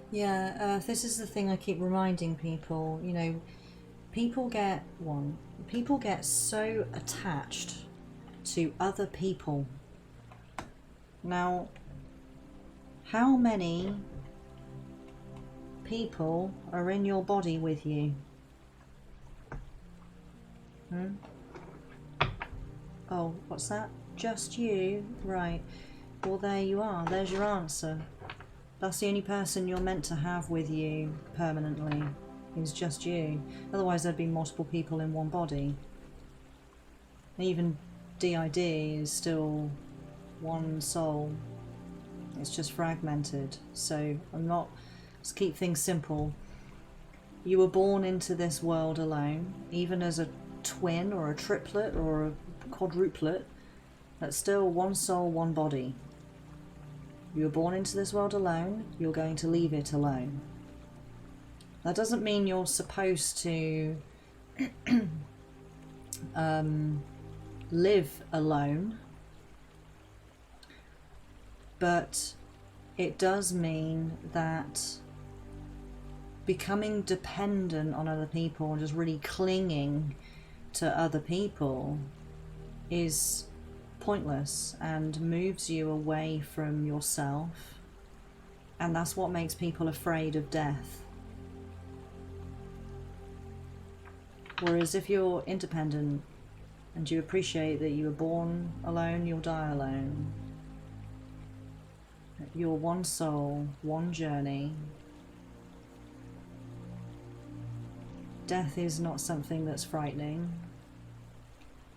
Yeah, this is the thing I keep reminding people, you know, people get so attached to other people. Now, how many people are in your body with you? Oh, what's that? Just you? Right. Well, there you are. There's your answer. That's the only person you're meant to have with you permanently, is just you. Otherwise there'd be multiple people in one body. Even DID is still one soul. It's just fragmented. So let's keep things simple. You were born into this world alone, even as a twin or a triplet or a quadruplet. That's still one soul, one body. You were born into this world alone, you're going to leave it alone. That doesn't mean you're supposed to live alone, but it does mean that becoming dependent on other people and just really clinging to other people is pointless and moves you away from yourself, and that's what makes people afraid of death. Whereas if you're independent and you appreciate that you were born alone, you'll die alone. You're one soul, one journey. Death is not something that's frightening.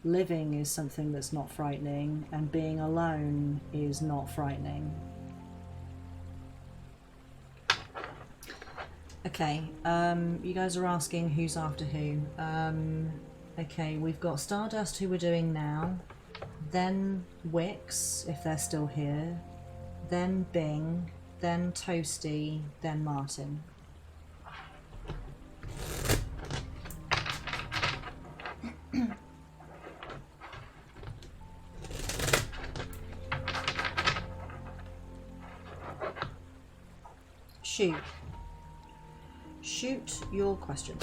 Living is something that's not frightening, and being alone is not frightening. Okay, you guys are asking who's after who. Okay, we've got Stardust, who we're doing now, then Wix, if they're still here, then Bing, then Toasty, then Martin. Shoot your question.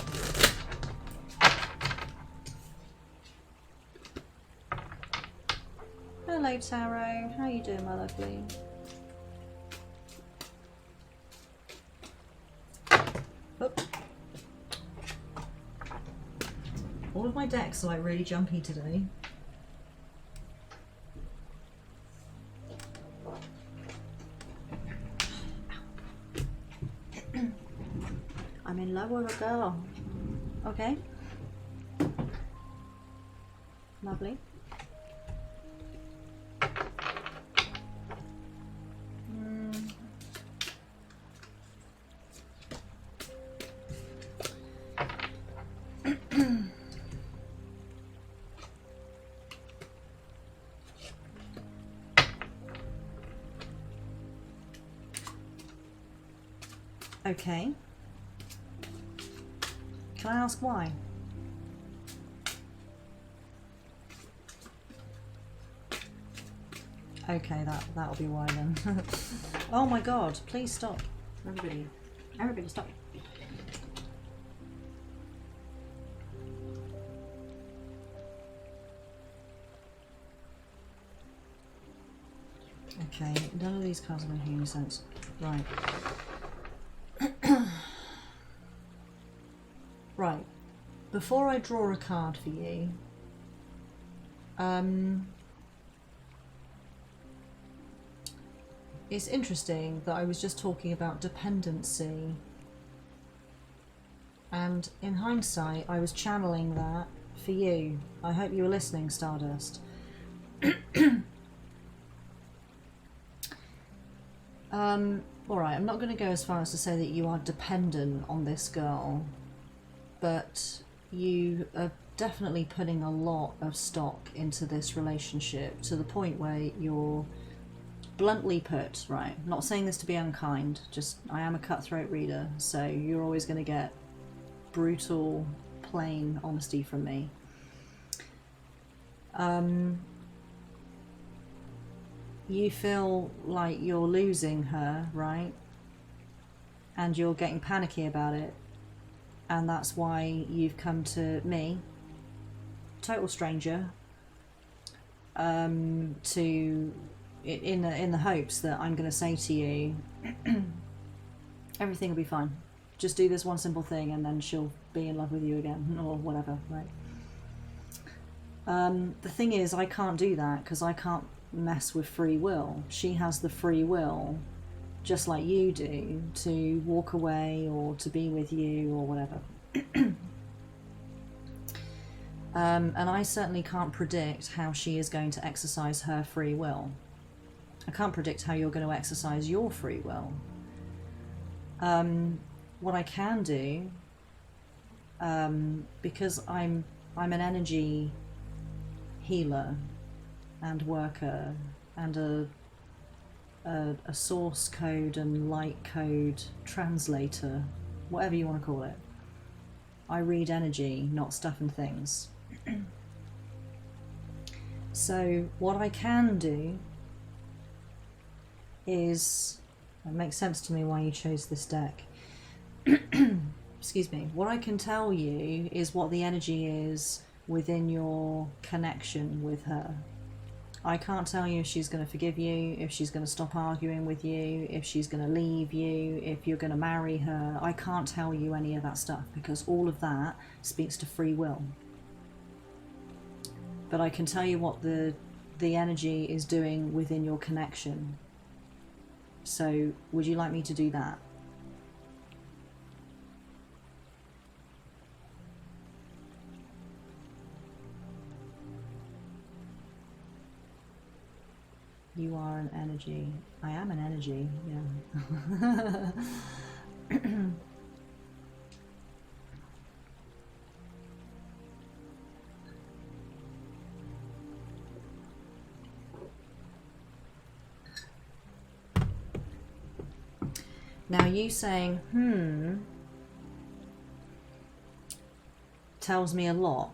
Hello Taro, how you doing my lovely? Oh. All of my decks are like really jumpy today. I'm in love with a girl. Okay. Lovely. Okay. Can I ask why? Okay, that'll be why then. Oh my god, please stop. Everybody stop. Okay, none of these cards are making any sense. Right. Right. Before I draw a card for you, it's interesting that I was just talking about dependency, and in hindsight I was channeling that for you. I hope you were listening, Stardust. Alright, I'm not going to go as far as to say that you are dependent on this girl, but you are definitely putting a lot of stock into this relationship to the point where you're bluntly put, right, not saying this to be unkind, just I am a cutthroat reader, so you're always going to get brutal, plain honesty from me. You feel like you're losing her, right? And you're getting panicky about it. And that's why you've come to me, total stranger, in the hopes that I'm going to say to you, everything will be fine. Just do this one simple thing and then she'll be in love with you again, or whatever, right? The thing is, I can't do that because I can't mess with free will. She has the free will, just like you do, to walk away or to be with you or whatever. And I certainly can't predict how she is going to exercise her free will. I can't predict how you're going to exercise your free will. What I can do, because I'm an energy healer and worker and a source code and light code translator, whatever you want to call it. I read energy, not stuff and things. So what I can do is, it makes sense to me why you chose this deck. Excuse me. What I can tell you is what the energy is within your connection with her. I can't tell you if she's going to forgive you, if she's going to stop arguing with you, if she's going to leave you, if you're going to marry her. I can't tell you any of that stuff because all of that speaks to free will. But I can tell you what the energy is doing within your connection. So would you like me to do that? You are an energy. I am an energy, yeah. Now you saying, tells me a lot,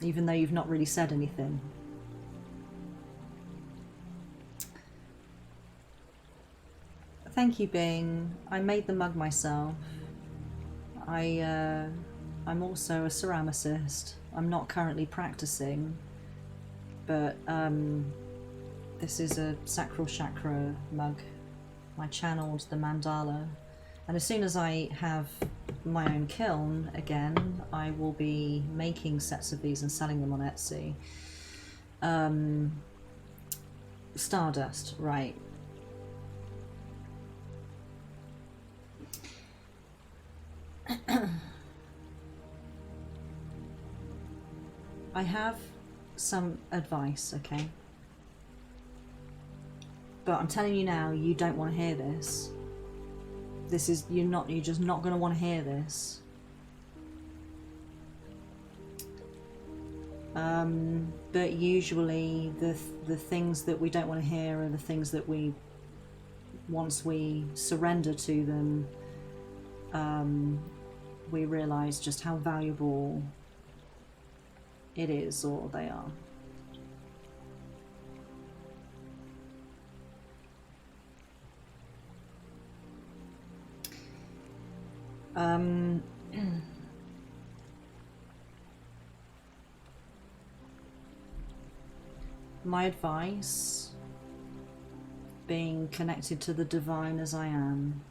even though you've not really said anything. Thank you, Bing. I made the mug myself. I'm also a ceramicist. I'm not currently practicing, But this is a sacral chakra mug. I channeled the mandala, and as soon as I have my own kiln again, I will be making sets of these and selling them on Etsy. Stardust, right. I have some advice, okay? But I'm telling you now, you don't want to hear this. This is, you're just not going to want to hear this. But usually the things that we don't want to hear are the things that once we surrender to them, we realize just how valuable it is, or they are. My advice, being connected to the divine as I am,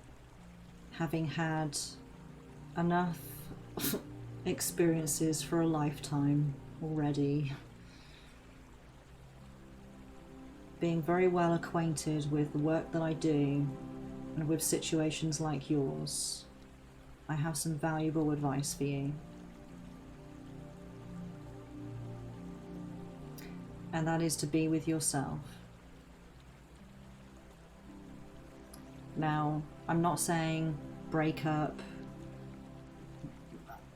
having had enough experiences for a lifetime already, being very well acquainted with the work that I do and with situations like yours, I have some valuable advice for you. And that is to be with yourself. Now, I'm not saying break up.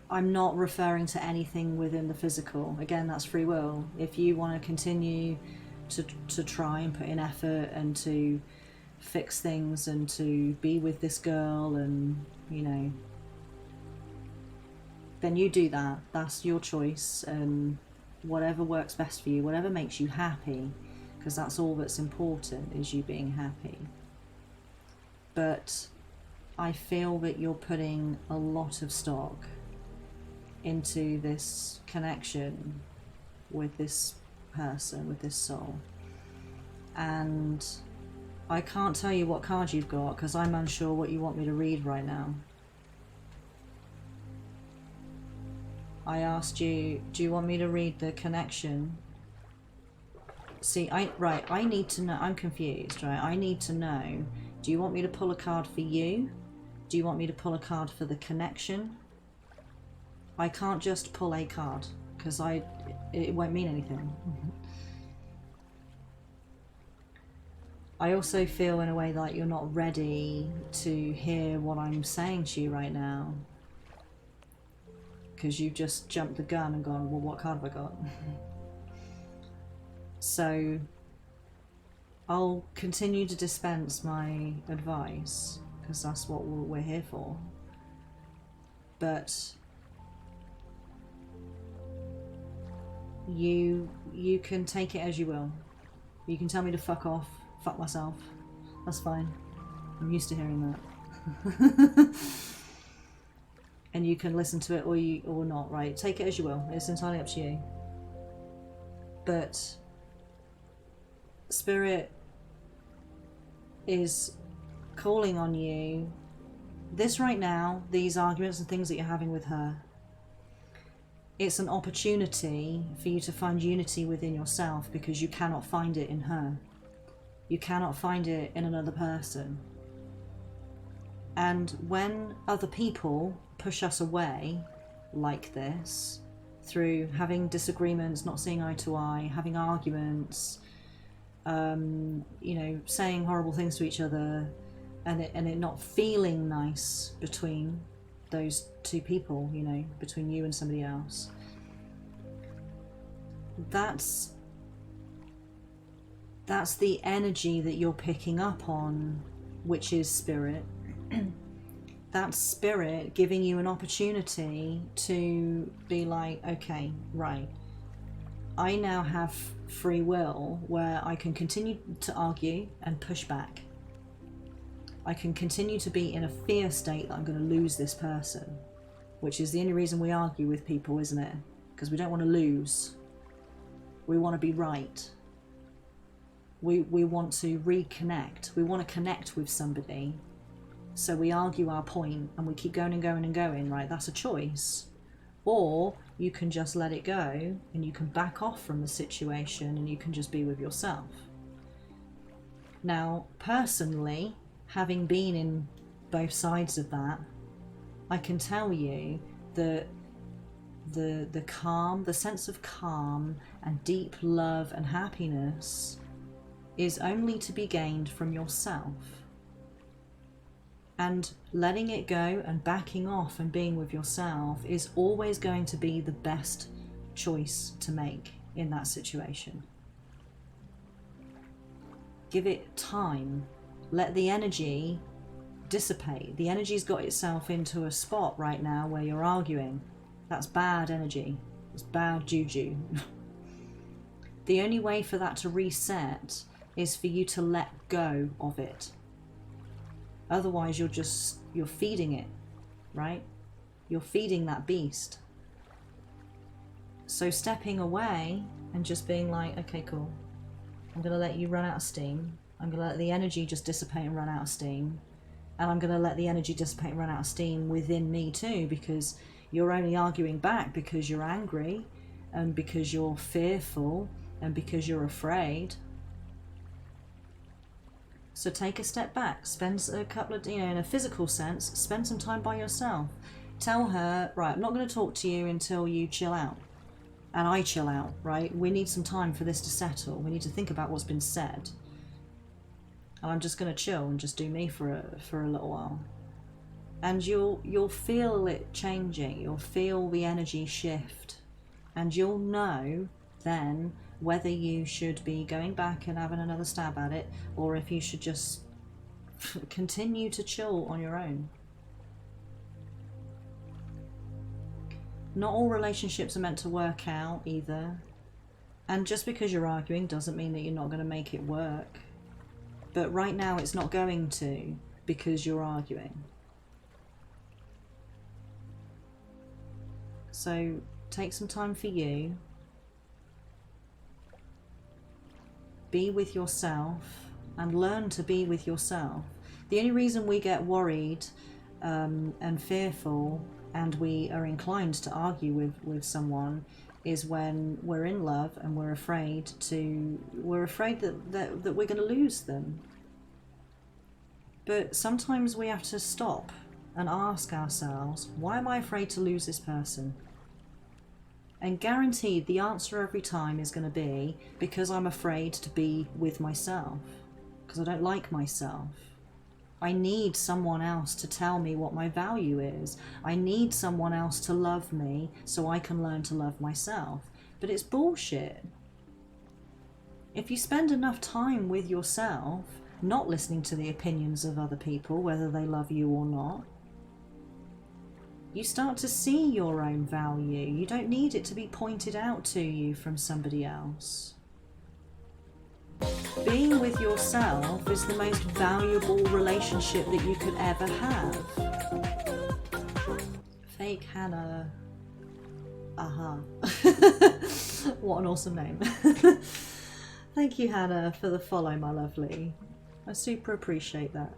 I'm not referring to anything within the physical. Again, that's free will. If you want to continue to try and put in effort and to fix things and to be with this girl and, you know, then you do that. That's your choice, and whatever works best for you, whatever makes you happy, because that's all that's important, is you being happy. But I feel that you're putting a lot of stock into this connection with this person, with this soul, and I can't tell you what card you've got because I'm unsure what you want me to read right now. I asked you, do you want me to read the connection? See, I need to know, I'm confused, right? I need to know, do you want me to pull a card for you? Do you want me to pull a card for the connection? I can't just pull a card, because it won't mean anything. I also feel in a way like you're not ready to hear what I'm saying to you right now, because you've just jumped the gun and gone, well, what card have I got? So I'll continue to dispense my advice, because that's what we're here for. But you can take it as you will. You can tell me to fuck off, fuck myself. That's fine. I'm used to hearing that. And you can listen to it or not, right? Take it as you will. It's entirely up to you. But Spirit is calling on you. This right now, these arguments and things that you're having with her, it's an opportunity for you to find unity within yourself, because you cannot find it in her. You cannot find it in another person. And when other people push us away like this, through having disagreements, not seeing eye to eye, having arguments, you know, saying horrible things to each other, and it not feeling nice between those two people, you know, between you and somebody else, that's the energy that you're picking up on, which is Spirit. That's Spirit giving you an opportunity to be like, okay, right, I now have free will where I can continue to argue and push back. I can continue to be in a fear state that I'm going to lose this person, which is the only reason we argue with people, isn't it? Because we don't want to lose. We want to be right. We want to reconnect. We want to connect with somebody. So we argue our point and we keep going and going and going, right? That's a choice. Or you can just let it go and you can back off from the situation and you can just be with yourself. Now, personally, having been in both sides of that, I can tell you that the calm, the sense of calm and deep love and happiness is only to be gained from yourself. And letting it go and backing off and being with yourself is always going to be the best choice to make in that situation. Give it time. Let the energy dissipate. The energy's got itself into a spot right now where you're arguing. That's bad energy. It's bad juju. The only way for that to reset is for you to let go of it. Otherwise you're feeding it, right? You're feeding that beast. So stepping away and just being like, okay, cool. I'm going to let you run out of steam. I'm going to let the energy just dissipate and run out of steam. And I'm going to let the energy dissipate and run out of steam within me too, because you're only arguing back because you're angry and because you're fearful and because you're afraid. So take a step back, spend a couple of, in a physical sense, spend some time by yourself. Tell her, right, I'm not going to talk to you until you chill out. And I chill out, right? We need some time for this to settle. We need to think about what's been said. And I'm just going to chill and just do me for a little while. And you'll feel it changing. You'll feel the energy shift. And you'll know then whether you should be going back and having another stab at it, or if you should just continue to chill on your own. Not all relationships are meant to work out either. And just because you're arguing doesn't mean that you're not going to make it work. But right now it's not going to, because you're arguing. So take some time for you. Be with yourself and learn to be with yourself. The only reason we get worried and fearful and we are inclined to argue with someone is when we're in love and we're afraid that we're going to lose them. But sometimes we have to stop and ask ourselves, why am I afraid to lose this person? And guaranteed the answer every time is going to be because I'm afraid to be with myself, because I don't like myself. I need someone else to tell me what my value is. I need someone else to love me so I can learn to love myself. But it's bullshit. If you spend enough time with yourself, not listening to the opinions of other people, whether they love you or not, you start to see your own value. You don't need it to be pointed out to you from somebody else. Being with yourself is the most valuable relationship that you could ever have. Fake Hannah. Aha. What an awesome name. Thank you, Hannah, for the follow, my lovely. I super appreciate that.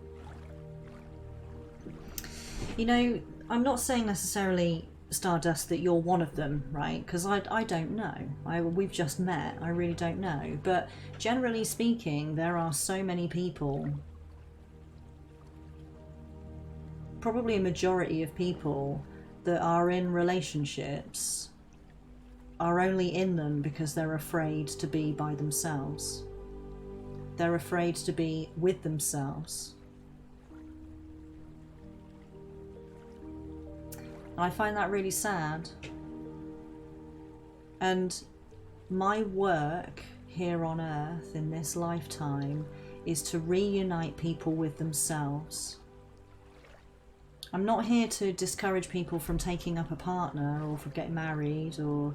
You know, I'm not saying necessarily, Stardust, that you're one of them, right? Because I don't know. We've just met. I really don't know. But generally speaking, there are so many people, probably a majority of people that are in relationships are only in them because they're afraid to be by themselves. They're afraid to be with themselves. I find that really sad. And my work here on Earth in this lifetime is to reunite people with themselves. I'm not here to discourage people from taking up a partner or from getting married or,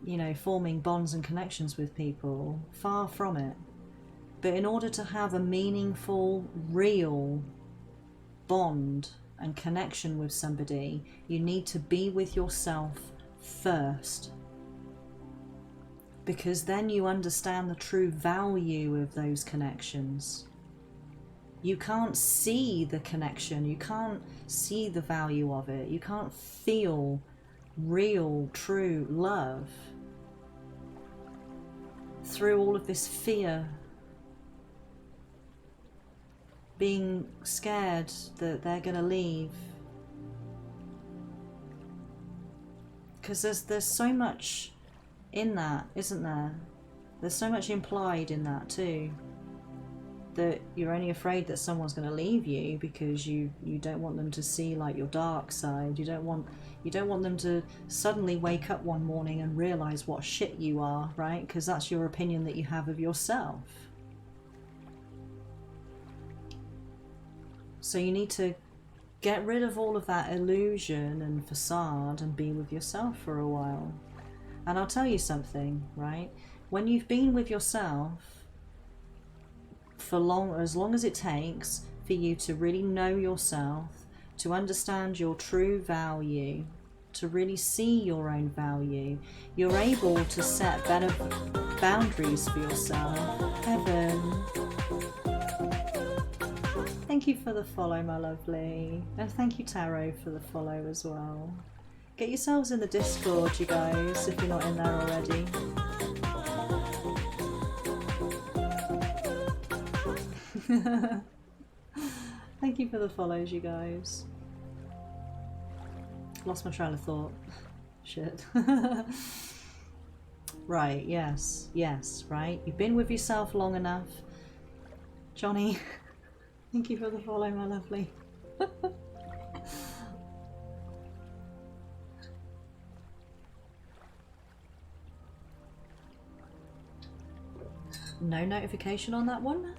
you know, forming bonds and connections with people. Far from it. But in order to have a meaningful, real bond and connection with somebody, you need to be with yourself first. because then you understand the true value of those connections. You can't see the connection, you can't see the value of it, you can't feel real, true love through all of this fear, being scared that they're going to leave. Because there's so much in that, isn't there? There's so much implied in that too. That you're only afraid that someone's going to leave you because you don't want them to see like your dark side. You don't want them to suddenly wake up one morning and realize what shit you are, right? Because that's your opinion that you have of yourself. So you need to get rid of all of that illusion and facade and be with yourself for a while. And I'll tell you something, right? When you've been with yourself for as long as it takes for you to really know yourself, to understand your true value, to really see your own value, you're able to set better boundaries for yourself. Heaven. Thank you for the follow, my lovely. And thank you, Tarot, for the follow as well. Get yourselves in the Discord, you guys, if you're not in there already. Thank you for the follows, you guys. Lost my train of thought. Shit. Right, yes, right. You've been with yourself long enough. Johnny, thank you for the follow, my lovely. No notification on that one?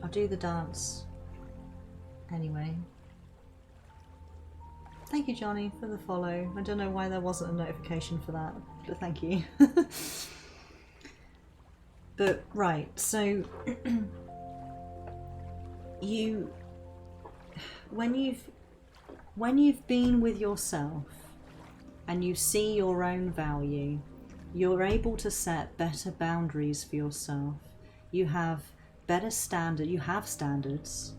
I'll do the dance anyway. Thank you, Johnny, for the follow. I don't know why there wasn't a notification for that, but thank you. But right, so when you've been with yourself and you see your own value, you're able to set better boundaries for yourself. You have standards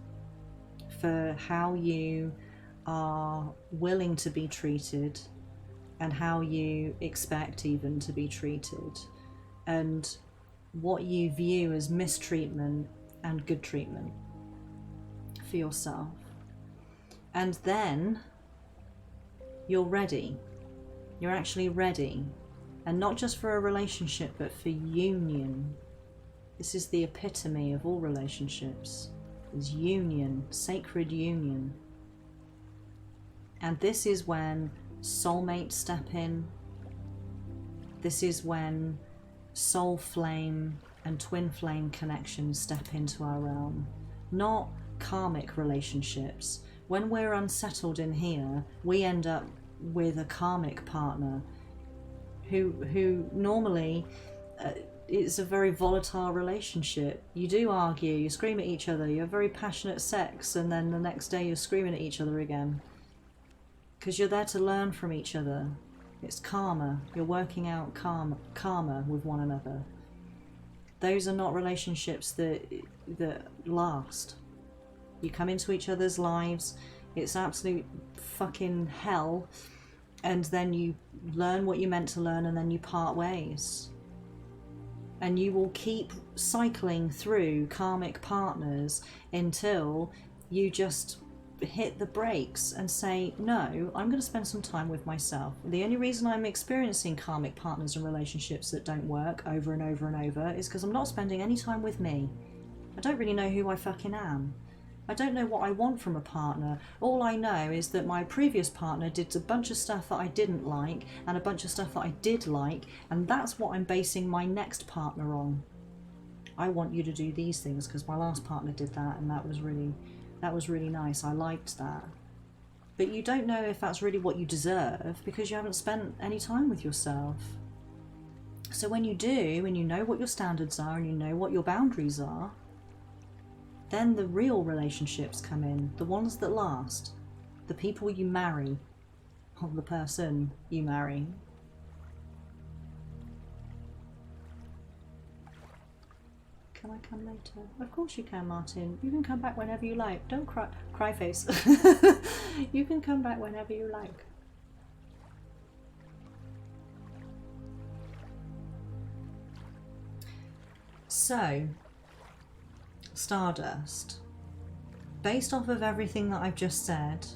for how you are willing to be treated and how you expect even to be treated, and what you view as mistreatment and good treatment for yourself. And then you're ready. You're actually ready, and not just for a relationship, but for union. This is the epitome of all relationships, is union, sacred union. And this is when soulmates step in. This is when soul flame and twin flame connections step into our realm, not karmic relationships. When we're unsettled in here, we end up with a karmic partner who normally it's a very volatile relationship. You do argue, you scream at each other, you have very passionate sex, and then the next day you're screaming at each other again. Because you're there to learn from each other. It's karma. You're working out karma with one another. Those are not relationships that last. You come into each other's lives, it's absolute fucking hell, and then you learn what you meant to learn, and then you part ways. And you will keep cycling through karmic partners until you just hit the brakes and say, no, I'm going to spend some time with myself. The only reason I'm experiencing karmic partners and relationships that don't work over and over and over is because I'm not spending any time with me. I don't really know who I fucking am. I don't know what I want from a partner. All I know is that my previous partner did a bunch of stuff that I didn't like and a bunch of stuff that I did like, and that's what I'm basing my next partner on. I want you to do these things because my last partner did that, and that was really nice. I liked that. But you don't know if that's really what you deserve because you haven't spent any time with yourself. So when you do, and you know what your standards are and you know what your boundaries are, then the real relationships come in, the ones that last, the people you marry, of the person you marry. Can I come later? Of course you can, Martin. You can come back whenever you like. Don't cry, cry face. You can come back whenever you like. So, Stardust, based off of everything that I've just said,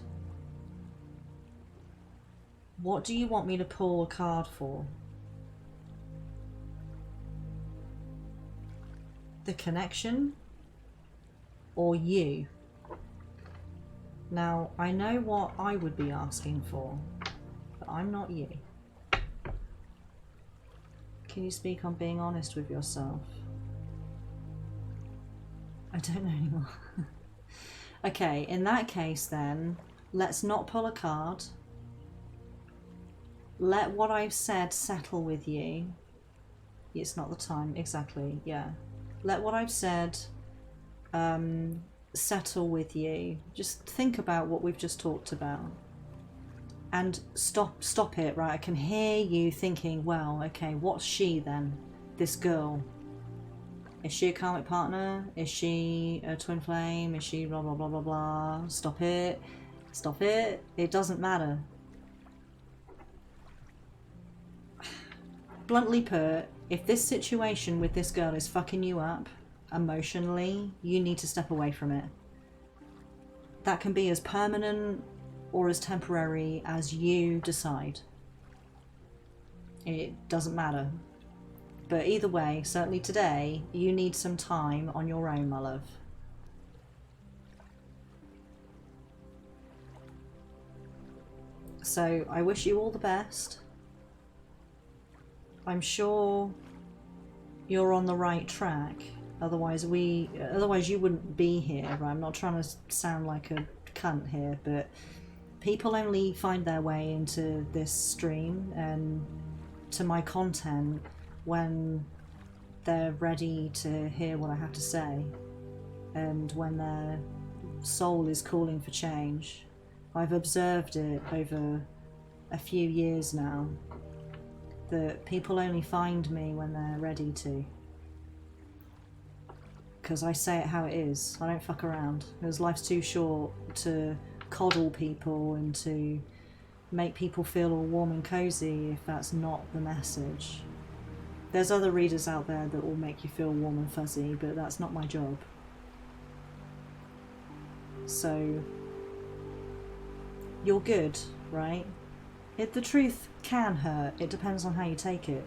what do you want me to pull a card for? The connection or you? Now, I know what I would be asking for, but I'm not you. Can you speak on being honest with yourself? I don't know anymore. Okay, in that case then, let's not pull a card. Let what I've said settle with you. It's not the time, exactly, yeah. Let what I've said settle with you. Just think about what we've just talked about. And stop it, right? I can hear you thinking, well, okay, what's she then? This girl. Is she a karmic partner? Is she a twin flame? Is she blah, blah, blah, blah, blah? Stop it. Stop it. It doesn't matter. Bluntly put, if this situation with this girl is fucking you up emotionally, you need to step away from it. That can be as permanent or as temporary as you decide. It doesn't matter. But either way, certainly today, you need some time on your own, my love. So I wish you all the best. I'm sure you're on the right track. Otherwise you wouldn't be here, right? I'm not trying to sound like a cunt here, but people only find their way into this stream and to my content when they're ready to hear what I have to say and when their soul is calling for change. I've observed it over a few years now, that people only find me when they're ready to. Because I say it how it is. I don't fuck around. Because life's too short to coddle people and to make people feel all warm and cozy if that's not the message. There's other readers out there that will make you feel warm and fuzzy, but that's not my job. So, you're good, right? The truth can hurt. It depends on how you take it.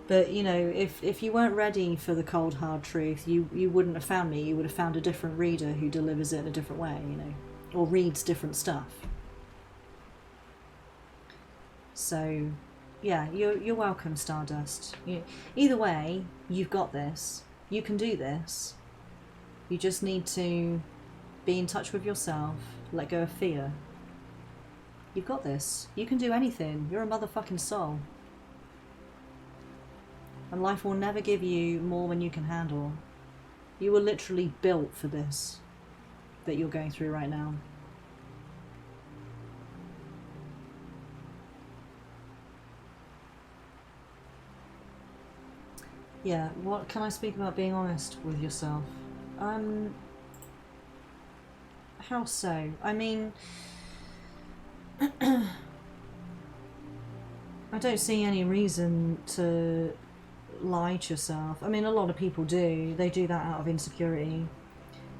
But, you know, if you weren't ready for the cold, hard truth, you wouldn't have found me. You would have found a different reader who delivers it in a different way, you know, or reads different stuff. So, yeah, you're welcome, Stardust. Either way, you've got this. You can do this. You just need to be in touch with yourself, let go of fear. You've got this. You can do anything. You're a motherfucking soul. And life will never give you more than you can handle. You were literally built for this that you're going through right now. Yeah, what can I speak about being honest with yourself? How so? I mean, I don't see any reason to lie to yourself. I mean, a lot of people do. They do that out of insecurity.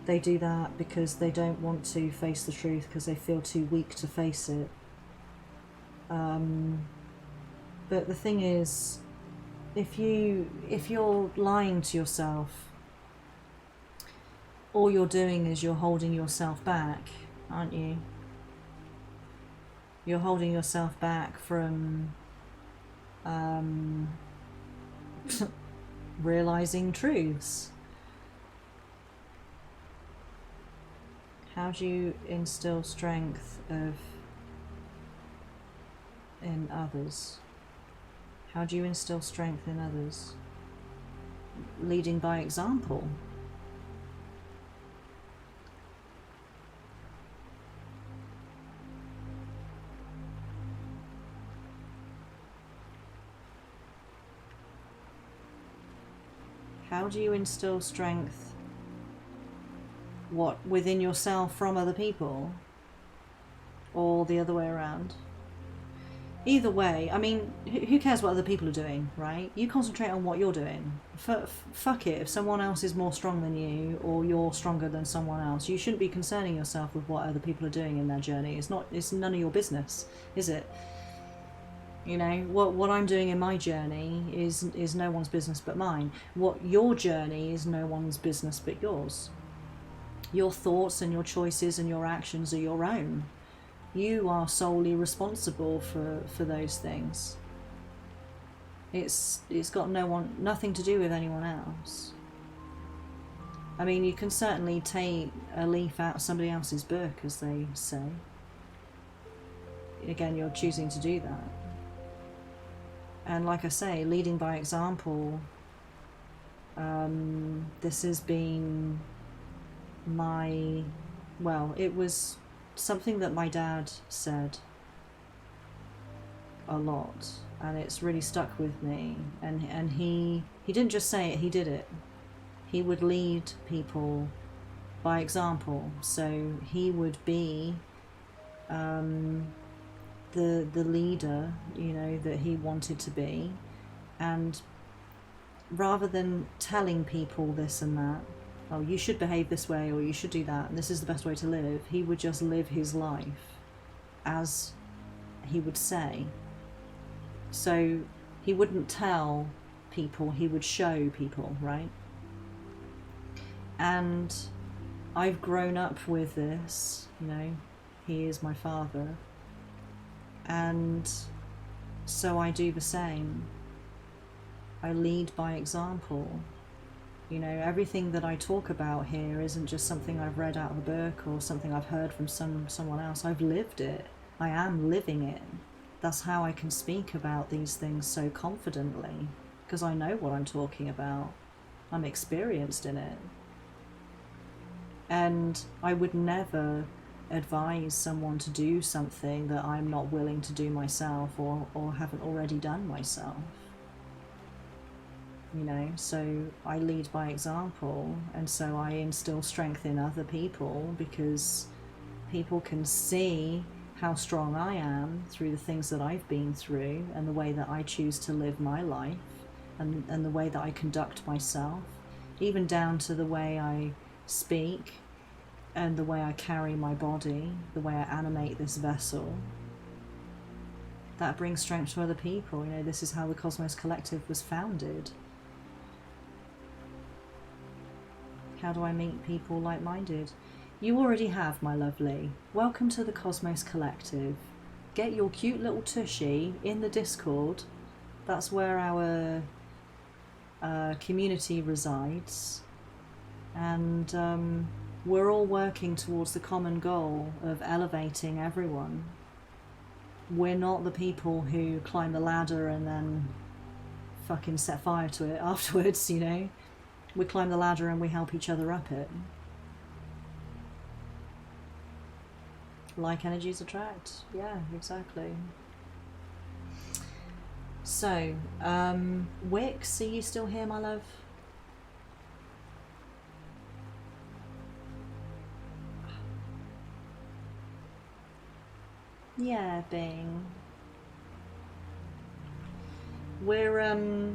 They do that because they don't want to face the truth because they feel too weak to face it. But the thing is, if you're lying to yourself, all you're doing is you're holding yourself back, aren't you? You're holding yourself back from realizing truths. How do you instill strength in others? How do you instill strength in others? Leading by example. How do you instill strength, what, within yourself from other people? Or the other way around? Either way, I mean, who cares what other people are doing, right? You concentrate on what you're doing. Fuck it, if someone else is more strong than you, or you're stronger than someone else, you shouldn't be concerning yourself with what other people are doing in their journey. It's none of your business, is it? You know, what I'm doing in my journey is no one's business but mine. What your journey is no one's business but yours. Your thoughts and your choices and your actions are your own. You are solely responsible for those things. It's got nothing to do with anyone else. I mean, you can certainly take a leaf out of somebody else's book, as they say. Again, you're choosing to do that. And like I say, leading by example, this has been it was something that my dad said a lot, and it's really stuck with me. And he didn't just say it, he did it. He would lead people by example. So he would be the leader, you know, that he wanted to be, and rather than telling people this and that, oh, you should behave this way or you should do that and this is the best way to live, he would just live his life as he would say. So he wouldn't tell people, he would show people, right? And I've grown up with this, you know, he is my father. And so I do the same. I lead by example. You know, everything that I talk about here isn't just something I've read out of a book or something I've heard from someone else. I've lived it. I am living it. That's how I can speak about these things so confidently, because I know what I'm talking about. I'm experienced in it. And I would never advise someone to do something that I'm not willing to do myself or haven't already done myself. You know, so I lead by example, and so I instill strength in other people, because people can see how strong I am through the things that I've been through and the way that I choose to live my life and the way that I conduct myself, even down to the way I speak and the way I carry my body, the way I animate this vessel. That brings strength to other people. You know, this is how the Cosmos Collective was founded. How do I meet people like-minded? You already have, my lovely. Welcome to the Cosmos Collective. Get your cute little tushy in the Discord. That's where our community resides. And we're all working towards the common goal of elevating everyone. We're not the people who climb the ladder and then fucking set fire to it afterwards, you know. We climb the ladder and we help each other up it. Like energies attract. Yeah, exactly. So, Wix, are you still here, my love? Yeah, Bing. We're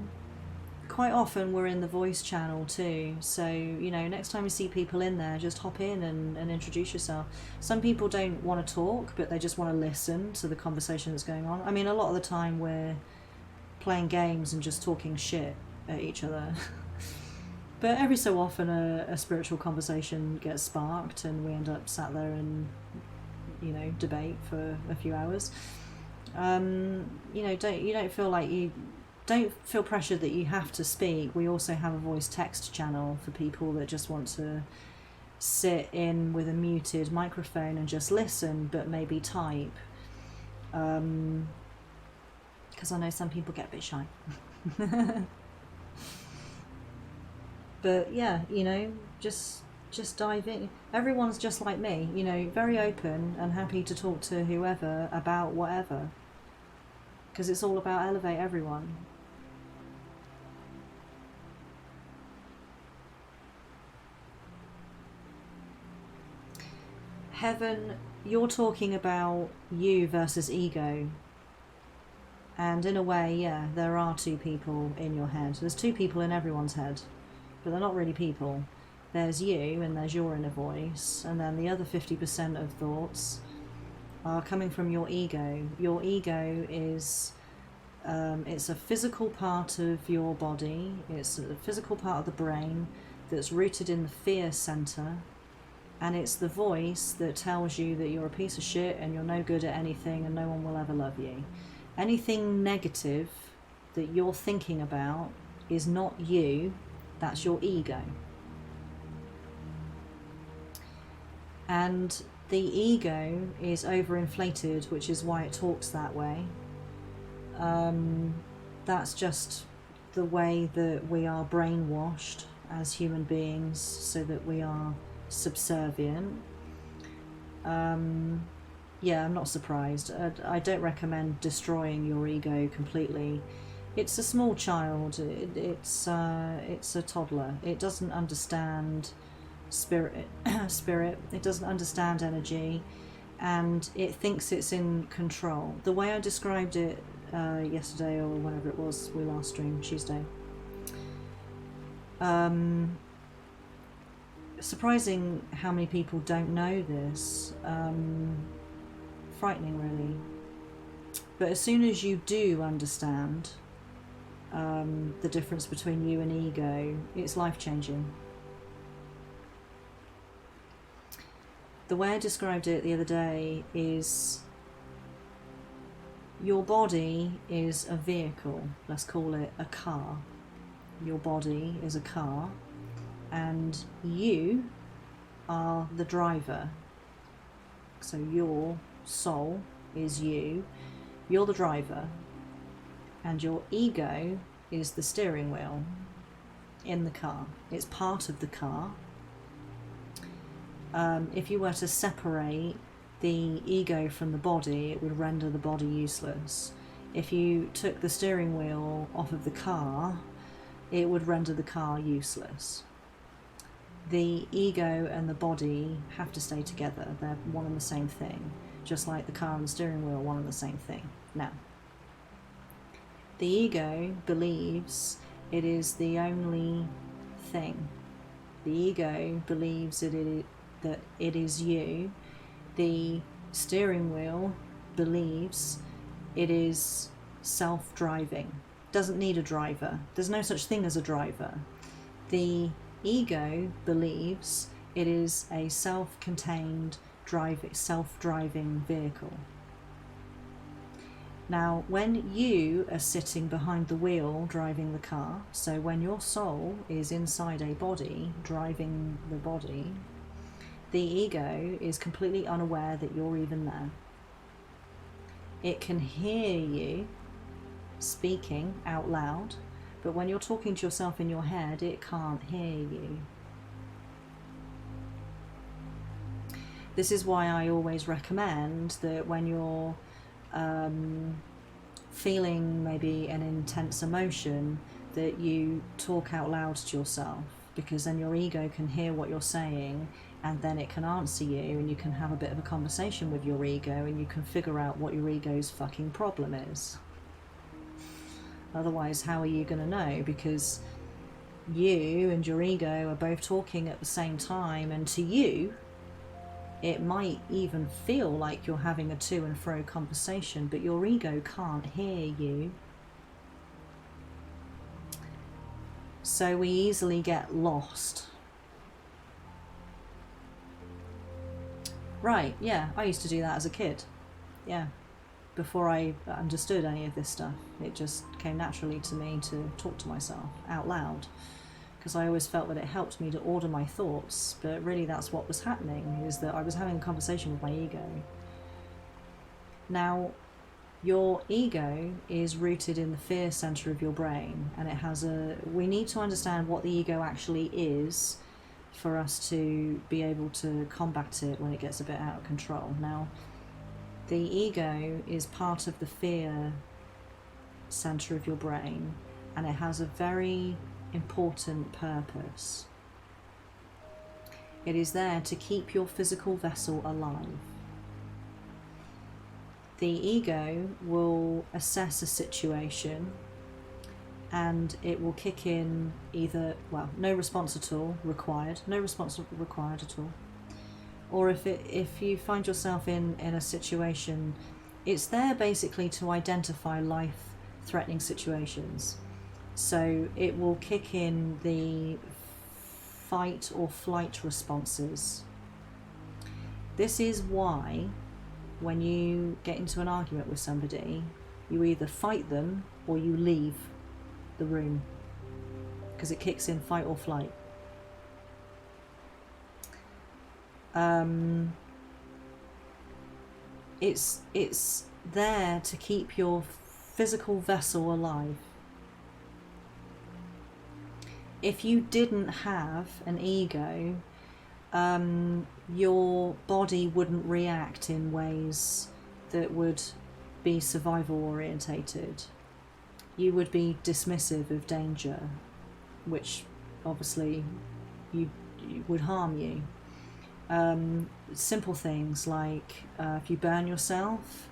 quite often we're in the voice channel too, so you know, next time you see people in there, just hop in and introduce yourself. Some people don't want to talk, but they just want to listen to the conversation that's going on. I mean, a lot of the time we're playing games and just talking shit at each other. But every so often a spiritual conversation gets sparked and we end up sat there and, you know, debate for a few hours. You know, don't feel pressured that you have to speak. We also have a voice text channel for people that just want to sit in with a muted microphone and just listen, but maybe type. Because I know some people get a bit shy. But yeah, you know, just dive in. Everyone's just like me, you know, very open and happy to talk to whoever about whatever. Because it's all about elevate everyone. Heaven, you're talking about you versus ego. And in a way, yeah, there are two people in your head. There's two people in everyone's head, but they're not really people. There's you and there's your inner voice, and then the other 50% of thoughts are coming from your ego. Your ego is, it's a physical part of your body, it's a physical part of the brain that's rooted in the fear center, and it's the voice that tells you that you're a piece of shit and you're no good at anything and no one will ever love you. Anything negative that you're thinking about is not you, that's your ego. And the ego is overinflated, which is why it talks that way. That's just the way that we are brainwashed as human beings, so that we are subservient. Yeah, I'm not surprised. I don't recommend destroying your ego completely. It's a small child. It's a toddler. It doesn't understand spirit. It doesn't understand energy, and it thinks it's in control. The way I described it yesterday, or whenever it was we last streamed, Tuesday. Surprising how many people don't know this. Frightening, really. But as soon as you do understand the difference between you and ego, it's life-changing. The way I described it the other day is your body is a vehicle. Let's call it a car. Your body is a car, and you are the driver. So your soul is you, you're the driver, and your ego is the steering wheel in the car. It's part of the car. If you were to separate the ego from the body, it would render the body useless. If you took the steering wheel off of the car, it would render the car useless. The ego and the body have to stay together. They're one and the same thing, just like the car and the steering wheel are one and the same thing. Now, the ego believes it is the only thing. The ego believes that it is you. The steering wheel believes it is self-driving. Doesn't need a driver. There's no such thing as a driver. The ego believes it is a self-contained self-driving vehicle. Now, when you are sitting behind the wheel driving the car, so when your soul is inside a body driving the body, the ego is completely unaware that you're even there. It can hear you speaking out loud, but when you're talking to yourself in your head, it can't hear you. This is why I always recommend that when you're feeling maybe an intense emotion, that you talk out loud to yourself, because then your ego can hear what you're saying, and then it can answer you, and you can have a bit of a conversation with your ego, and you can figure out what your ego's fucking problem is. Otherwise, how are you going to know? Because you and your ego are both talking at the same time, and to you, it might even feel like you're having a to and fro conversation, but your ego can't hear you. So we easily get lost. Right, yeah, I used to do that as a kid. Yeah, before I understood any of this stuff. It just came naturally to me to talk to myself out loud, because I always felt that it helped me to order my thoughts, but really that's what was happening, is that I was having a conversation with my ego. Now, your ego is rooted in the fear center of your brain, and it has we need to understand what the ego actually is for us to be able to combat it when it gets a bit out of control. Now, the ego is part of the fear center of your brain, and it has a very important purpose. It is there to keep your physical vessel alive. The ego will assess a situation and it will kick in either, well, no response at all required, no response required at all. Or if you find yourself in a situation, it's there basically to identify life-threatening situations. So it will kick in the fight or flight responses. This is why when you get into an argument with somebody, you either fight them or you leave the room, because it kicks in fight or flight. It's there to keep your physical vessel alive. If you didn't have an ego, your body wouldn't react in ways that would be survival orientated. You would be dismissive of danger, which obviously you would harm you. Simple things like if you burn yourself,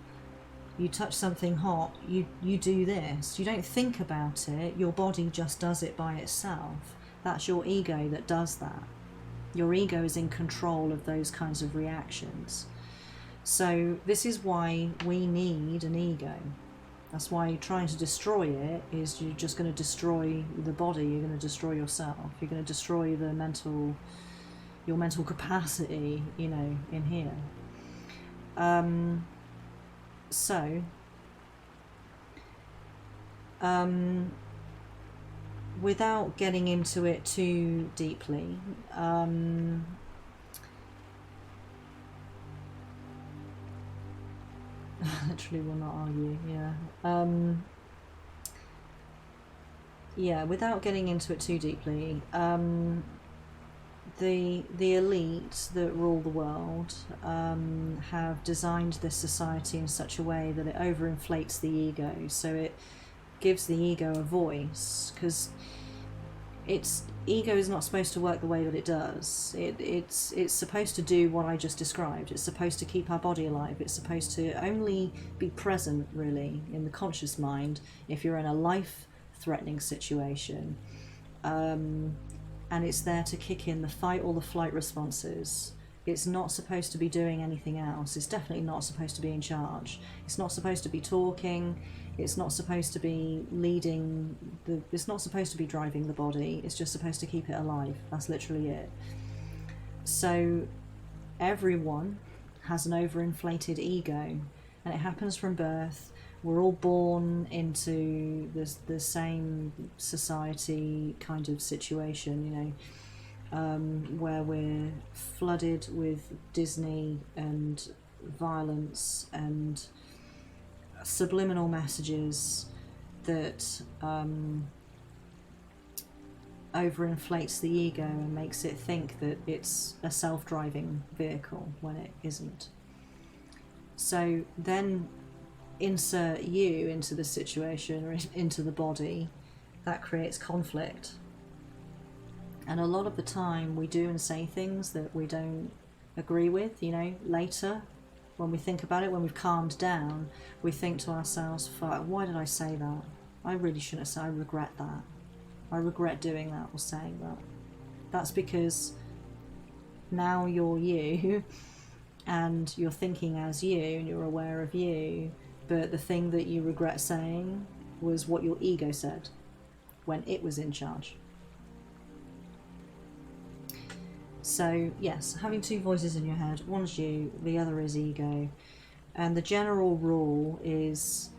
you touch something hot, you do this. You don't think about it, your body just does it by itself. That's your ego that does that. Your ego is in control of those kinds of reactions. So this is why we need an ego. That's why trying to destroy it is you're just going to destroy the body, you're going to destroy yourself, you're going to destroy your mental capacity, you know, in here. Without getting into it too deeply, literally will not argue, without getting into it too deeply, the elite that rule the world have designed this society in such a way that it overinflates the ego, so it gives the ego a voice, because its ego is not supposed to work the way that it does. It's supposed to do what I just described. It's supposed to keep our body alive. It's supposed to only be present, really, in the conscious mind if you're in a life-threatening situation. And it's there to kick in the fight or the flight responses. It's not supposed to be doing anything else. It's definitely not supposed to be in charge. It's not supposed to be talking. It's not supposed to be leading it's not supposed to be driving the body. It's just supposed to keep it alive. That's literally it. So everyone has an overinflated ego, and it happens from birth. We're all born into the same society kind of situation, you know, where we're flooded with Disney and violence and subliminal messages that overinflates the ego and makes it think that it's a self-driving vehicle when it isn't. So then insert you into the situation or into the body, that creates conflict. And a lot of the time we do and say things that we don't agree with, you know, later. When we think about it, when we've calmed down, we think to ourselves, fuck, why did I say that? I really shouldn't have said, I regret that. I regret doing that or saying that. That's because now you're you, and you're thinking as you, and you're aware of you, but the thing that you regret saying was what your ego said when it was in charge. So yes, having two voices in your head, one's you, the other is ego, and the general rule is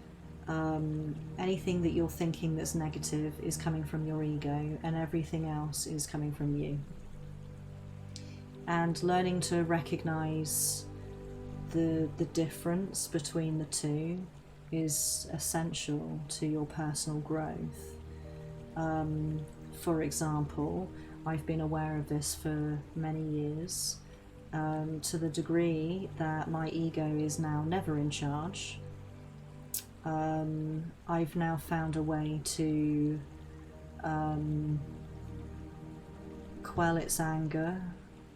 anything that you're thinking that's negative is coming from your ego, and everything else is coming from you. And learning to recognize the difference between the two is essential to your personal growth. For example, I've been aware of this for many years, to the degree that my ego is now never in charge. I've now found a way to quell its anger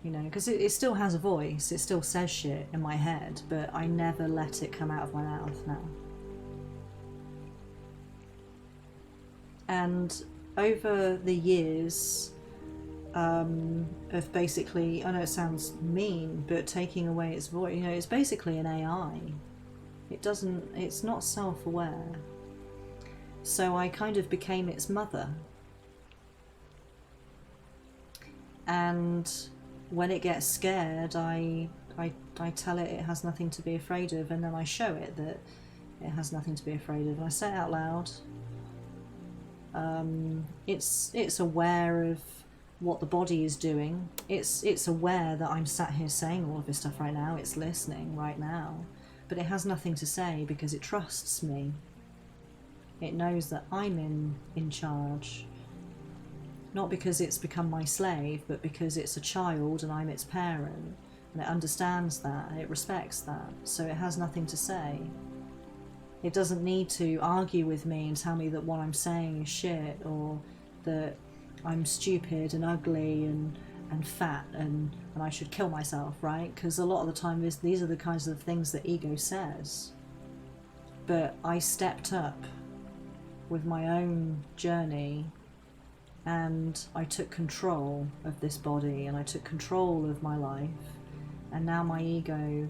you know, because it still has a voice, it still says shit in my head, but I never let it come out of my mouth now. And over the years of basically, I know it sounds mean, but taking away its voice, you know, it's basically an AI. It's not self-aware. So I kind of became its mother. And when it gets scared, I tell it has nothing to be afraid of, and then I show it that it has nothing to be afraid of. And I say it out loud. It's aware of what the body is doing. It's aware that I'm sat here saying all of this stuff right now. It's listening right now. But it has nothing to say because it trusts me. It knows that I'm in charge. Not because it's become my slave, but because it's a child and I'm its parent. And it understands that, and it respects that. So it has nothing to say. It doesn't need to argue with me and tell me that what I'm saying is shit, or that I'm stupid and ugly and fat and I should kill myself, right? Because a lot of the time these are the kinds of things that ego says. But I stepped up with my own journey, and I took control of this body, and I took control of my life, and now my ego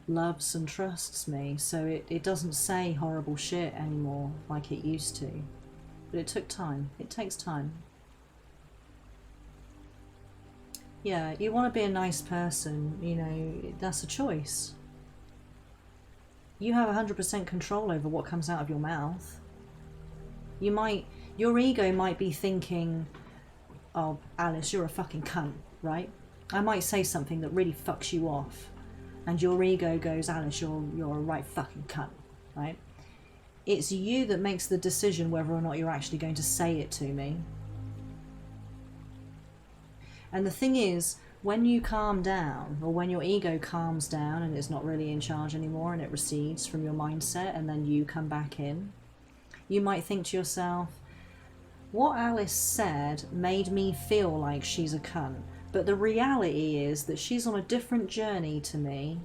loves and trusts me, so it doesn't say horrible shit anymore like it used to. But it took time. It takes time. Yeah, you want to be a nice person, you know, that's a choice. You have 100% control over what comes out of your mouth. Your ego might be thinking, oh, Alice, you're a fucking cunt, right? I might say something that really fucks you off, and your ego goes, Alice, you're a right fucking cunt, right? It's you that makes the decision whether or not you're actually going to say it to me. And the thing is, when you calm down, or when your ego calms down and it's not really in charge anymore and it recedes from your mindset and then you come back in, you might think to yourself, what Alice said made me feel like she's a cunt. But the reality is that she's on a different journey to me.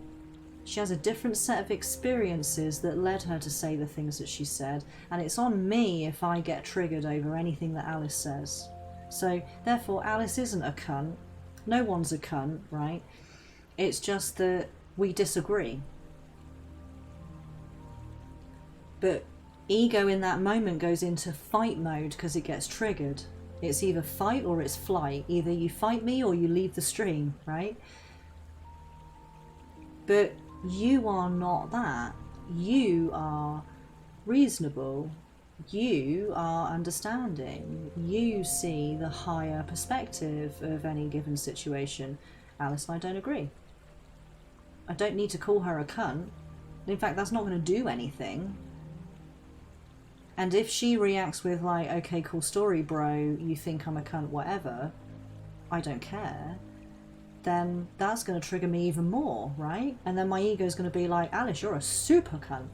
She has a different set of experiences that led her to say the things that she said. And it's on me if I get triggered over anything that Alice says. So, therefore, Alice isn't a cunt. No one's a cunt, right? It's just that we disagree. But ego in that moment goes into fight mode because it gets triggered. It's either fight or it's flight. Either you fight me or you leave the stream, right? But you are not that. You are reasonable. You are understanding. You see the higher perspective of any given situation. Alice and I don't agree. I don't need to call her a cunt. In fact, that's not going to do anything. And if she reacts with like, okay, cool story, bro, you think I'm a cunt, whatever, I don't care, then that's going to trigger me even more, right? And then my ego is going to be like, Alice, you're a super cunt.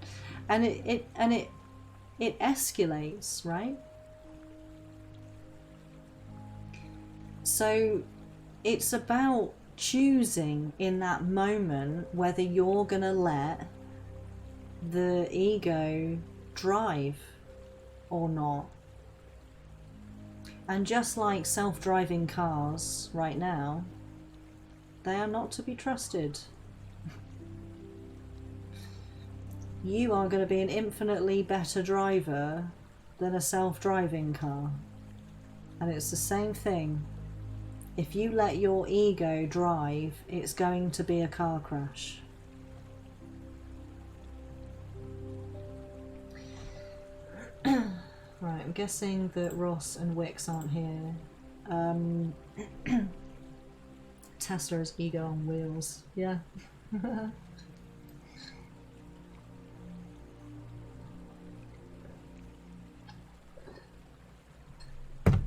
And it escalates, right? So it's about choosing in that moment whether you're going to let the ego drive or not. And just like self-driving cars right now, they are not to be trusted. You are going to be an infinitely better driver than a self-driving car. And it's the same thing. If you let your ego drive, it's going to be a car crash. Right, I'm guessing that Ross and Wix aren't here. Tesla is ego on wheels. Yeah.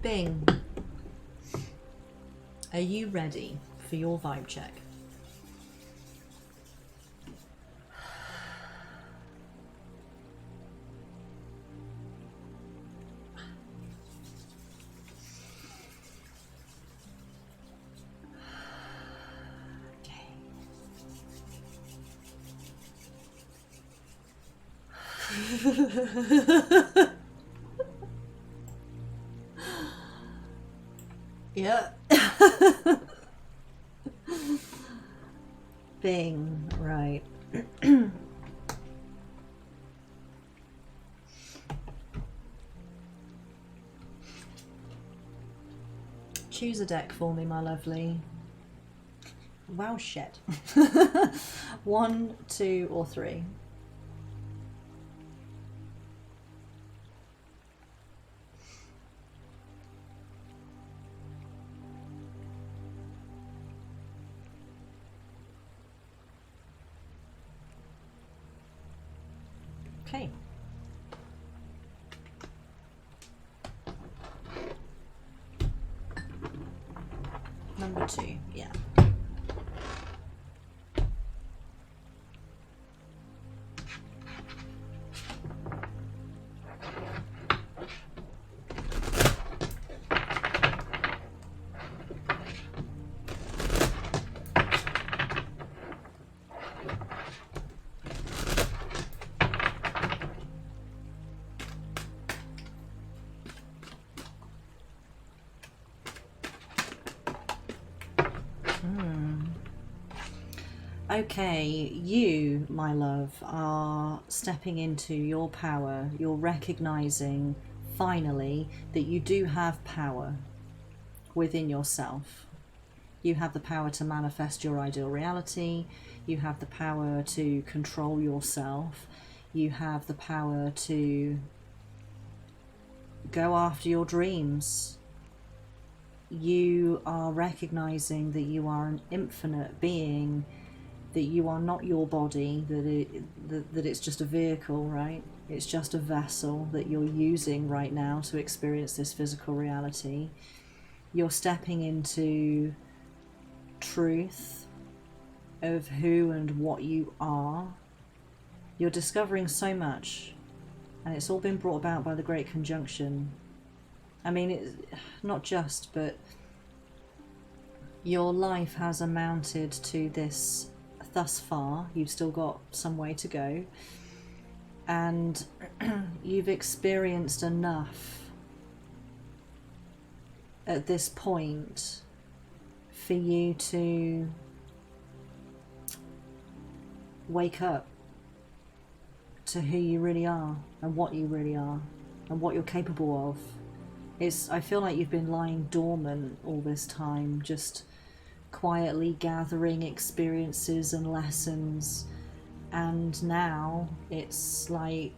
Bing. Are you ready for your vibe check? Yeah. Bing, right. Choose a deck for me, my lovely. Wow, shit. 1, 2, or 3. Okay. Number 2, yeah. Okay, you, my love, are stepping into your power. You're recognizing, finally, that you do have power within yourself. You have the power to manifest your ideal reality. You have the power to control yourself. You have the power to go after your dreams. You are recognizing that you are an infinite being, that you are not your body, that it's just a vehicle, right? It's just a vessel that you're using right now to experience this physical reality. You're stepping into truth of who and what you are. You're discovering so much, and it's all been brought about by the Great Conjunction. I mean, it's not just, but your life has amounted to this thus far. You've still got some way to go, and you've experienced enough at this point for you to wake up to who you really are and what you really are and what you're capable of. I feel like you've been lying dormant all this time, just quietly gathering experiences and lessons, and now it's like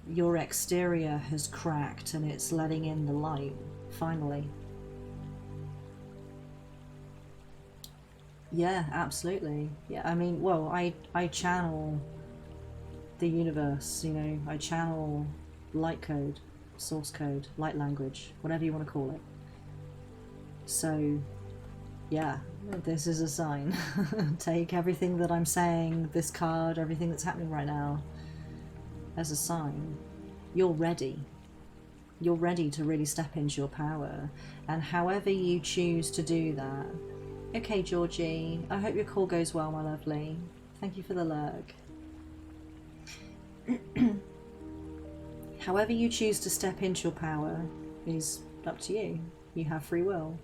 your exterior has cracked and it's letting in the light, finally. Yeah, absolutely. Yeah, I mean, well, I channel the universe, you know, I channel light code, source code, light language, whatever you want to call it. So yeah, this is a sign. Take everything that I'm saying, this card, everything that's happening right now, as a sign. You're ready. You're ready to really step into your power. And however you choose to do that. Okay, Georgie, I hope your call goes well, my lovely. Thank you for the lurk. However you choose to step into your power is up to you. You have free will.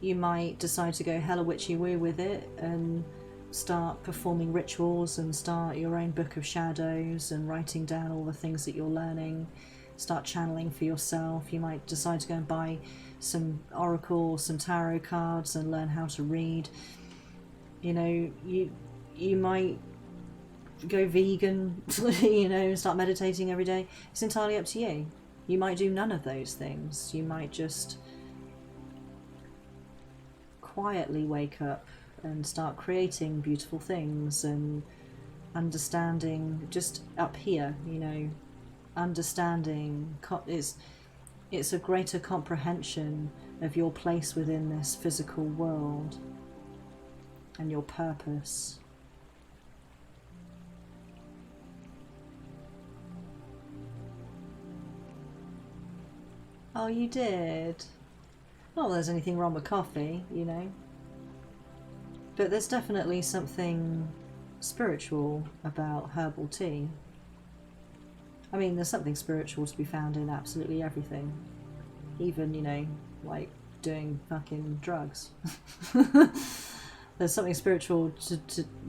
You might decide to go hella witchy woo with it and start performing rituals and start your own book of shadows and writing down all the things that you're learning. Start channeling for yourself. You might decide to go and buy some oracle, some tarot cards and learn how to read. You know, you might go vegan, you know, and start meditating every day. It's entirely up to you. You might do none of those things. You might just quietly wake up and start creating beautiful things and understanding just up here, you know, understanding it's a greater comprehension of your place within this physical world and your purpose. Oh, you did? Not that there's anything wrong with coffee, you know. But there's definitely something spiritual about herbal tea. I mean, there's something spiritual to be found in absolutely everything. Even, you know, like doing fucking drugs. There's something spiritual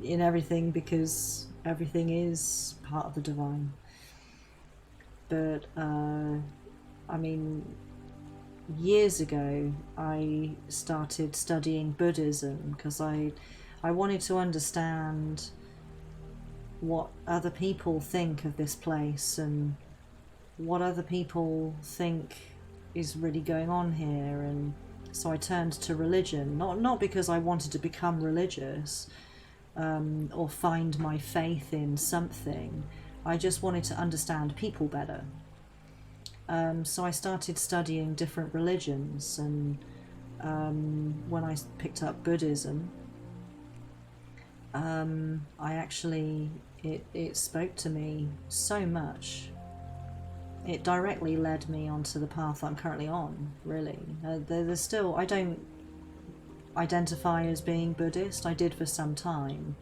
in everything, because everything is part of the divine. But, I mean, years ago, I started studying Buddhism because I wanted to understand what other people think of this place and what other people think is really going on here. And so I turned to religion, not because I wanted to become religious, or find my faith in something. I just wanted to understand people better. So I started studying different religions, and when I picked up Buddhism, I actually, it spoke to me so much. It directly led me onto the path I'm currently on, really. There's still, I don't identify as being Buddhist. I did for some time.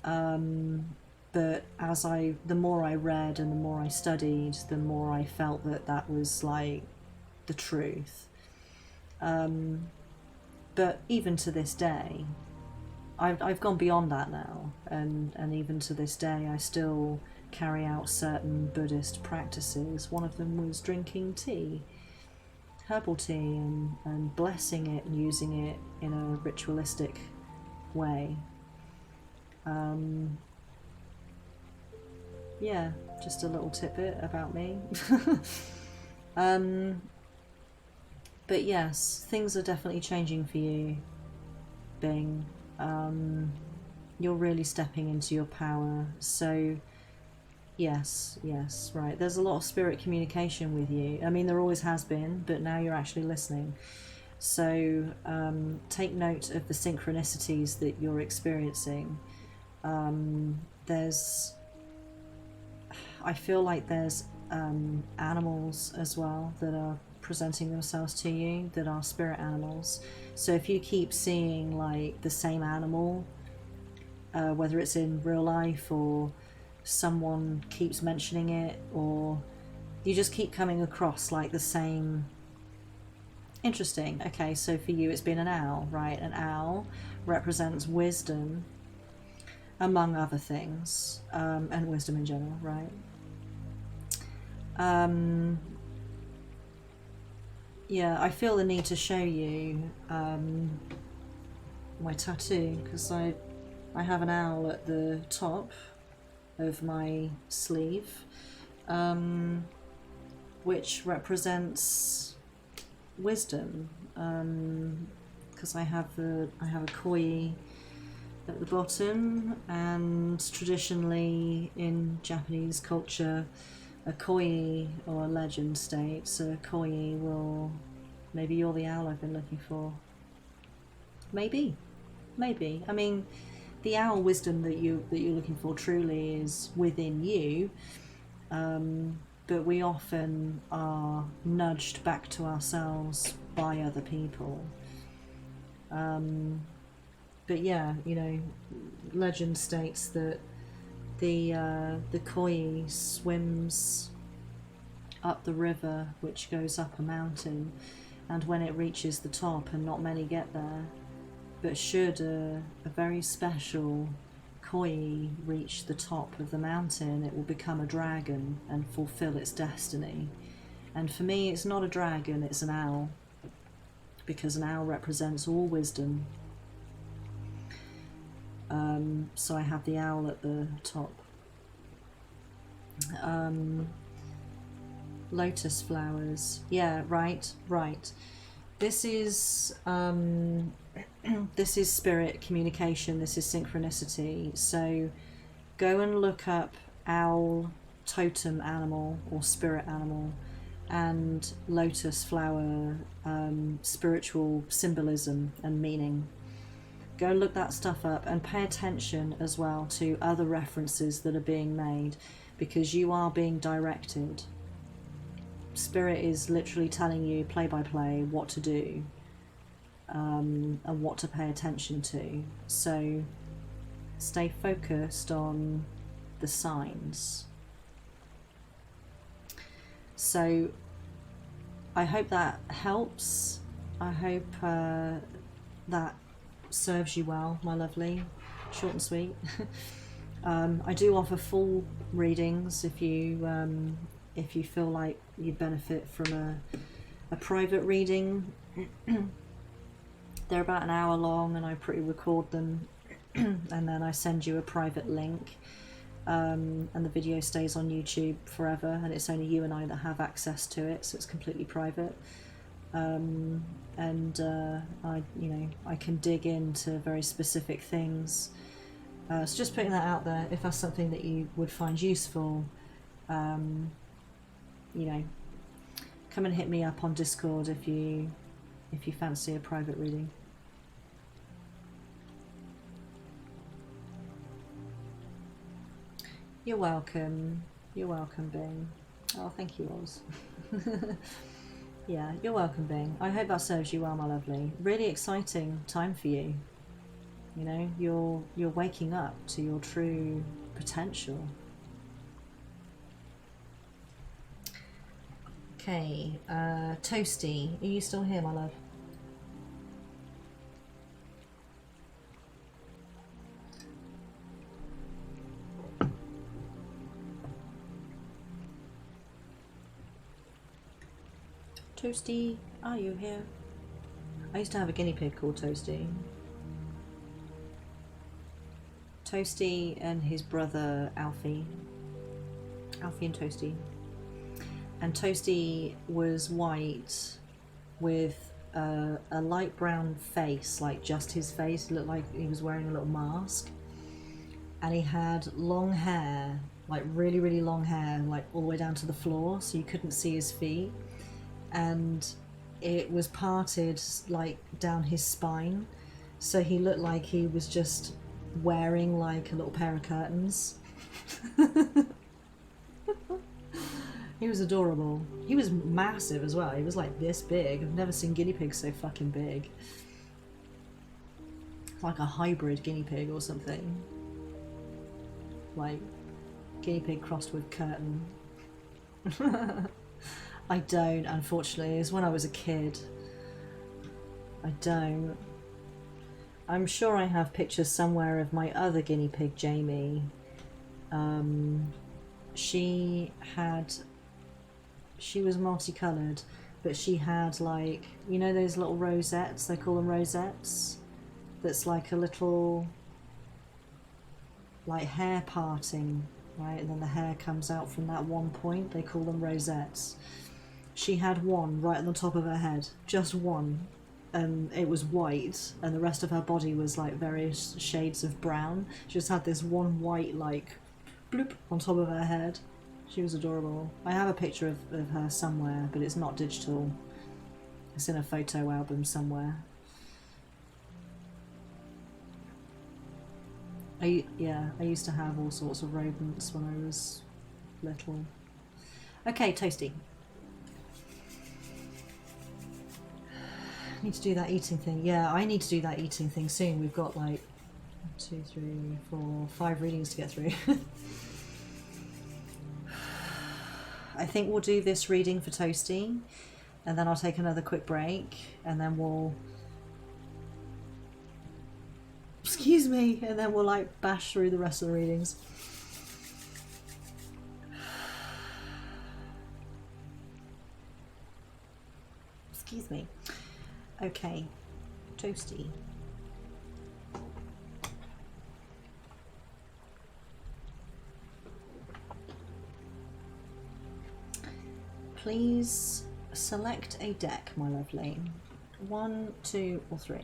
But the more I read and the more I studied, the more I felt that that was like the truth. But even to this day, I've gone beyond that now, and even to this day I still carry out certain Buddhist practices. One of them was drinking tea, herbal tea, and blessing it and using it in a ritualistic way. Yeah, just a little tidbit about me. But yes, things are definitely changing for you, Bing. You're really stepping into your power. So yes, right. There's a lot of spirit communication with you. I mean, there always has been, but now you're actually listening. So take note of the synchronicities that you're experiencing. I feel like there's animals as well that are presenting themselves to you, that are spirit animals. So if you keep seeing like the same animal, whether it's in real life or someone keeps mentioning it, or you just keep coming across like the same. Interesting. Okay, so for you it's been an owl, right? An owl represents wisdom, among other things, and wisdom in general, right? Yeah, I feel the need to show you my tattoo, because I have an owl at the top of my sleeve, which represents wisdom, because I have a koi at the bottom, and traditionally in Japanese culture, a koi, or a legend states, a koi will, maybe you're the owl I've been looking for. Maybe. I mean, the owl wisdom that you're looking for truly is within you, but we often are nudged back to ourselves by other people. But yeah, you know, legend states that the koi swims up the river, which goes up a mountain, and when it reaches the top, and not many get there, but should a very special koi reach the top of the mountain, it will become a dragon and fulfill its destiny. And for me, it's not a dragon, it's an owl, because an owl represents all wisdom. So I have the owl at the top. Lotus flowers. Yeah, right. This is this is spirit communication. This is synchronicity. So go and look up owl totem animal or spirit animal, and lotus flower spiritual symbolism and meaning. Go and look that stuff up, and pay attention as well to other references that are being made, because you are being directed. Spirit is literally telling you play by play what to do, and what to pay attention to. So stay focused on the signs. So I hope that helps. I hope that serves you well, my lovely. Short and sweet. I do offer full readings if you feel like you'd benefit from a private reading. They're about an hour long, and I pre-record them, and then I send you a private link, and the video stays on YouTube forever, and it's only you and I that have access to it, so it's completely private. I can dig into very specific things. So just putting that out there, if that's something that you would find useful, come and hit me up on Discord if you fancy a private reading. You're welcome. You're welcome, Bing. Oh, thank you, Oz. Yeah, you're welcome, Bing. I hope that serves you well, my lovely. Really exciting time for you. You know, you're waking up to your true potential. Okay, Toasty, are you still here, my love? Toasty, are you here? I used to have a guinea pig called Toasty. Toasty and his brother Alfie. Alfie and Toasty. And Toasty was white with a light brown face, like just his face. It looked like he was wearing a little mask. And he had long hair, like really, really long hair, like all the way down to the floor, so you couldn't see his feet. And it was parted like down his spine, so he looked like he was just wearing like a little pair of curtains. He was adorable. He was massive as well. He was like this big. I've never seen guinea pigs so fucking big. Like a hybrid guinea pig or something. Like guinea pig crossed with curtain. I don't, unfortunately. It's when I was a kid. I don't. I'm sure I have pictures somewhere of my other guinea pig, Jamie. She was multicoloured, but she had like, you know those little rosettes, they call them rosettes? That's like a little, like hair parting, right? And then the hair comes out from that one point, they call them rosettes. She had one right on the top of her head, just one. And it was white, and the rest of her body was like various shades of brown. She just had this one white, like, bloop on top of her head. She was adorable. I have a picture of her somewhere, but it's not digital. It's in a photo album somewhere. I used to have all sorts of rodents when I was little. Okay, Toasty. I need to do that eating thing. Yeah, I need to do that eating thing soon. We've got like 2, 3, 4, 5 readings to get through. I think we'll do this reading for Toasty, and then I'll take another quick break, and then we'll... Excuse me, and then we'll like bash through the rest of the readings. Excuse me. Okay, Toasty. Please select a deck, my lovely. 1, 2, or 3.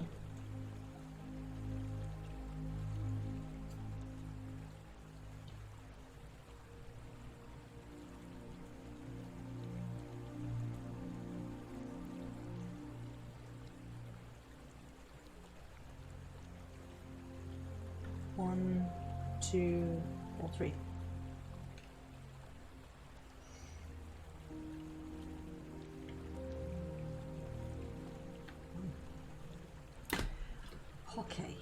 One, 2, or 3. Okay.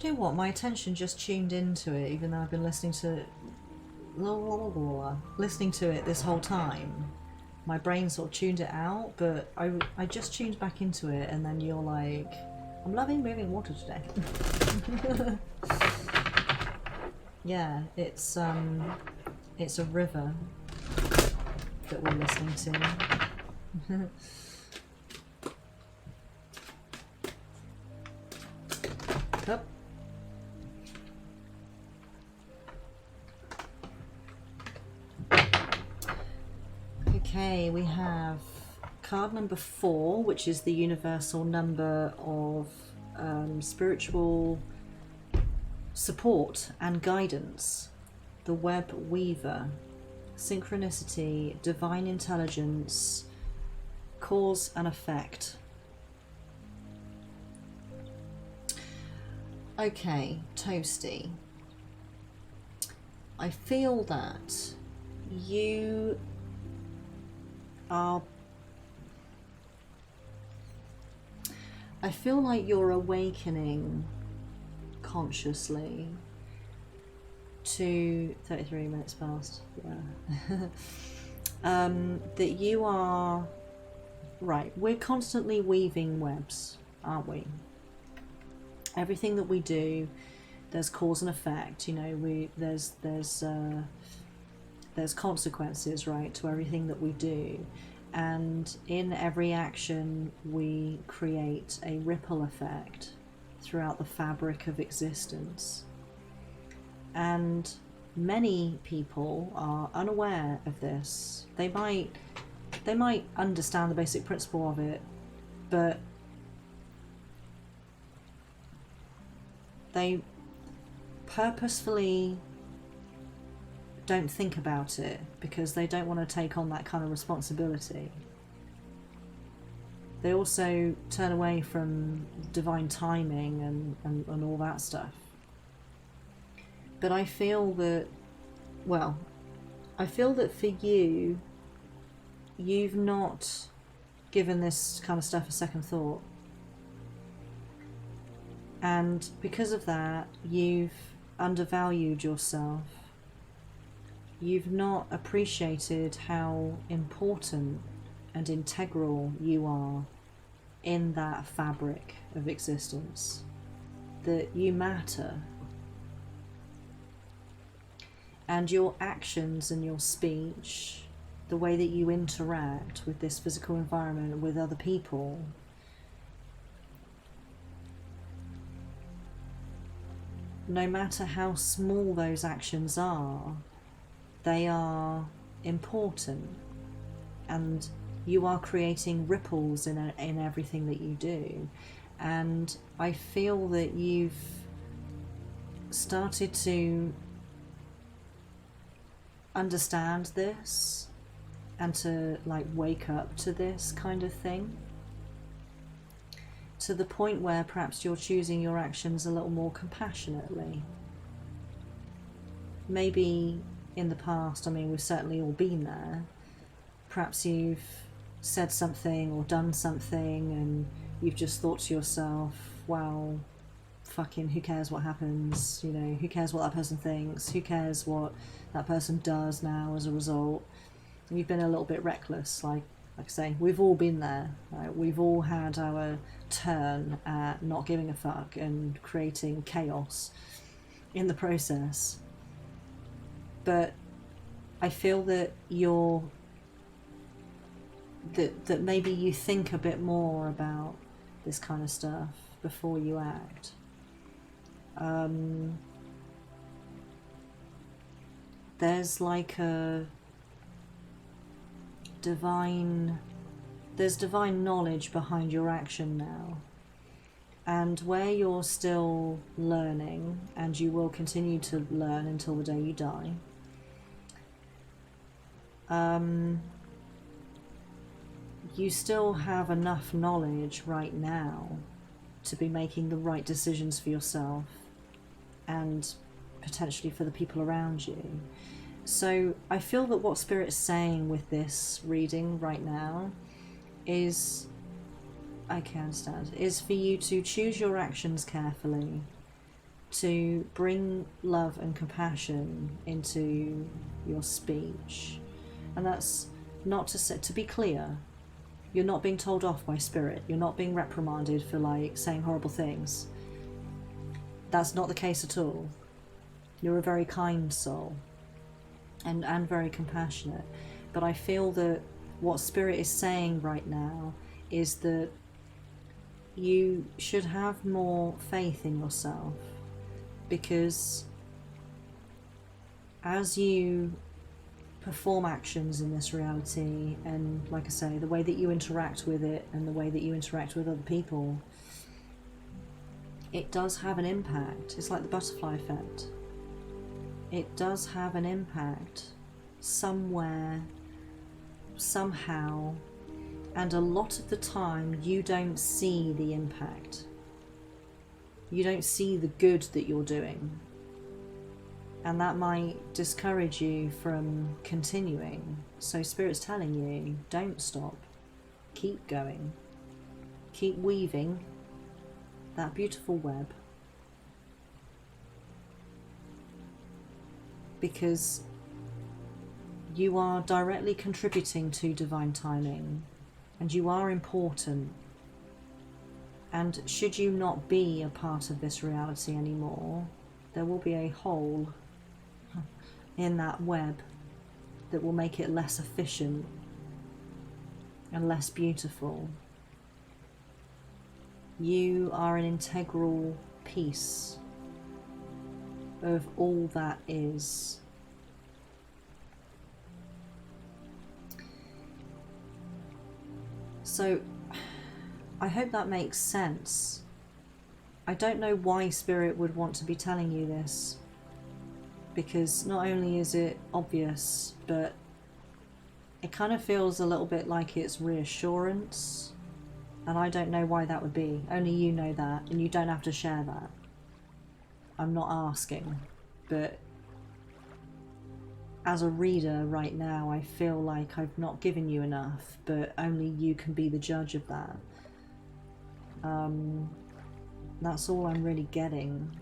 Do you know what? My attention just tuned into it, even though I've been listening to it this whole time. My brain sort of tuned it out, but I just tuned back into it, and then you're like, I'm loving moving water today. Yeah, it's a river that we're listening to. Oh. Okay, we have card number 4, which is the universal number of spiritual support and guidance. The Web Weaver, synchronicity, divine intelligence, cause and effect. Okay, Toasty. I feel that you are... I feel like you're awakening consciously to 33 minutes past. Yeah. That you are... Right, we're constantly weaving webs, aren't we? Everything that we do, there's cause and effect. You know, there's consequences, right, to everything that we do, and in every action we create a ripple effect throughout the fabric of existence. And many people are unaware of this. They might understand the basic principle of it, but they purposefully don't think about it because they don't want to take on that kind of responsibility. They also turn away from divine timing and all that stuff. But I feel that, well, I feel that for you, you've not given this kind of stuff a second thought. And because of that, you've undervalued yourself. You've not appreciated how important and integral you are in that fabric of existence. That you matter. And your actions and your speech, the way that you interact with this physical environment, with other people, no matter how small those actions are, they are important, and you are creating ripples in everything that you do. And I feel that you've started to understand this and to like wake up to this kind of thing, to the point where perhaps you're choosing your actions a little more compassionately. Maybe in the past, I mean, we've certainly all been there, perhaps you've said something or done something and you've just thought to yourself, well, fucking who cares what happens, you know, who cares what that person thinks, who cares what that person does now as a result. And you've been a little bit reckless. Like I say, we've all been there, right? We've all had our turn at not giving a fuck and creating chaos in the process. But I feel that that maybe you think a bit more about this kind of stuff before you act. There's like there's divine knowledge behind your action now, and where you're still learning, and you will continue to learn until the day you die, you still have enough knowledge right now to be making the right decisions for yourself and potentially for the people around you. So I feel that what Spirit's saying with this reading right now is, I can understand, is for you to choose your actions carefully, to bring love and compassion into your speech. And that's not to say, to be clear, you're not being told off by spirit. You're not being reprimanded for like saying horrible things. That's not the case at all. You're a very kind soul and very compassionate. But I feel that what spirit is saying right now is that you should have more faith in yourself, because as you perform actions in this reality, and like I say, the way that you interact with it and the way that you interact with other people, it does have an impact. It's like the butterfly effect. It does have an impact somewhere, somehow, and a lot of the time you don't see the impact. You don't see the good that you're doing. And that might discourage you from continuing. So Spirit's telling you, don't stop. Keep going. Keep weaving that beautiful web. Because you are directly contributing to divine timing, and you are important. And should you not be a part of this reality anymore, there will be a hole in that web that will make it less efficient and less beautiful. You are an integral piece of all that is. So I hope that makes sense. I don't know why Spirit would want to be telling you this, because not only is it obvious, but it kind of feels a little bit like it's reassurance, and I don't know why that would be. Only you know that, and you don't have to share that. I'm not asking, but as a reader right now, I feel like I've not given you enough, but only you can be the judge of that. That's all I'm really getting.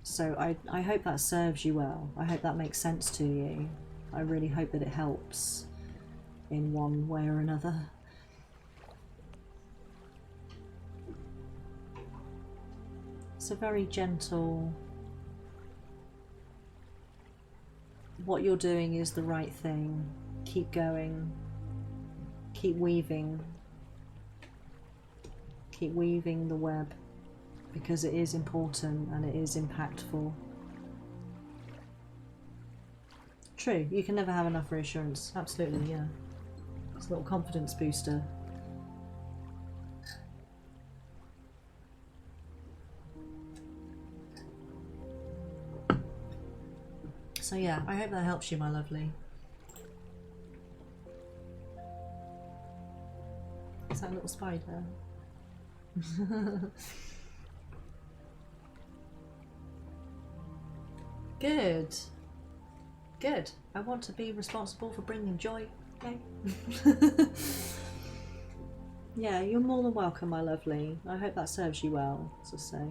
So I hope that serves you well. I hope that makes sense to you. I really hope that it helps in one way or another. It's a very gentle, what you're doing is the right thing. Keep going. Keep weaving. Keep weaving the web, because it is important and it is impactful. True, you can never have enough reassurance. Absolutely, yeah. It's a little confidence booster. So yeah, I hope that helps you, my lovely. Is that a little spider? Good. Good. I want to be responsible for bringing joy. Okay. Yeah, you're more than welcome, my lovely. I hope that serves you well, as I say.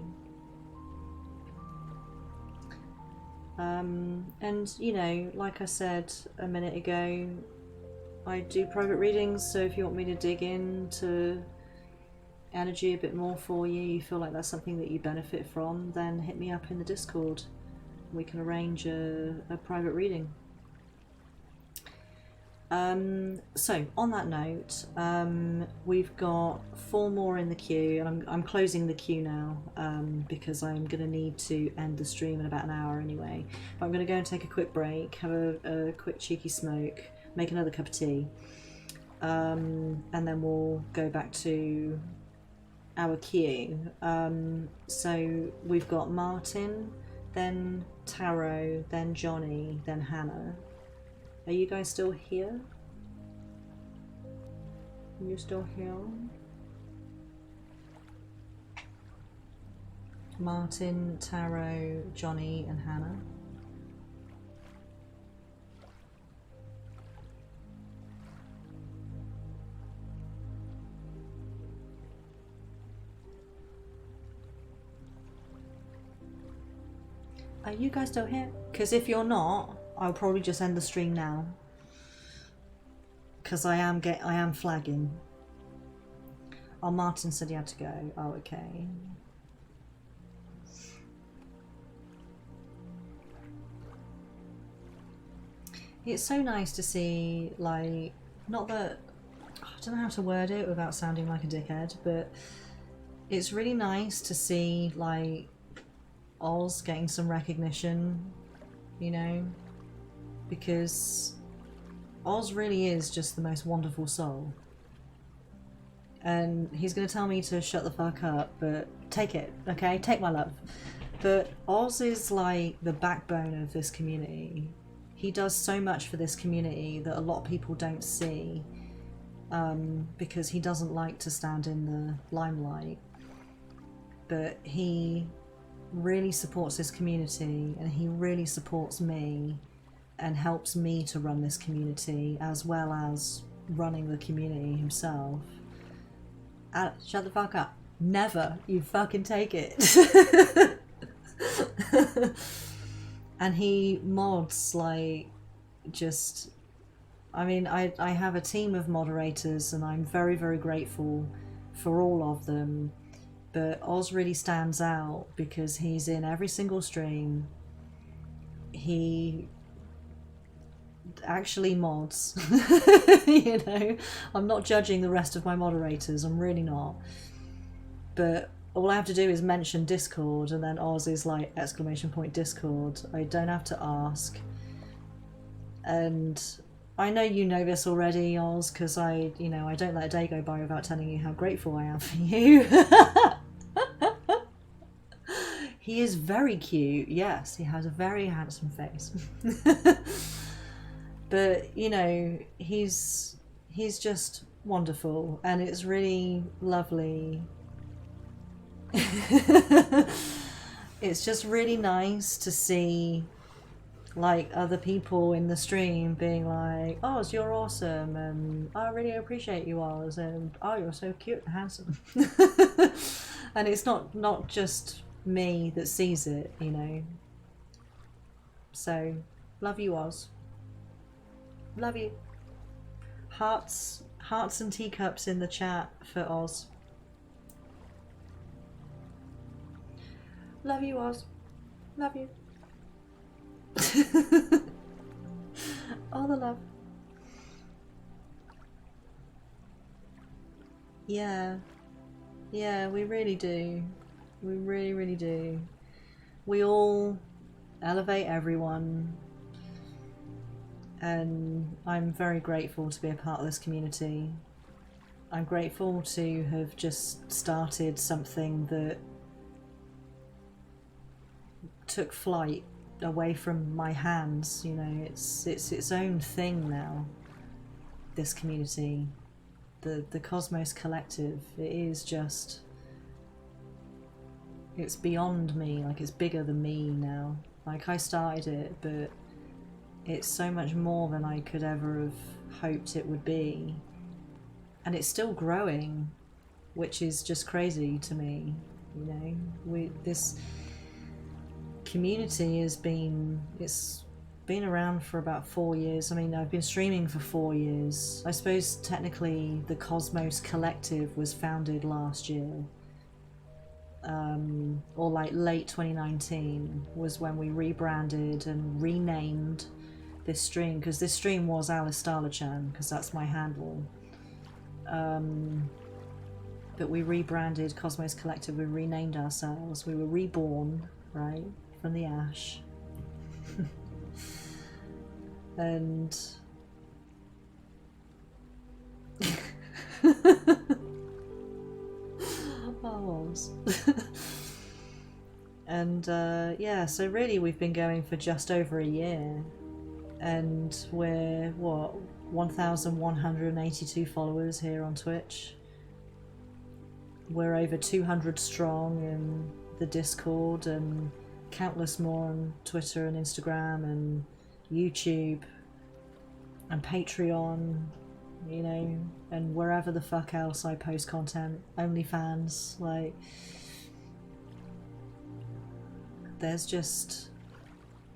And you know, like I said a minute ago, I do private readings, so if you want me to dig into energy a bit more for you, you feel like that's something that you benefit from, then hit me up in the Discord. We can arrange a private reading. So on that note, we've got 4 more in the queue, and I'm closing the queue now, because I'm going to need to end the stream in about an hour anyway. But I'm going to go and take a quick break, have a quick cheeky smoke, make another cup of tea, and then we'll go back to our queue. So we've got Martin, then Taro, then Johnny, then Hannah. Are you guys still here? You're still here? Martin, Taro, Johnny, and Hannah. Are you guys still here? Because if you're not, I'll probably just end the stream now. Because I am flagging. Oh, Martin said he had to go. Oh, okay. It's so nice to see, like, not that, I don't know how to word it without sounding like a dickhead, but it's really nice to see, like, Oz getting some recognition, you know, because Oz really is just the most wonderful soul. And he's going to tell me to shut the fuck up, but take it, okay? Take my love. But Oz is like the backbone of this community. He does so much for this community that a lot of people don't see, because he doesn't like to stand in the limelight. But he really supports this community, and he really supports me and helps me to run this community as well as running the community himself. Shut the fuck up. Never. You fucking take it. And he mods, like, just, I mean, I have a team of moderators and I'm very, very grateful for all of them. But Oz really stands out because he's in every single stream. He actually mods. You know, I'm not judging the rest of my moderators, I'm really not. But all I have to do is mention Discord and then Oz is like !Discord. I don't have to ask. And I know you know this already, Oz, because I don't let a day go by without telling you how grateful I am for you. He is very cute, yes, he has a very handsome face. But, you know, he's just wonderful, and it's really lovely. It's just really nice to see, like, other people in the stream being like, Oz, you're awesome, and I really appreciate you, Oz, and oh, you're so cute and handsome. And it's not just me that sees it, you know. So, love you, Oz. Love you. Hearts and teacups in the chat for Oz. Love you, Oz. Love you. All the love. Yeah. Yeah, we really do. We really, really do. We all elevate everyone. And I'm very grateful to be a part of this community. I'm grateful to have just started something that took flight away from my hands, you know. It's its own thing now, this community, the Cosmos Collective. It is just, it's beyond me, like it's bigger than me now. Like I started it, but it's so much more than I could ever have hoped it would be. And it's still growing, which is just crazy to me, you know. This community it's been around for about 4 years. I mean, I've been streaming for 4 years. I suppose technically the Cosmos Collective was founded last year. Or like late 2019 was when we rebranded and renamed this stream, because this stream was Alice Starler-chan, because that's my handle. But we rebranded Cosmos Collective, we renamed ourselves, we were reborn, right, from the ash. And oh, and yeah, so really we've been going for just over a year, and we're what, 1,182 followers here on Twitch. We're over 200 strong in the Discord, and countless more on Twitter and Instagram and YouTube and Patreon, you know, and wherever the fuck else I post content. OnlyFans, like, there's just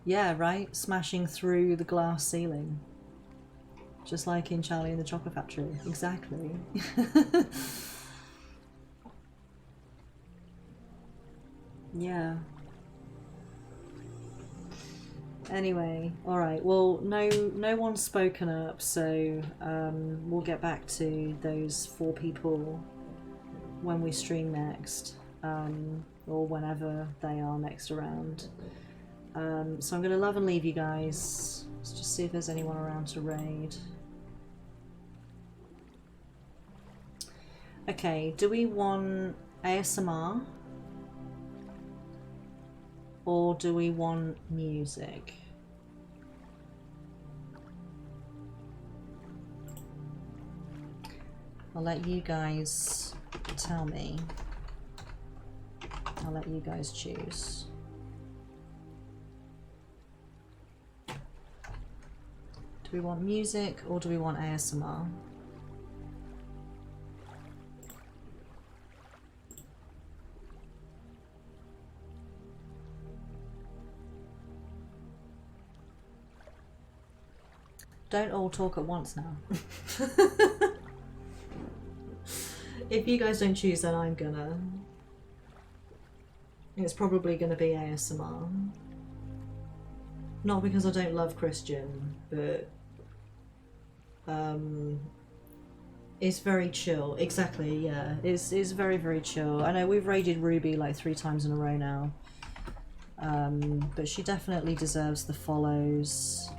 Yeah, right? Smashing through the glass ceiling. Just like in Charlie and the Chocolate Factory. Exactly. Yeah. Anyway, alright, well, no one's spoken up, so we'll get back to those 4 people when we stream next, or whenever they are next around. So I'm going to love and leave you guys. Let's just see if there's anyone around to raid. Okay, do we want ASMR? Or do we want music? I'll let you guys tell me. I'll let you guys choose. Do we want music or do we want ASMR? Don't all talk at once now. If you guys don't choose, then I'm gonna. It's probably gonna be ASMR. Not because I don't love Christian, but it's very chill. Exactly, yeah. It's very, very chill. I know we've raided Ruby like 3 times in a row now. But she definitely deserves the follows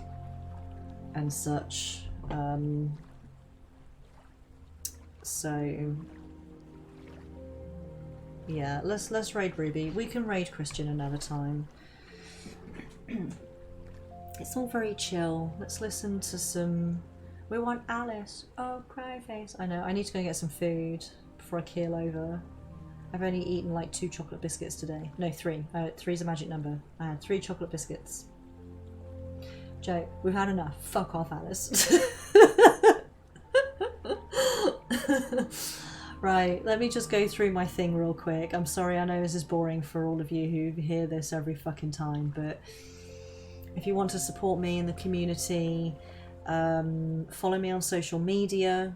and such. So yeah, let's raid Ruby. We can raid Christian another time. It's all very chill. Let's listen to some. We want Alice. Oh, cry face. I know. I need to go get some food before I keel over. I've only eaten like 2 chocolate biscuits today. No, 3. 3's a magic number. I had 3 chocolate biscuits. Joe, we've had enough. Fuck off, Alice. Right, let me just go through my thing real quick. I'm sorry, I know this is boring for all of you who hear this every fucking time, but if you want to support me in the community, follow me on social media.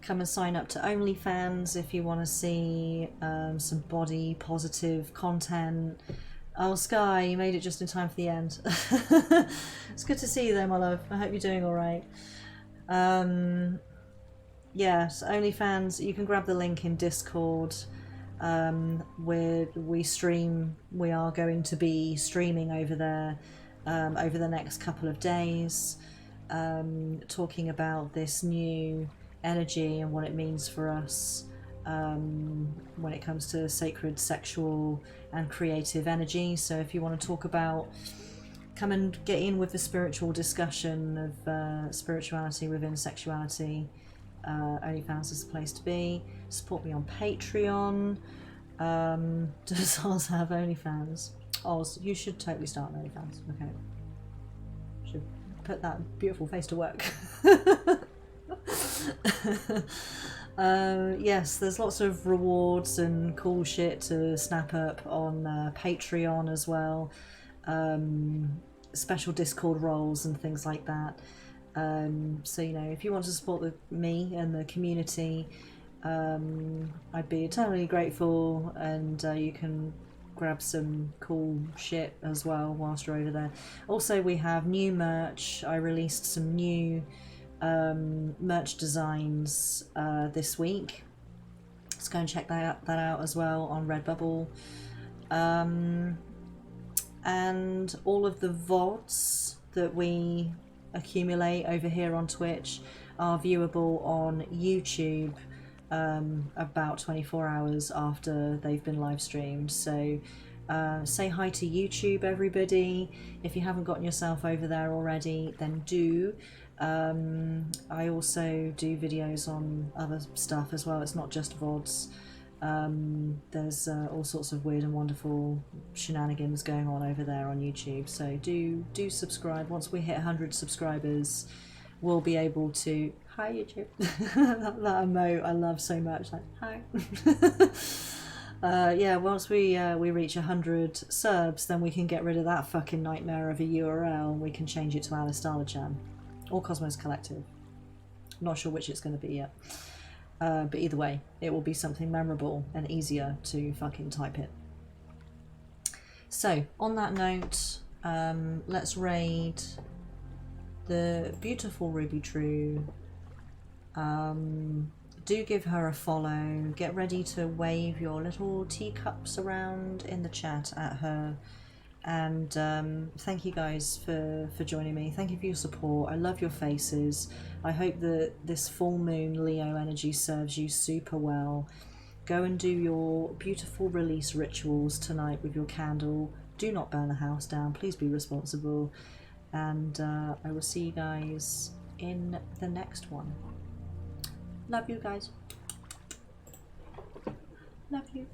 Come and sign up to OnlyFans if you want to see some body positive content. Oh, Sky, you made it just in time for the end. It's good to see you though, my love. I hope you're doing all right. Yes, OnlyFans, you can grab the link in Discord. Where we stream, we are going to be streaming over there over the next couple of days, talking about this new energy and what it means for us when it comes to sacred, sexual and creative energy. So if you want to talk about, come and get in with the spiritual discussion of spirituality within sexuality, OnlyFans is the place to be. Support me on Patreon. Does Oz have OnlyFans? Oz, you should totally start an OnlyFans. Okay, should put that beautiful face to work. Yes, there's lots of rewards and cool shit to snap up on Patreon as well. Special Discord roles and things like that. So, you know, if you want to support me and the community, I'd be eternally grateful, and you can grab some cool shit as well whilst you're over there. Also, we have new merch. I released some new merch designs this week. Let's go and check that out as well on Redbubble. And all of the VODs that we accumulate over here on Twitch are viewable on YouTube about 24 hours after they've been live streamed. So say hi to YouTube, everybody. If you haven't gotten yourself over there already, then do. I also do videos on other stuff as well. It's not just VODs. There's all sorts of weird and wonderful shenanigans going on over there on YouTube, so do subscribe. Once we hit 100 subscribers, we'll be able to... Hi YouTube. that emote I love so much, like hi. Yeah, once we reach 100 Serbs, then we can get rid of that fucking nightmare of a URL and we can change it to Alice Darlachan or Cosmos Collective. Not sure which it's going to be yet. But either way, it will be something memorable and easier to fucking type it. So, on that note, let's raid the beautiful Ruby True. Do give her a follow. Get ready to wave your little teacups around in the chat at her. And thank you guys for joining me. Thank you for your support. I love your faces. I hope that this full moon Leo energy serves you super well. Go and do your beautiful release rituals tonight with your candle. Do not burn the house down. Please be responsible. And I will see you guys in the next one. Love you guys. Love you.